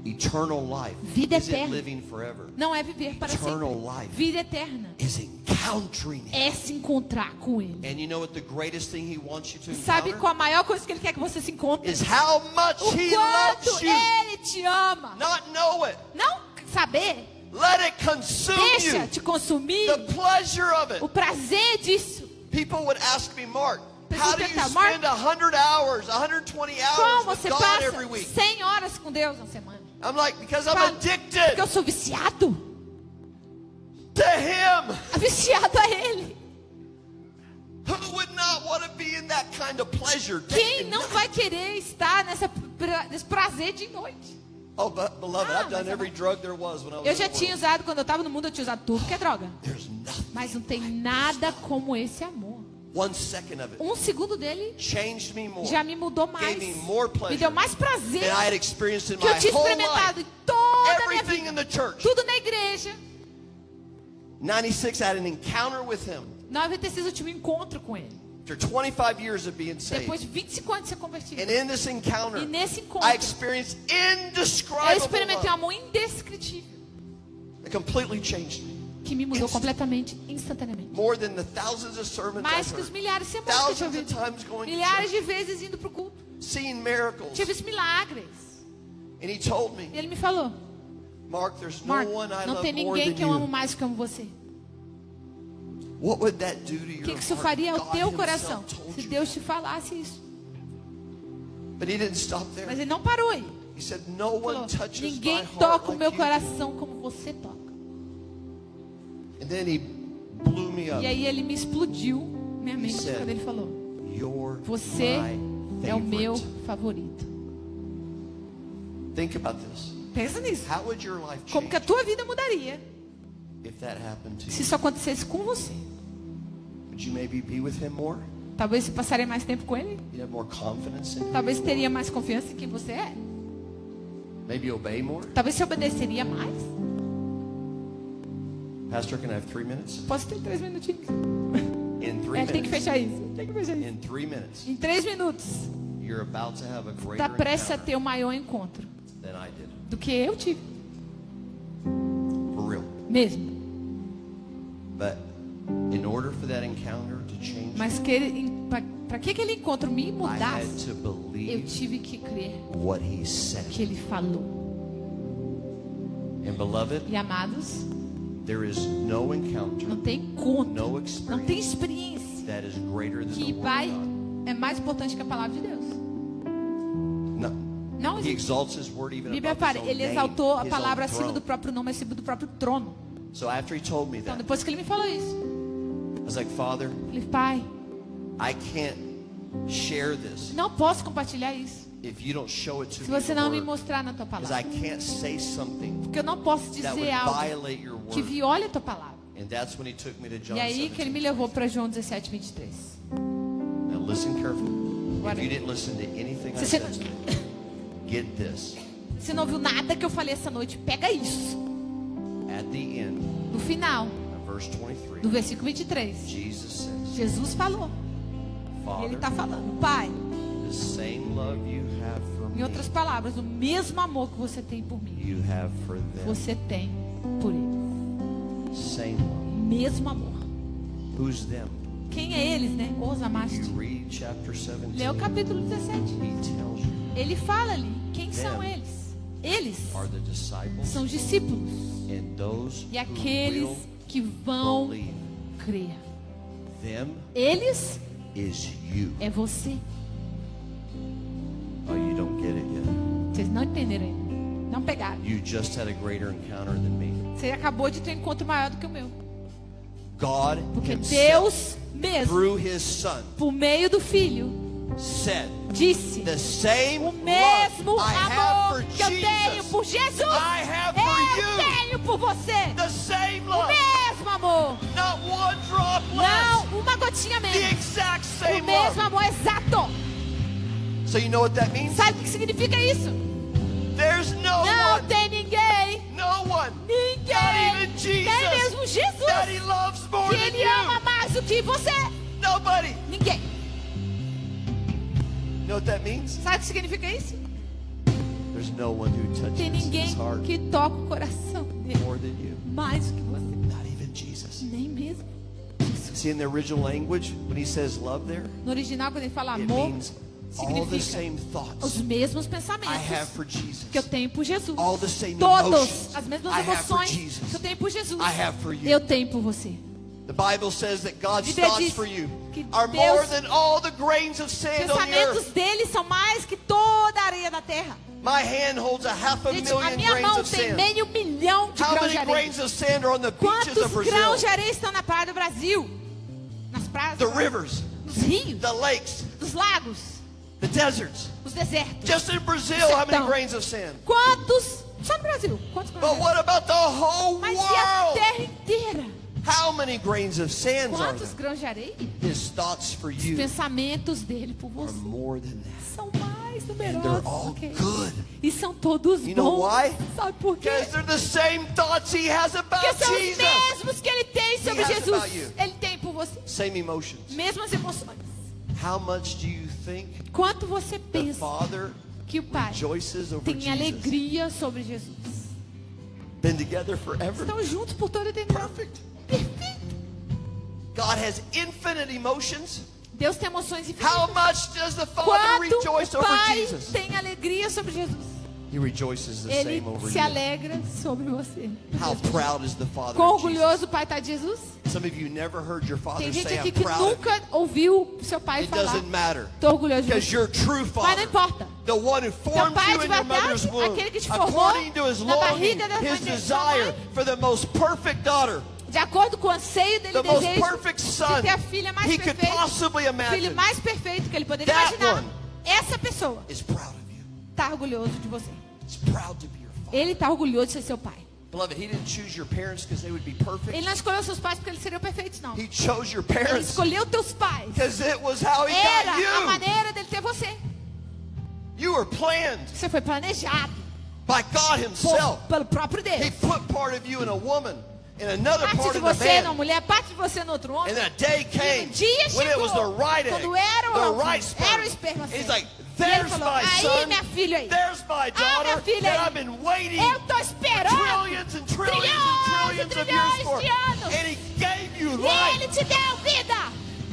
Speaker 1: eternal life.
Speaker 2: Vida
Speaker 1: Is it
Speaker 2: eterna.
Speaker 1: living forever?
Speaker 2: Não é viver para
Speaker 1: Eternal
Speaker 2: sempre.
Speaker 1: life.
Speaker 2: Vida eterna
Speaker 1: Is encountering him.
Speaker 2: é se encontrar com Ele.
Speaker 1: And you know what the greatest thing he wants you to
Speaker 2: Sabe
Speaker 1: encounter?
Speaker 2: qual a maior coisa que Ele quer que você se encontre?
Speaker 1: Is how much
Speaker 2: O
Speaker 1: he
Speaker 2: quanto
Speaker 1: loves you.
Speaker 2: Ele te ama.
Speaker 1: Not know it.
Speaker 2: Não saber,
Speaker 1: Let it consume
Speaker 2: deixa
Speaker 1: you.
Speaker 2: te consumir
Speaker 1: The pleasure of it.
Speaker 2: o prazer disso.
Speaker 1: People would ask me, Mark,
Speaker 2: Pessoas
Speaker 1: how do you
Speaker 2: perguntam, Mark,
Speaker 1: spend 100 hours, 120
Speaker 2: Como
Speaker 1: hours with
Speaker 2: você
Speaker 1: God
Speaker 2: passa
Speaker 1: every week?
Speaker 2: 100 horas com Deus na semana?
Speaker 1: I'm like, because I'm
Speaker 2: Falo,
Speaker 1: addicted
Speaker 2: porque eu sou viciado.
Speaker 1: to him.
Speaker 2: Viciado a Ele.
Speaker 1: Who would not want to be in that kind of pleasure? day
Speaker 2: Quem
Speaker 1: and
Speaker 2: não
Speaker 1: night?
Speaker 2: vai querer estar nesse prazer de noite?
Speaker 1: Oh, but beloved,
Speaker 2: Ah,
Speaker 1: I've done
Speaker 2: mas é
Speaker 1: every drug there was when I was
Speaker 2: Eu
Speaker 1: in
Speaker 2: já
Speaker 1: the
Speaker 2: tinha
Speaker 1: world.
Speaker 2: usado, quando eu estava no mundo, eu tinha usado tudo que é droga.
Speaker 1: There's nothing.
Speaker 2: Mas não tem nada como esse amor.
Speaker 1: 1 second of it
Speaker 2: Um segundo dele
Speaker 1: changed me more.
Speaker 2: já me mudou mais.
Speaker 1: Gave me more pleasure
Speaker 2: Me deu mais prazer
Speaker 1: than I had experienced in
Speaker 2: que eu
Speaker 1: my
Speaker 2: tinha
Speaker 1: whole
Speaker 2: experimentado
Speaker 1: life.
Speaker 2: em toda a minha
Speaker 1: Everything
Speaker 2: vida.
Speaker 1: in the church.
Speaker 2: Tudo na igreja.
Speaker 1: 96, I had an encounter with him.
Speaker 2: 96 eu tive um encontro com ele.
Speaker 1: After 25 years of being
Speaker 2: Depois
Speaker 1: saved.
Speaker 2: de 25 anos de ser convertido.
Speaker 1: And in this encounter,
Speaker 2: E nesse encontro,
Speaker 1: I experienced
Speaker 2: eu
Speaker 1: indescribable
Speaker 2: experimentei um
Speaker 1: love
Speaker 2: amor indescritível
Speaker 1: that completely changed me.
Speaker 2: que me mudou completamente, instantaneamente.
Speaker 1: More than the thousands of sermons
Speaker 2: Mais
Speaker 1: I've
Speaker 2: que os
Speaker 1: heard.
Speaker 2: milhares de semanas que eu tinha
Speaker 1: Thousands of
Speaker 2: ouvido.
Speaker 1: times going to
Speaker 2: Milhares
Speaker 1: church.
Speaker 2: de vezes indo para o culto.
Speaker 1: Seeing miracles.
Speaker 2: Tinha visto milagres.
Speaker 1: And he told
Speaker 2: E
Speaker 1: me,
Speaker 2: ele me falou,
Speaker 1: Mark, there's no
Speaker 2: Mark,
Speaker 1: one I
Speaker 2: não
Speaker 1: love
Speaker 2: tem
Speaker 1: more
Speaker 2: ninguém
Speaker 1: than
Speaker 2: que eu amo
Speaker 1: you.
Speaker 2: mais do que eu amo você.
Speaker 1: What would that do to
Speaker 2: O
Speaker 1: your
Speaker 2: que isso
Speaker 1: heart?
Speaker 2: faria ao
Speaker 1: God
Speaker 2: teu
Speaker 1: himself
Speaker 2: coração
Speaker 1: told
Speaker 2: se
Speaker 1: you
Speaker 2: Deus
Speaker 1: that.
Speaker 2: te falasse isso?
Speaker 1: But he didn't stop there.
Speaker 2: Mas ele não parou aí.
Speaker 1: He said, no
Speaker 2: Falou,
Speaker 1: one touches my
Speaker 2: ninguém
Speaker 1: heart
Speaker 2: toca o
Speaker 1: like
Speaker 2: meu
Speaker 1: you do."
Speaker 2: coração como você toca.
Speaker 1: And then he blew me up.
Speaker 2: E aí ele me explodiu minha mente
Speaker 1: said,
Speaker 2: quando ele falou,
Speaker 1: You're
Speaker 2: você
Speaker 1: my
Speaker 2: é o meu
Speaker 1: favorite.
Speaker 2: favorito.
Speaker 1: Think about this.
Speaker 2: Pensa nisso.
Speaker 1: How would your life
Speaker 2: Como
Speaker 1: change
Speaker 2: que a tua vida mudaria
Speaker 1: if that happened to
Speaker 2: se
Speaker 1: you?
Speaker 2: isso acontecesse com você?
Speaker 1: Would you maybe be with him more?
Speaker 2: Talvez você passaria mais tempo com ele.
Speaker 1: You'd have more confidence in him?
Speaker 2: Talvez teria mais confiança em quem você é.
Speaker 1: Maybe obey more?
Speaker 2: Talvez você obedeceria mais.
Speaker 1: Pastor, can I have 3 minutes?
Speaker 2: Posso ter 3 minutinhos?
Speaker 1: In 3
Speaker 2: É, tem que
Speaker 1: minutes.
Speaker 2: fechar isso. Tem que fechar isso.
Speaker 1: In 3 minutes,
Speaker 2: Em 3 minutos,
Speaker 1: you're about to have a greater
Speaker 2: está prestes a
Speaker 1: encounter
Speaker 2: ter o maior encontro
Speaker 1: than I did.
Speaker 2: do que eu tive.
Speaker 1: For real.
Speaker 2: Mesmo.
Speaker 1: But in order for that encounter to change,
Speaker 2: Mas para que aquele encontro me
Speaker 1: I had
Speaker 2: mudasse,
Speaker 1: to
Speaker 2: eu
Speaker 1: believe
Speaker 2: tive que crer
Speaker 1: what he said.
Speaker 2: que ele falou.
Speaker 1: And beloved,
Speaker 2: E amados,
Speaker 1: there is no encounter,
Speaker 2: não tem encontro,
Speaker 1: no
Speaker 2: não tem
Speaker 1: experience
Speaker 2: experiência
Speaker 1: that is greater than the
Speaker 2: que
Speaker 1: word
Speaker 2: vai
Speaker 1: of God.
Speaker 2: é mais importante que a palavra de Deus.
Speaker 1: No.
Speaker 2: Não
Speaker 1: He
Speaker 2: existe.
Speaker 1: exalts his word
Speaker 2: A
Speaker 1: even
Speaker 2: Bíblia
Speaker 1: above his
Speaker 2: fala,
Speaker 1: own
Speaker 2: ele
Speaker 1: name,
Speaker 2: exaltou a
Speaker 1: his
Speaker 2: palavra
Speaker 1: own
Speaker 2: acima do
Speaker 1: throne.
Speaker 2: próprio nome, acima do próprio trono.
Speaker 1: So after he told me
Speaker 2: Então,
Speaker 1: that,
Speaker 2: depois que ele me falou isso,
Speaker 1: I was like, Father,
Speaker 2: eu falei, Pai,
Speaker 1: I can't share this
Speaker 2: não posso compartilhar isso
Speaker 1: if you don't show it to
Speaker 2: se
Speaker 1: me
Speaker 2: você
Speaker 1: in the
Speaker 2: não me
Speaker 1: word.
Speaker 2: mostrar na tua
Speaker 1: Because I
Speaker 2: palavra.
Speaker 1: can't say something
Speaker 2: Porque eu não posso
Speaker 1: that would
Speaker 2: dizer algo
Speaker 1: violate your
Speaker 2: que
Speaker 1: word.
Speaker 2: viole a tua palavra.
Speaker 1: And that's when he took me to John
Speaker 2: E aí que ele
Speaker 1: 17.
Speaker 2: me levou para João 17, 23.
Speaker 1: Now listen carefully.
Speaker 2: Agora-
Speaker 1: If you didn't listen to anything I
Speaker 2: Se você
Speaker 1: said, get this.
Speaker 2: Você não viu nada que eu falei essa noite, pega isso.
Speaker 1: At the end
Speaker 2: No final
Speaker 1: of verse 23,
Speaker 2: do versículo 23,
Speaker 1: Jesus says,
Speaker 2: Jesus falou. E
Speaker 1: Father,
Speaker 2: ele está falando, Pai,
Speaker 1: the same love you have for
Speaker 2: em outras
Speaker 1: me,
Speaker 2: palavras, o mesmo amor que você tem por mim,
Speaker 1: you have for them.
Speaker 2: você tem por ele.
Speaker 1: Same love.
Speaker 2: Mesmo amor.
Speaker 1: Who's them?
Speaker 2: Quem é eles, né? Os amaste.
Speaker 1: You read chapter 17.
Speaker 2: Lê o capítulo 17.
Speaker 1: He tells you
Speaker 2: Ele fala ali, quem são
Speaker 1: Them.
Speaker 2: eles? Eles
Speaker 1: are the disciples
Speaker 2: são discípulos
Speaker 1: and those
Speaker 2: e
Speaker 1: who
Speaker 2: aqueles
Speaker 1: will
Speaker 2: que vão
Speaker 1: believe.
Speaker 2: crer.
Speaker 1: Them
Speaker 2: Eles
Speaker 1: is you.
Speaker 2: é você.
Speaker 1: Oh, you don't get it yet.
Speaker 2: Vocês não entenderam ainda. Não pegaram.
Speaker 1: You just had a greater encounter than me.
Speaker 2: Você acabou de ter um encontro maior do que o meu.
Speaker 1: God
Speaker 2: Porque
Speaker 1: himself,
Speaker 2: Deus mesmo,
Speaker 1: through his son,
Speaker 2: por meio do Filho,
Speaker 1: said,
Speaker 2: disse:
Speaker 1: the same
Speaker 2: o mesmo
Speaker 1: love I have
Speaker 2: amor
Speaker 1: for
Speaker 2: que eu tenho
Speaker 1: Jesus,
Speaker 2: por Jesus,
Speaker 1: I have for
Speaker 2: eu
Speaker 1: you.
Speaker 2: tenho por você.
Speaker 1: The same
Speaker 2: O
Speaker 1: love,
Speaker 2: mesmo amor.
Speaker 1: not one drop less.
Speaker 2: Não, uma gotinha
Speaker 1: The
Speaker 2: menos.
Speaker 1: exact
Speaker 2: O
Speaker 1: same
Speaker 2: mesmo
Speaker 1: love.
Speaker 2: amor exato.
Speaker 1: So you know what that means?
Speaker 2: Sabe o que significa isso?
Speaker 1: There's no
Speaker 2: Não
Speaker 1: one,
Speaker 2: tem ninguém,
Speaker 1: no one, not
Speaker 2: ninguém,
Speaker 1: even
Speaker 2: nem
Speaker 1: Jesus,
Speaker 2: mesmo
Speaker 1: that
Speaker 2: Jesus,
Speaker 1: he loves more
Speaker 2: que
Speaker 1: than
Speaker 2: Ele ama
Speaker 1: you.
Speaker 2: mais do que você.
Speaker 1: Nobody.
Speaker 2: Ninguém.
Speaker 1: You know what that means?
Speaker 2: Sabe o que significa isso?
Speaker 1: There's no one who
Speaker 2: Tem
Speaker 1: touches
Speaker 2: ninguém
Speaker 1: his heart
Speaker 2: que toca o coração dele
Speaker 1: more than you.
Speaker 2: mais do que você.
Speaker 1: Not even Jesus.
Speaker 2: Nem mesmo.
Speaker 1: See, in the original language, when he says love there,
Speaker 2: No original, quando ele fala
Speaker 1: it
Speaker 2: amor,
Speaker 1: means all the
Speaker 2: significa
Speaker 1: same
Speaker 2: os
Speaker 1: thoughts
Speaker 2: mesmos
Speaker 1: I have
Speaker 2: pensamentos
Speaker 1: for Jesus.
Speaker 2: que eu tenho por Jesus.
Speaker 1: All the same
Speaker 2: Todos
Speaker 1: emotions
Speaker 2: as mesmas
Speaker 1: I have for
Speaker 2: emoções
Speaker 1: Jesus.
Speaker 2: que eu tenho por Jesus.
Speaker 1: I have for you.
Speaker 2: Eu tenho por você.
Speaker 1: The Bible says that God's
Speaker 2: Bíblia
Speaker 1: thoughts
Speaker 2: diz
Speaker 1: for you
Speaker 2: que
Speaker 1: are
Speaker 2: Deus-
Speaker 1: more than all the grains of sand on the
Speaker 2: Pensamentos
Speaker 1: earth.
Speaker 2: dele são mais que toda a areia da terra.
Speaker 1: My hand holds a half a
Speaker 2: Gente, a
Speaker 1: million
Speaker 2: minha
Speaker 1: grains
Speaker 2: mão
Speaker 1: of
Speaker 2: tem
Speaker 1: sand.
Speaker 2: meio milhão de
Speaker 1: How
Speaker 2: grãos
Speaker 1: many
Speaker 2: de areia.
Speaker 1: grains of sand are on the beaches
Speaker 2: Quantos
Speaker 1: of Brazil?
Speaker 2: grãos de areia estão na praia do Brasil? Nas praias,
Speaker 1: The rivers,
Speaker 2: nos rios,
Speaker 1: the lakes,
Speaker 2: nos lagos,
Speaker 1: the deserts.
Speaker 2: nos desertos.
Speaker 1: Just in Brazil, how many
Speaker 2: Sertão.
Speaker 1: grains of sand?
Speaker 2: Quantos? Só no Brasil. Quantos grãos
Speaker 1: But
Speaker 2: de
Speaker 1: what about the whole
Speaker 2: Mas e a
Speaker 1: world?
Speaker 2: terra inteira?
Speaker 1: How many grains of sand are
Speaker 2: Quantos
Speaker 1: there?
Speaker 2: grãos de areia?
Speaker 1: His thoughts for
Speaker 2: Os
Speaker 1: you
Speaker 2: pensamentos dele por
Speaker 1: are
Speaker 2: você
Speaker 1: more than that.
Speaker 2: são mais
Speaker 1: they're
Speaker 2: numerosos
Speaker 1: all
Speaker 2: do que
Speaker 1: good.
Speaker 2: E são todos
Speaker 1: You know
Speaker 2: bons.
Speaker 1: why?
Speaker 2: Sabe por quê?
Speaker 1: Because they're the same thoughts he has about
Speaker 2: Porque são os
Speaker 1: Jesus.
Speaker 2: mesmos que ele tem sobre
Speaker 1: has
Speaker 2: Jesus.
Speaker 1: about you.
Speaker 2: Ele tem por você.
Speaker 1: Same emotions.
Speaker 2: Mesmas emoções.
Speaker 1: How much do you think
Speaker 2: Quanto você
Speaker 1: the
Speaker 2: pensa
Speaker 1: Father
Speaker 2: que o Pai
Speaker 1: rejoices over
Speaker 2: tem
Speaker 1: Jesus?
Speaker 2: alegria sobre Jesus?
Speaker 1: Been together forever.
Speaker 2: Estão juntos por toda a eternidade.
Speaker 1: Perfect.
Speaker 2: Perfeito.
Speaker 1: God has infinite emotions.
Speaker 2: Deus tem emoções
Speaker 1: How
Speaker 2: infinitas.
Speaker 1: much does the Father
Speaker 2: Quanto
Speaker 1: rejoice
Speaker 2: o
Speaker 1: over
Speaker 2: Pai
Speaker 1: Jesus?
Speaker 2: tem alegria sobre Jesus?
Speaker 1: He rejoices the
Speaker 2: Ele
Speaker 1: same over
Speaker 2: se
Speaker 1: you.
Speaker 2: alegra sobre você.
Speaker 1: How proud is the Father
Speaker 2: Quão
Speaker 1: of Jesus?
Speaker 2: orgulhoso o Pai está de Jesus?
Speaker 1: Some of you never heard your father
Speaker 2: Tem gente
Speaker 1: say,
Speaker 2: aqui
Speaker 1: I'm
Speaker 2: que
Speaker 1: proud of you.
Speaker 2: nunca ouviu seu pai
Speaker 1: It
Speaker 2: falar.
Speaker 1: doesn't matter.
Speaker 2: Estou orgulhoso de
Speaker 1: Because
Speaker 2: você.
Speaker 1: your true
Speaker 2: Mas não
Speaker 1: Father,
Speaker 2: importa.
Speaker 1: the one who formed
Speaker 2: pai
Speaker 1: you
Speaker 2: de
Speaker 1: in your
Speaker 2: verdade,
Speaker 1: mother's womb,
Speaker 2: aquele que te formou
Speaker 1: according to his
Speaker 2: na
Speaker 1: longing,
Speaker 2: barriga da
Speaker 1: his
Speaker 2: mãe de sua
Speaker 1: desire
Speaker 2: mãe.
Speaker 1: for the most perfect daughter,
Speaker 2: De acordo com o anseio dele,
Speaker 1: the most
Speaker 2: desejo
Speaker 1: perfect son
Speaker 2: de ter a filha mais
Speaker 1: he could
Speaker 2: perfeita,
Speaker 1: possibly
Speaker 2: o
Speaker 1: imagine,
Speaker 2: filho mais perfeito que ele poderia
Speaker 1: That
Speaker 2: imaginar.
Speaker 1: one.
Speaker 2: Essa pessoa
Speaker 1: is proud of you.
Speaker 2: está orgulhoso de você.
Speaker 1: He's proud to be your father.
Speaker 2: Ele está orgulhoso de ser seu pai.
Speaker 1: Beloved, he didn't choose your parents because they would be perfect.
Speaker 2: Ele não escolheu seus pais porque eles seriam perfeitos, não.
Speaker 1: He chose your
Speaker 2: Ele
Speaker 1: parents
Speaker 2: escolheu teus pais.
Speaker 1: because it was how he
Speaker 2: Era
Speaker 1: got
Speaker 2: a
Speaker 1: you.
Speaker 2: maneira dele ter você.
Speaker 1: You were planned
Speaker 2: Você foi planejado
Speaker 1: by God himself.
Speaker 2: pelo próprio
Speaker 1: He
Speaker 2: Deus.
Speaker 1: put part of you in a woman, in another
Speaker 2: Parte
Speaker 1: part
Speaker 2: de
Speaker 1: in a
Speaker 2: você
Speaker 1: man.
Speaker 2: numa mulher, parte de você no outro homem.
Speaker 1: And that day came
Speaker 2: E um dia
Speaker 1: when it was the
Speaker 2: chegou,
Speaker 1: right egg,
Speaker 2: quando era o
Speaker 1: the
Speaker 2: óvulo,
Speaker 1: right
Speaker 2: era o
Speaker 1: sperm.
Speaker 2: esperma
Speaker 1: He's
Speaker 2: certo.
Speaker 1: like,
Speaker 2: E ele
Speaker 1: there's
Speaker 2: falou,
Speaker 1: my
Speaker 2: aí
Speaker 1: son,
Speaker 2: minha filha aí.
Speaker 1: there's my daughter
Speaker 2: minha filha
Speaker 1: that
Speaker 2: aí.
Speaker 1: I've been waiting
Speaker 2: Eu tô esperando
Speaker 1: trillions and trillions and trillions of years for.
Speaker 2: de anos.
Speaker 1: And he gave you
Speaker 2: E ele
Speaker 1: life.
Speaker 2: te deu vida.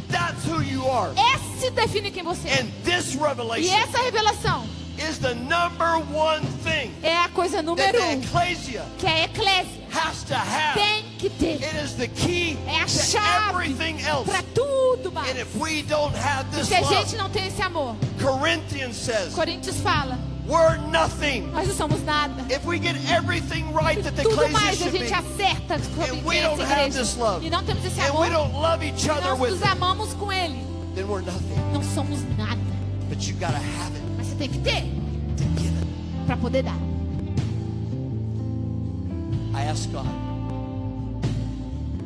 Speaker 1: That's who you are.
Speaker 2: Esse define quem você é.
Speaker 1: And this
Speaker 2: E
Speaker 1: revelation
Speaker 2: essa revelação
Speaker 1: is the number one thing
Speaker 2: é a coisa
Speaker 1: that
Speaker 2: número
Speaker 1: the
Speaker 2: 1
Speaker 1: ecclesia
Speaker 2: que a eclésia
Speaker 1: has to have.
Speaker 2: tem que ter.
Speaker 1: It is the key
Speaker 2: É a
Speaker 1: to
Speaker 2: chave
Speaker 1: everything else.
Speaker 2: para tudo mais.
Speaker 1: And if we don't have this
Speaker 2: Se a
Speaker 1: love,
Speaker 2: gente não tem esse amor,
Speaker 1: Corinthians says,
Speaker 2: Coríntios fala,
Speaker 1: we're nothing.
Speaker 2: nós não somos nada.
Speaker 1: If we get everything right that the
Speaker 2: Tudo
Speaker 1: ecclesia
Speaker 2: mais a
Speaker 1: should
Speaker 2: gente
Speaker 1: be,
Speaker 2: acerta sobre
Speaker 1: and we
Speaker 2: quem é
Speaker 1: don't
Speaker 2: essa
Speaker 1: have
Speaker 2: igreja.
Speaker 1: this love,
Speaker 2: E não temos esse
Speaker 1: and
Speaker 2: amor,
Speaker 1: we don't love each
Speaker 2: e
Speaker 1: other
Speaker 2: nós
Speaker 1: with
Speaker 2: nos
Speaker 1: it,
Speaker 2: amamos com ele.
Speaker 1: then we're nothing.
Speaker 2: Não somos nada.
Speaker 1: But you gotta have it
Speaker 2: Mas você tem que ter
Speaker 1: to give it.
Speaker 2: para poder dar.
Speaker 1: I asked God,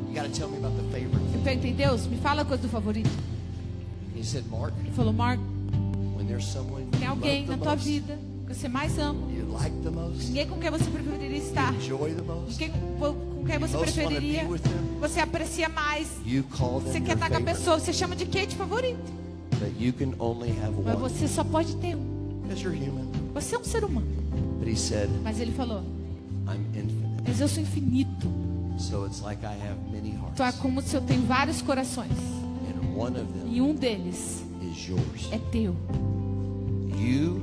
Speaker 1: you gotta tell me about the favorite.
Speaker 2: Eu perguntei, Deus, me fala a coisa do favorito.
Speaker 1: And he said, Mark,
Speaker 2: Ele falou, Mark,
Speaker 1: when there's someone
Speaker 2: tem
Speaker 1: you
Speaker 2: alguém
Speaker 1: love
Speaker 2: na
Speaker 1: the
Speaker 2: tua
Speaker 1: most,
Speaker 2: vida que você mais ama,
Speaker 1: you like the most,
Speaker 2: ninguém com quem você preferiria estar,
Speaker 1: enjoy the most,
Speaker 2: ninguém com quem você
Speaker 1: most wanna
Speaker 2: preferiria,
Speaker 1: be with them,
Speaker 2: você aprecia mais,
Speaker 1: you call
Speaker 2: você
Speaker 1: them
Speaker 2: quer
Speaker 1: your
Speaker 2: estar com a
Speaker 1: favorite.
Speaker 2: pessoa, você chama de quê? De favorito.
Speaker 1: But you can only have
Speaker 2: Mas
Speaker 1: one
Speaker 2: você só pode ter um.
Speaker 1: because you're human.
Speaker 2: Você é um ser humano.
Speaker 1: But he said,
Speaker 2: Mas ele falou,
Speaker 1: I'm infinite.
Speaker 2: mas eu sou infinito.
Speaker 1: So it's like I have many hearts.
Speaker 2: Então é como se eu tenho vários corações.
Speaker 1: And one of them
Speaker 2: E um deles
Speaker 1: is yours.
Speaker 2: é teu.
Speaker 1: You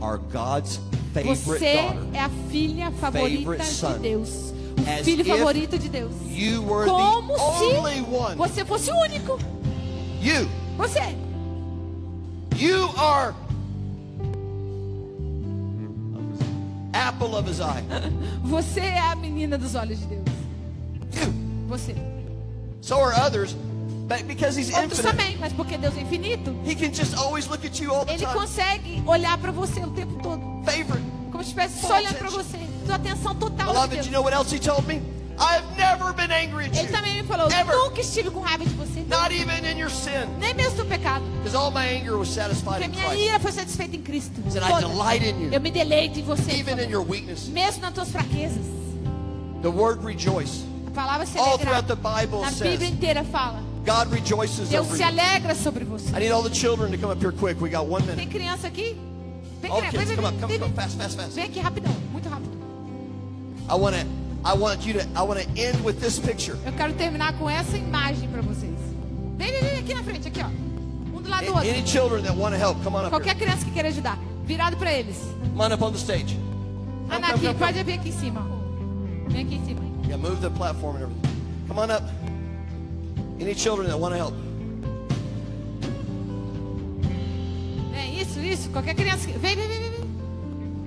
Speaker 1: are God's favorite
Speaker 2: Você
Speaker 1: daughter.
Speaker 2: é a filha favorita
Speaker 1: Favorite son.
Speaker 2: de Deus. O
Speaker 1: As
Speaker 2: filho
Speaker 1: if
Speaker 2: favorito de Deus.
Speaker 1: You were
Speaker 2: Como
Speaker 1: the only
Speaker 2: se
Speaker 1: one.
Speaker 2: você fosse o único.
Speaker 1: You.
Speaker 2: Você.
Speaker 1: You are apple of his eye.
Speaker 2: Você é a menina dos olhos de Deus.
Speaker 1: You.
Speaker 2: Você.
Speaker 1: So are others. But because He's
Speaker 2: Outros
Speaker 1: infinite,
Speaker 2: também, mas porque Deus é infinito,
Speaker 1: He can just always look at you all the
Speaker 2: Ele
Speaker 1: time.
Speaker 2: consegue olhar para você o tempo todo.
Speaker 1: Favorite.
Speaker 2: Como se estivesse só olhando para você. Sua atenção total de
Speaker 1: Beloved,
Speaker 2: Deus.
Speaker 1: you know what else He told me? I've never been angry at
Speaker 2: Ele
Speaker 1: you.
Speaker 2: também me falou,
Speaker 1: Ever.
Speaker 2: nunca estive com raiva de você.
Speaker 1: Not even in your sin.
Speaker 2: Nem mesmo no pecado.
Speaker 1: Because all my anger was satisfied
Speaker 2: Porque a
Speaker 1: in
Speaker 2: minha
Speaker 1: Christ.
Speaker 2: ira foi satisfeita em Cristo.
Speaker 1: He said, I
Speaker 2: Toda.
Speaker 1: delight in you.
Speaker 2: Eu me deleito em você.
Speaker 1: Even in your weakness.
Speaker 2: Mesmo nas tuas fraquezas.
Speaker 1: The word rejoice.
Speaker 2: A palavra se
Speaker 1: All
Speaker 2: alegra.
Speaker 1: throughout the Bible
Speaker 2: Na
Speaker 1: says,
Speaker 2: Bíblia inteira fala.
Speaker 1: God rejoices
Speaker 2: Deus
Speaker 1: over
Speaker 2: se
Speaker 1: you.
Speaker 2: alegra sobre você.
Speaker 1: I need all the children to come up here quick. We got 1 minute.
Speaker 2: Tem criança aqui? Vem,
Speaker 1: All
Speaker 2: criança.
Speaker 1: kids, come up, come
Speaker 2: vem,
Speaker 1: fast, fast, fast.
Speaker 2: Vem aqui rapidão. Muito rápido.
Speaker 1: I want to end with this picture.
Speaker 2: Eu quero terminar com essa imagem para vocês. Vem aqui na frente, aqui ó. Um do lado do outro.
Speaker 1: Any children that want to help, come on up
Speaker 2: Qualquer
Speaker 1: here.
Speaker 2: criança que queira ajudar. Virado para eles.
Speaker 1: Come on up on the stage.
Speaker 2: Ana, aqui, pode vir aqui em cima. Ó. Vem aqui em cima.
Speaker 1: Yeah, move the platform and everything. Come on up. Any children that want to help.
Speaker 2: Vem, isso. Qualquer criança. Vem.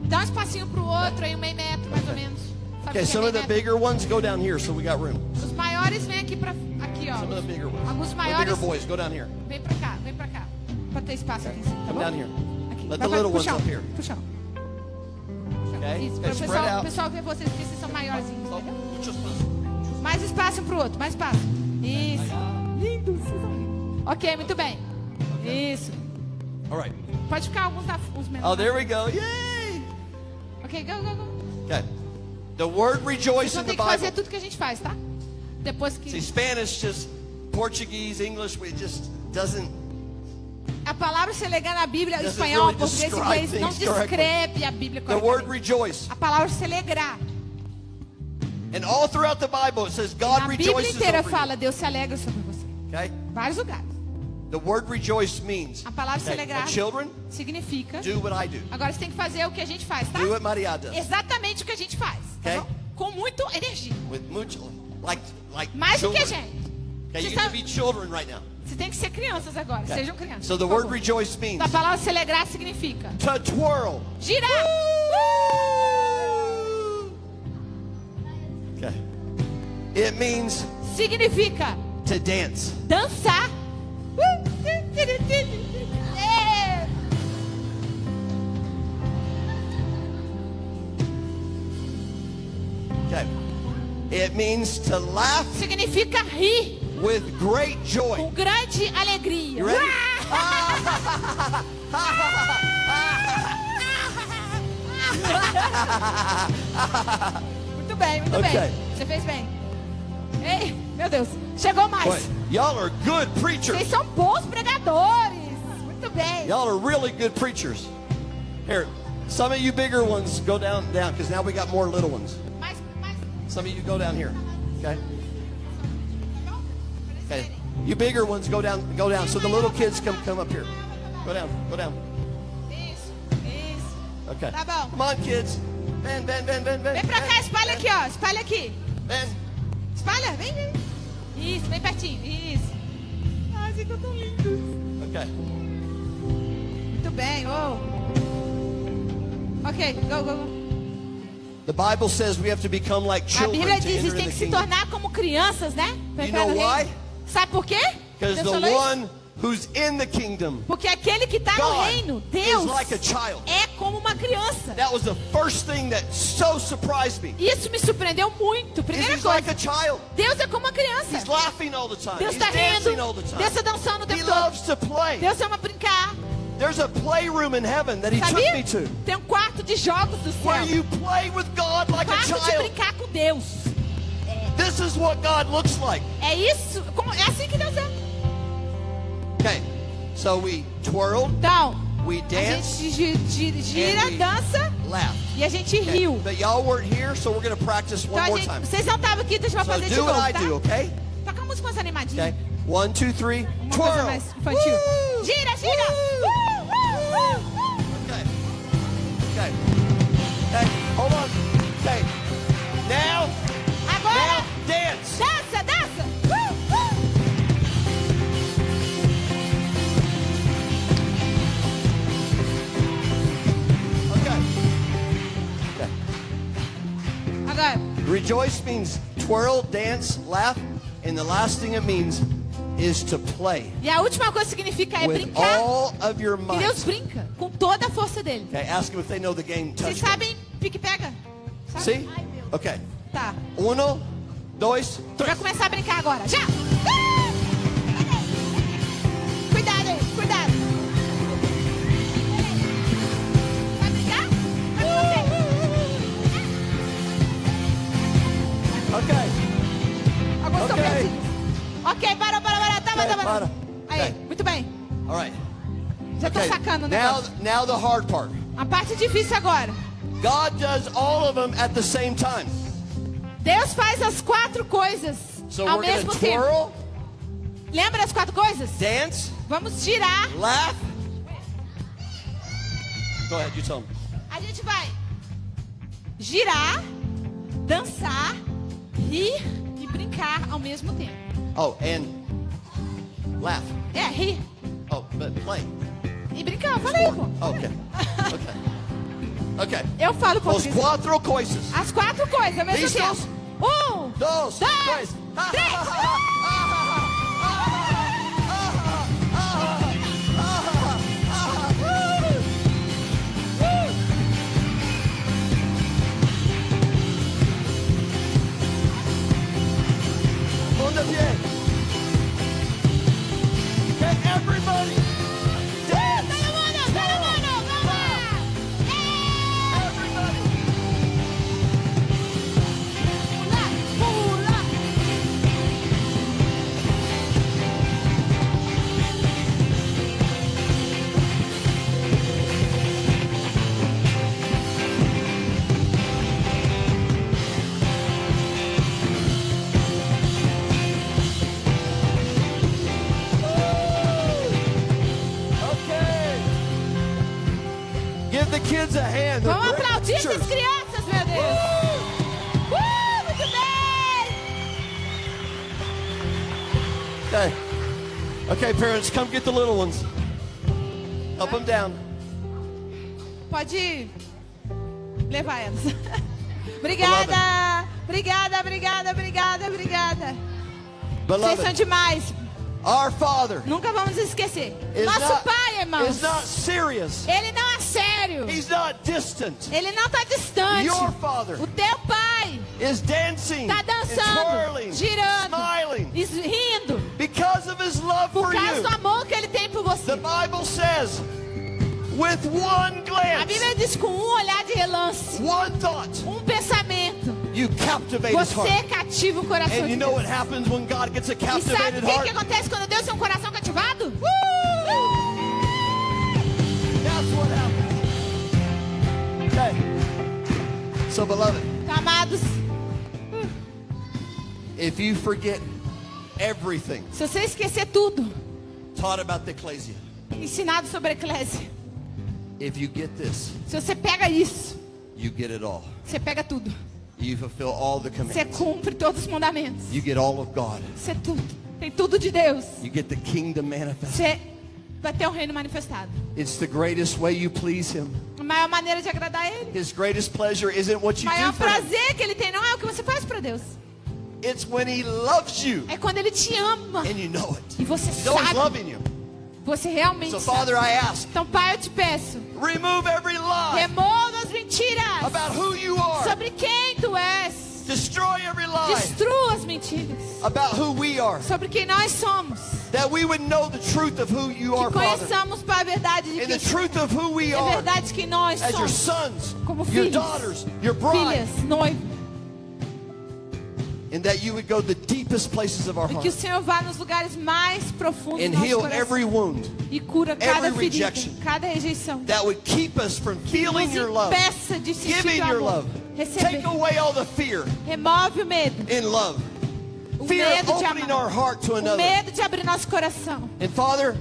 Speaker 2: Dá um espacinho pro outro aí, 1,5 metro, mais ou menos. Sabe
Speaker 1: Okay,
Speaker 2: o que é
Speaker 1: some of the
Speaker 2: meio metro?
Speaker 1: bigger ones go down here, so we got room.
Speaker 2: Os maiores vêm aqui aqui, ó.
Speaker 1: Some of the bigger ones.
Speaker 2: Alguns
Speaker 1: The
Speaker 2: maiores.
Speaker 1: bigger boys go down here.
Speaker 2: Vem pra cá. Pra ter espaço aqui em cima, tá
Speaker 1: Come
Speaker 2: bom?
Speaker 1: down here.
Speaker 2: Aqui.
Speaker 1: Let
Speaker 2: Vai
Speaker 1: the little ones
Speaker 2: puxar,
Speaker 1: up here.
Speaker 2: Puxar.
Speaker 1: Okay?
Speaker 2: Isso,
Speaker 1: Okay,
Speaker 2: para
Speaker 1: spread
Speaker 2: o
Speaker 1: out.
Speaker 2: pessoal ver vocês, porque vocês são maiorzinhos,
Speaker 1: Oh,
Speaker 2: entendeu?
Speaker 1: just
Speaker 2: Mais espaço um pro outro, mais espaço. Isso. Lindo, vocês são lindos. Ok, muito bem. Isso.
Speaker 1: all right.
Speaker 2: Pode ficar uns
Speaker 1: Oh,
Speaker 2: menores.
Speaker 1: there we go. Yay!
Speaker 2: Ok, go.
Speaker 1: Okay. The word rejoice
Speaker 2: Vocês vão
Speaker 1: in
Speaker 2: ter
Speaker 1: the
Speaker 2: que fazer
Speaker 1: Bible.
Speaker 2: tudo que a gente faz, tá? Depois
Speaker 1: See,
Speaker 2: que...
Speaker 1: Spanish, just Portuguese, English, it just doesn't.
Speaker 2: A palavra se alegar na Bíblia,
Speaker 1: Doesn't
Speaker 2: espanhol,
Speaker 1: really
Speaker 2: português,
Speaker 1: describe
Speaker 2: inglês, não
Speaker 1: things correctly.
Speaker 2: descreve a Bíblia
Speaker 1: The word
Speaker 2: corretamente.
Speaker 1: rejoice.
Speaker 2: A palavra se alegrar.
Speaker 1: And all throughout the Bible it says God
Speaker 2: Na Bíblia
Speaker 1: rejoices
Speaker 2: inteira
Speaker 1: over
Speaker 2: fala, Deus se alegra sobre você.
Speaker 1: you. Okay?
Speaker 2: Vários lugares.
Speaker 1: The word rejoice means
Speaker 2: A palavra se
Speaker 1: okay,
Speaker 2: alegrar
Speaker 1: children,
Speaker 2: significa...
Speaker 1: do what I do.
Speaker 2: Agora você tem que fazer o que a gente faz, tá?
Speaker 1: Do what Maria does.
Speaker 2: Exatamente o que a gente faz. Tá
Speaker 1: Ok.
Speaker 2: bom? Com muita energia.
Speaker 1: With much, like
Speaker 2: Mais do que a
Speaker 1: children.
Speaker 2: gente.
Speaker 1: Okay, you
Speaker 2: Você
Speaker 1: get to
Speaker 2: sabe-
Speaker 1: be children right now.
Speaker 2: Você tem que ser crianças agora.
Speaker 1: Okay.
Speaker 2: Sejam crianças.
Speaker 1: So the
Speaker 2: por
Speaker 1: word
Speaker 2: favor.
Speaker 1: rejoice means
Speaker 2: A palavra se alegrar significa
Speaker 1: to twirl.
Speaker 2: girar.
Speaker 1: Okay. It means
Speaker 2: Significa
Speaker 1: to dance.
Speaker 2: dançar. É.
Speaker 1: Okay. It means to laugh
Speaker 2: Significa rir
Speaker 1: with great joy.
Speaker 2: com grande alegria.
Speaker 1: You ready?
Speaker 2: Muito bem, muito
Speaker 1: Ok.
Speaker 2: bem. Você fez bem. Ei, meu Deus. Chegou mais.
Speaker 1: Boy, y'all are good preachers.
Speaker 2: Vocês são bons pregadores. Muito bem.
Speaker 1: Y'all are really good preachers. Here, some of you bigger ones go down, because now we got more little ones.
Speaker 2: Mais.
Speaker 1: Some of you go down here. Okay.
Speaker 2: Tá bom?
Speaker 1: Okay. You bigger ones go down. So the little kids come up here. Go down.
Speaker 2: Isso.
Speaker 1: Okay.
Speaker 2: Tá bom.
Speaker 1: Come on, kids. Ben.
Speaker 2: Vem pra cá, espalha aqui, ó. Espalha aqui.
Speaker 1: Ben.
Speaker 2: Espalha, vem. Isso, bem pertinho. Isso. Ai, ficou tão lindo.
Speaker 1: Okay.
Speaker 2: Muito bem, Ok, go.
Speaker 1: The Bible says we have to become like
Speaker 2: A
Speaker 1: children
Speaker 2: Bíblia
Speaker 1: to
Speaker 2: diz que
Speaker 1: enter
Speaker 2: tem
Speaker 1: in
Speaker 2: que
Speaker 1: the
Speaker 2: se
Speaker 1: kingdom.
Speaker 2: tornar como crianças, né? Pra
Speaker 1: You
Speaker 2: entrar no
Speaker 1: know
Speaker 2: reino.
Speaker 1: why?
Speaker 2: Sabe por quê?
Speaker 1: Because
Speaker 2: Deus
Speaker 1: the
Speaker 2: falou isso?
Speaker 1: one who's in the kingdom,
Speaker 2: Porque aquele que está no
Speaker 1: God,
Speaker 2: reino,
Speaker 1: is
Speaker 2: Deus,
Speaker 1: like a child.
Speaker 2: é como uma criança.
Speaker 1: That was the first thing that so surprised me.
Speaker 2: Isso me surpreendeu muito.
Speaker 1: Is
Speaker 2: Primeira
Speaker 1: he's like
Speaker 2: coisa,
Speaker 1: a child.
Speaker 2: Deus é como uma criança.
Speaker 1: He's laughing all the time.
Speaker 2: Deus
Speaker 1: He's
Speaker 2: está
Speaker 1: dancing all
Speaker 2: rindo.
Speaker 1: the
Speaker 2: Deus
Speaker 1: time.
Speaker 2: está dançando o
Speaker 1: He
Speaker 2: tempo todo.
Speaker 1: loves to play.
Speaker 2: Deus ama brincar.
Speaker 1: There's a playroom in heaven that he took
Speaker 2: Sabia?
Speaker 1: me to,
Speaker 2: Tem um quarto de jogos do
Speaker 1: where
Speaker 2: céu.
Speaker 1: you play with God like a
Speaker 2: Quarto de
Speaker 1: child.
Speaker 2: brincar com Deus.
Speaker 1: This is what God looks like.
Speaker 2: É isso. É assim que Deus é.
Speaker 1: Okay, so we twirled,
Speaker 2: Então,
Speaker 1: we
Speaker 2: a
Speaker 1: danced,
Speaker 2: gente gira,
Speaker 1: and we
Speaker 2: dança
Speaker 1: laughed.
Speaker 2: e a gente
Speaker 1: Okay,
Speaker 2: riu.
Speaker 1: but y'all weren't here, so we're going to practice one
Speaker 2: Então,
Speaker 1: more time.
Speaker 2: vocês não estavam aqui, deixa eu
Speaker 1: So
Speaker 2: fazer de
Speaker 1: do
Speaker 2: novo,
Speaker 1: what I
Speaker 2: tá?
Speaker 1: do, okay?
Speaker 2: Toca a música mais animadinha.
Speaker 1: Okay, 1, 2, 3,
Speaker 2: Uma coisa
Speaker 1: twirl.
Speaker 2: mais infantil.
Speaker 1: Woo!
Speaker 2: Gira.
Speaker 1: Okay. Okay, hold on. Okay, now
Speaker 2: Agora,
Speaker 1: dance.
Speaker 2: dança.
Speaker 1: Okay. Okay.
Speaker 2: Agora,
Speaker 1: Rejoice means twirl, dance, laugh. And the last thing it means is to play
Speaker 2: E a última coisa que significa é
Speaker 1: with
Speaker 2: brincar.
Speaker 1: all of your
Speaker 2: E
Speaker 1: might.
Speaker 2: Deus brinca com toda a força dele.
Speaker 1: Okay, ask them if they know the game
Speaker 2: Vocês
Speaker 1: touch.
Speaker 2: sabem pique-pega? Sabe?
Speaker 1: See? Okay.
Speaker 2: Tá.
Speaker 1: 1, 2,
Speaker 2: Vai
Speaker 1: 3.
Speaker 2: começar a brincar agora. Já! Cuidado aí, cuidado. Vai brincar? Vai com você.
Speaker 1: Okay.
Speaker 2: Alguns estão
Speaker 1: Ok.
Speaker 2: perdidos. Ok, para. Tá,
Speaker 1: Ok,
Speaker 2: para.
Speaker 1: para.
Speaker 2: Aí,
Speaker 1: Ok.
Speaker 2: muito bem.
Speaker 1: All right.
Speaker 2: Já tô
Speaker 1: Okay.
Speaker 2: sacando o
Speaker 1: Now,
Speaker 2: negócio.
Speaker 1: now the hard part.
Speaker 2: A parte difícil agora.
Speaker 1: God does all of them at the same time.
Speaker 2: Deus faz as 4 coisas
Speaker 1: So
Speaker 2: ao
Speaker 1: we're going
Speaker 2: mesmo
Speaker 1: to
Speaker 2: tempo.
Speaker 1: twirl,
Speaker 2: Lembra as 4 coisas?
Speaker 1: dance,
Speaker 2: Vamos girar.
Speaker 1: laugh. Go ahead, you tell them.
Speaker 2: A gente vai girar, dançar, rir e brincar ao mesmo tempo.
Speaker 1: Oh, and laugh.
Speaker 2: É, rir
Speaker 1: Oh, but play.
Speaker 2: e brincar. Eu falei, pô.
Speaker 1: Oh, okay. Okay. Okay.
Speaker 2: Eu falo
Speaker 1: Os
Speaker 2: português.
Speaker 1: 4 coisas.
Speaker 2: As 4 coisas ao mesmo
Speaker 1: Listos?
Speaker 2: tempo. 1,
Speaker 1: 2, 3.
Speaker 2: 3.
Speaker 1: On the pied. Okay, everybody. Dance.
Speaker 2: Todo mundo, vamos lá.
Speaker 1: Everybody.
Speaker 2: Pula.
Speaker 1: Okay. Give the kids a hand. They're
Speaker 2: Vamos
Speaker 1: great
Speaker 2: aplaudir essas
Speaker 1: teachers.
Speaker 2: crianças, meu Deus. Muito bem.
Speaker 1: Okay. Okay, parents, come get the little ones. Help them down.
Speaker 2: Pode levar elas. Obrigada. Vocês são
Speaker 1: Beloved,
Speaker 2: demais.
Speaker 1: our Father
Speaker 2: Nunca vamos esquecer.
Speaker 1: is
Speaker 2: Nosso
Speaker 1: not,
Speaker 2: Pai, irmãos.
Speaker 1: is not serious.
Speaker 2: Ele não é sério.
Speaker 1: He's not distant.
Speaker 2: Ele não está distante.
Speaker 1: Your Father
Speaker 2: O teu Pai
Speaker 1: is dancing
Speaker 2: está
Speaker 1: and
Speaker 2: dançando,
Speaker 1: twirling,
Speaker 2: girando,
Speaker 1: smiling
Speaker 2: e rindo.
Speaker 1: because of His love
Speaker 2: Por
Speaker 1: for
Speaker 2: causa
Speaker 1: you.
Speaker 2: do amor que Ele tem por você.
Speaker 1: The Bible says, with one
Speaker 2: A
Speaker 1: glance,
Speaker 2: Bíblia diz com um olhar de relance,
Speaker 1: one thought,
Speaker 2: pensamento,
Speaker 1: you captivate His heart.
Speaker 2: você cativa o coração
Speaker 1: And
Speaker 2: de
Speaker 1: you know
Speaker 2: Deus.
Speaker 1: what happens when God gets a
Speaker 2: E sabe o
Speaker 1: captivated
Speaker 2: que
Speaker 1: heart?
Speaker 2: acontece quando Deus tem um coração cativado?
Speaker 1: That's what happens. Okay. So, beloved,
Speaker 2: Então, amados,
Speaker 1: if you forget everything
Speaker 2: se você esquecer tudo
Speaker 1: taught about the ecclesia,
Speaker 2: ensinado sobre a eclésia,
Speaker 1: if you get this,
Speaker 2: se você pega isso,
Speaker 1: you get it all.
Speaker 2: você pega tudo.
Speaker 1: You fulfill all the
Speaker 2: Você
Speaker 1: commandments.
Speaker 2: cumpre todos os mandamentos.
Speaker 1: You get all of God.
Speaker 2: Você tem tudo de Deus.
Speaker 1: You get the kingdom manifest.
Speaker 2: Você vai ter um reino manifestado.
Speaker 1: It's the greatest way you please Him.
Speaker 2: A maior maneira de agradar Ele.
Speaker 1: His greatest pleasure isn't what
Speaker 2: O
Speaker 1: you do
Speaker 2: maior
Speaker 1: for Him.
Speaker 2: prazer que Ele tem não é o que você faz para Deus.
Speaker 1: It's when He loves you
Speaker 2: É quando Ele te ama.
Speaker 1: and you know it.
Speaker 2: E você
Speaker 1: He's always
Speaker 2: sabe.
Speaker 1: loving you.
Speaker 2: Você realmente
Speaker 1: So,
Speaker 2: sabe.
Speaker 1: Father, I ask,
Speaker 2: Então, Pai, eu te peço.
Speaker 1: remove every lie
Speaker 2: Remova as mentiras
Speaker 1: about who you are.
Speaker 2: sobre quem tu és.
Speaker 1: Destroy every lie
Speaker 2: Destrua as mentiras
Speaker 1: about who we are.
Speaker 2: sobre quem nós somos.
Speaker 1: That we would know the truth of who you
Speaker 2: Que
Speaker 1: are, Father.
Speaker 2: conheçamos para a verdade de
Speaker 1: And
Speaker 2: quem
Speaker 1: the truth of who we
Speaker 2: é
Speaker 1: are
Speaker 2: verdade que nós
Speaker 1: as your
Speaker 2: somos.
Speaker 1: sons,
Speaker 2: Como
Speaker 1: your
Speaker 2: filhos,
Speaker 1: daughters, your bride.
Speaker 2: filhas, noivos.
Speaker 1: And that you would go the deepest places of our
Speaker 2: E que o
Speaker 1: heart
Speaker 2: Senhor vá nos lugares mais profundos
Speaker 1: and
Speaker 2: do nosso
Speaker 1: heal
Speaker 2: coração.
Speaker 1: every wound
Speaker 2: E cura cada
Speaker 1: every
Speaker 2: ferida,
Speaker 1: rejection.
Speaker 2: cada rejeição.
Speaker 1: that would keep us from feeling
Speaker 2: Nos
Speaker 1: your love,
Speaker 2: impeça de sentir
Speaker 1: giving
Speaker 2: teu
Speaker 1: your
Speaker 2: amor.
Speaker 1: love.
Speaker 2: Receber.
Speaker 1: Take away all the fear
Speaker 2: Remove o medo.
Speaker 1: in love.
Speaker 2: O
Speaker 1: Fear of
Speaker 2: medo de
Speaker 1: opening
Speaker 2: amar.
Speaker 1: our heart to
Speaker 2: O
Speaker 1: another.
Speaker 2: medo de abrir nosso coração.
Speaker 1: And Father,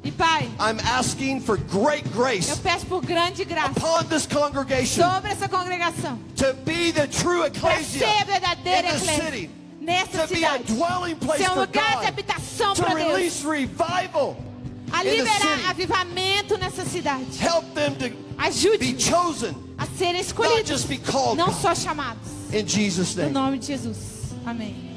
Speaker 2: E Pai,
Speaker 1: I'm asking for great
Speaker 2: eu
Speaker 1: grace
Speaker 2: peço por grande graça
Speaker 1: upon this congregation
Speaker 2: sobre essa congregação.
Speaker 1: to be the true
Speaker 2: Para
Speaker 1: ecclesia
Speaker 2: ser a verdadeira
Speaker 1: in the
Speaker 2: eclésia.
Speaker 1: city,
Speaker 2: Nessa
Speaker 1: to be a
Speaker 2: cidade.
Speaker 1: dwelling place
Speaker 2: Ser um
Speaker 1: for
Speaker 2: lugar de
Speaker 1: God,
Speaker 2: habitação
Speaker 1: to
Speaker 2: para Deus.
Speaker 1: release revival
Speaker 2: A
Speaker 1: in the
Speaker 2: liberar
Speaker 1: city.
Speaker 2: avivamento nessa cidade.
Speaker 1: Help them to be
Speaker 2: Ajude
Speaker 1: chosen,
Speaker 2: a serem
Speaker 1: not
Speaker 2: escolhidos.
Speaker 1: just be called.
Speaker 2: Não só chamados.
Speaker 1: In Jesus'
Speaker 2: No
Speaker 1: name.
Speaker 2: nome de Jesus. Amém.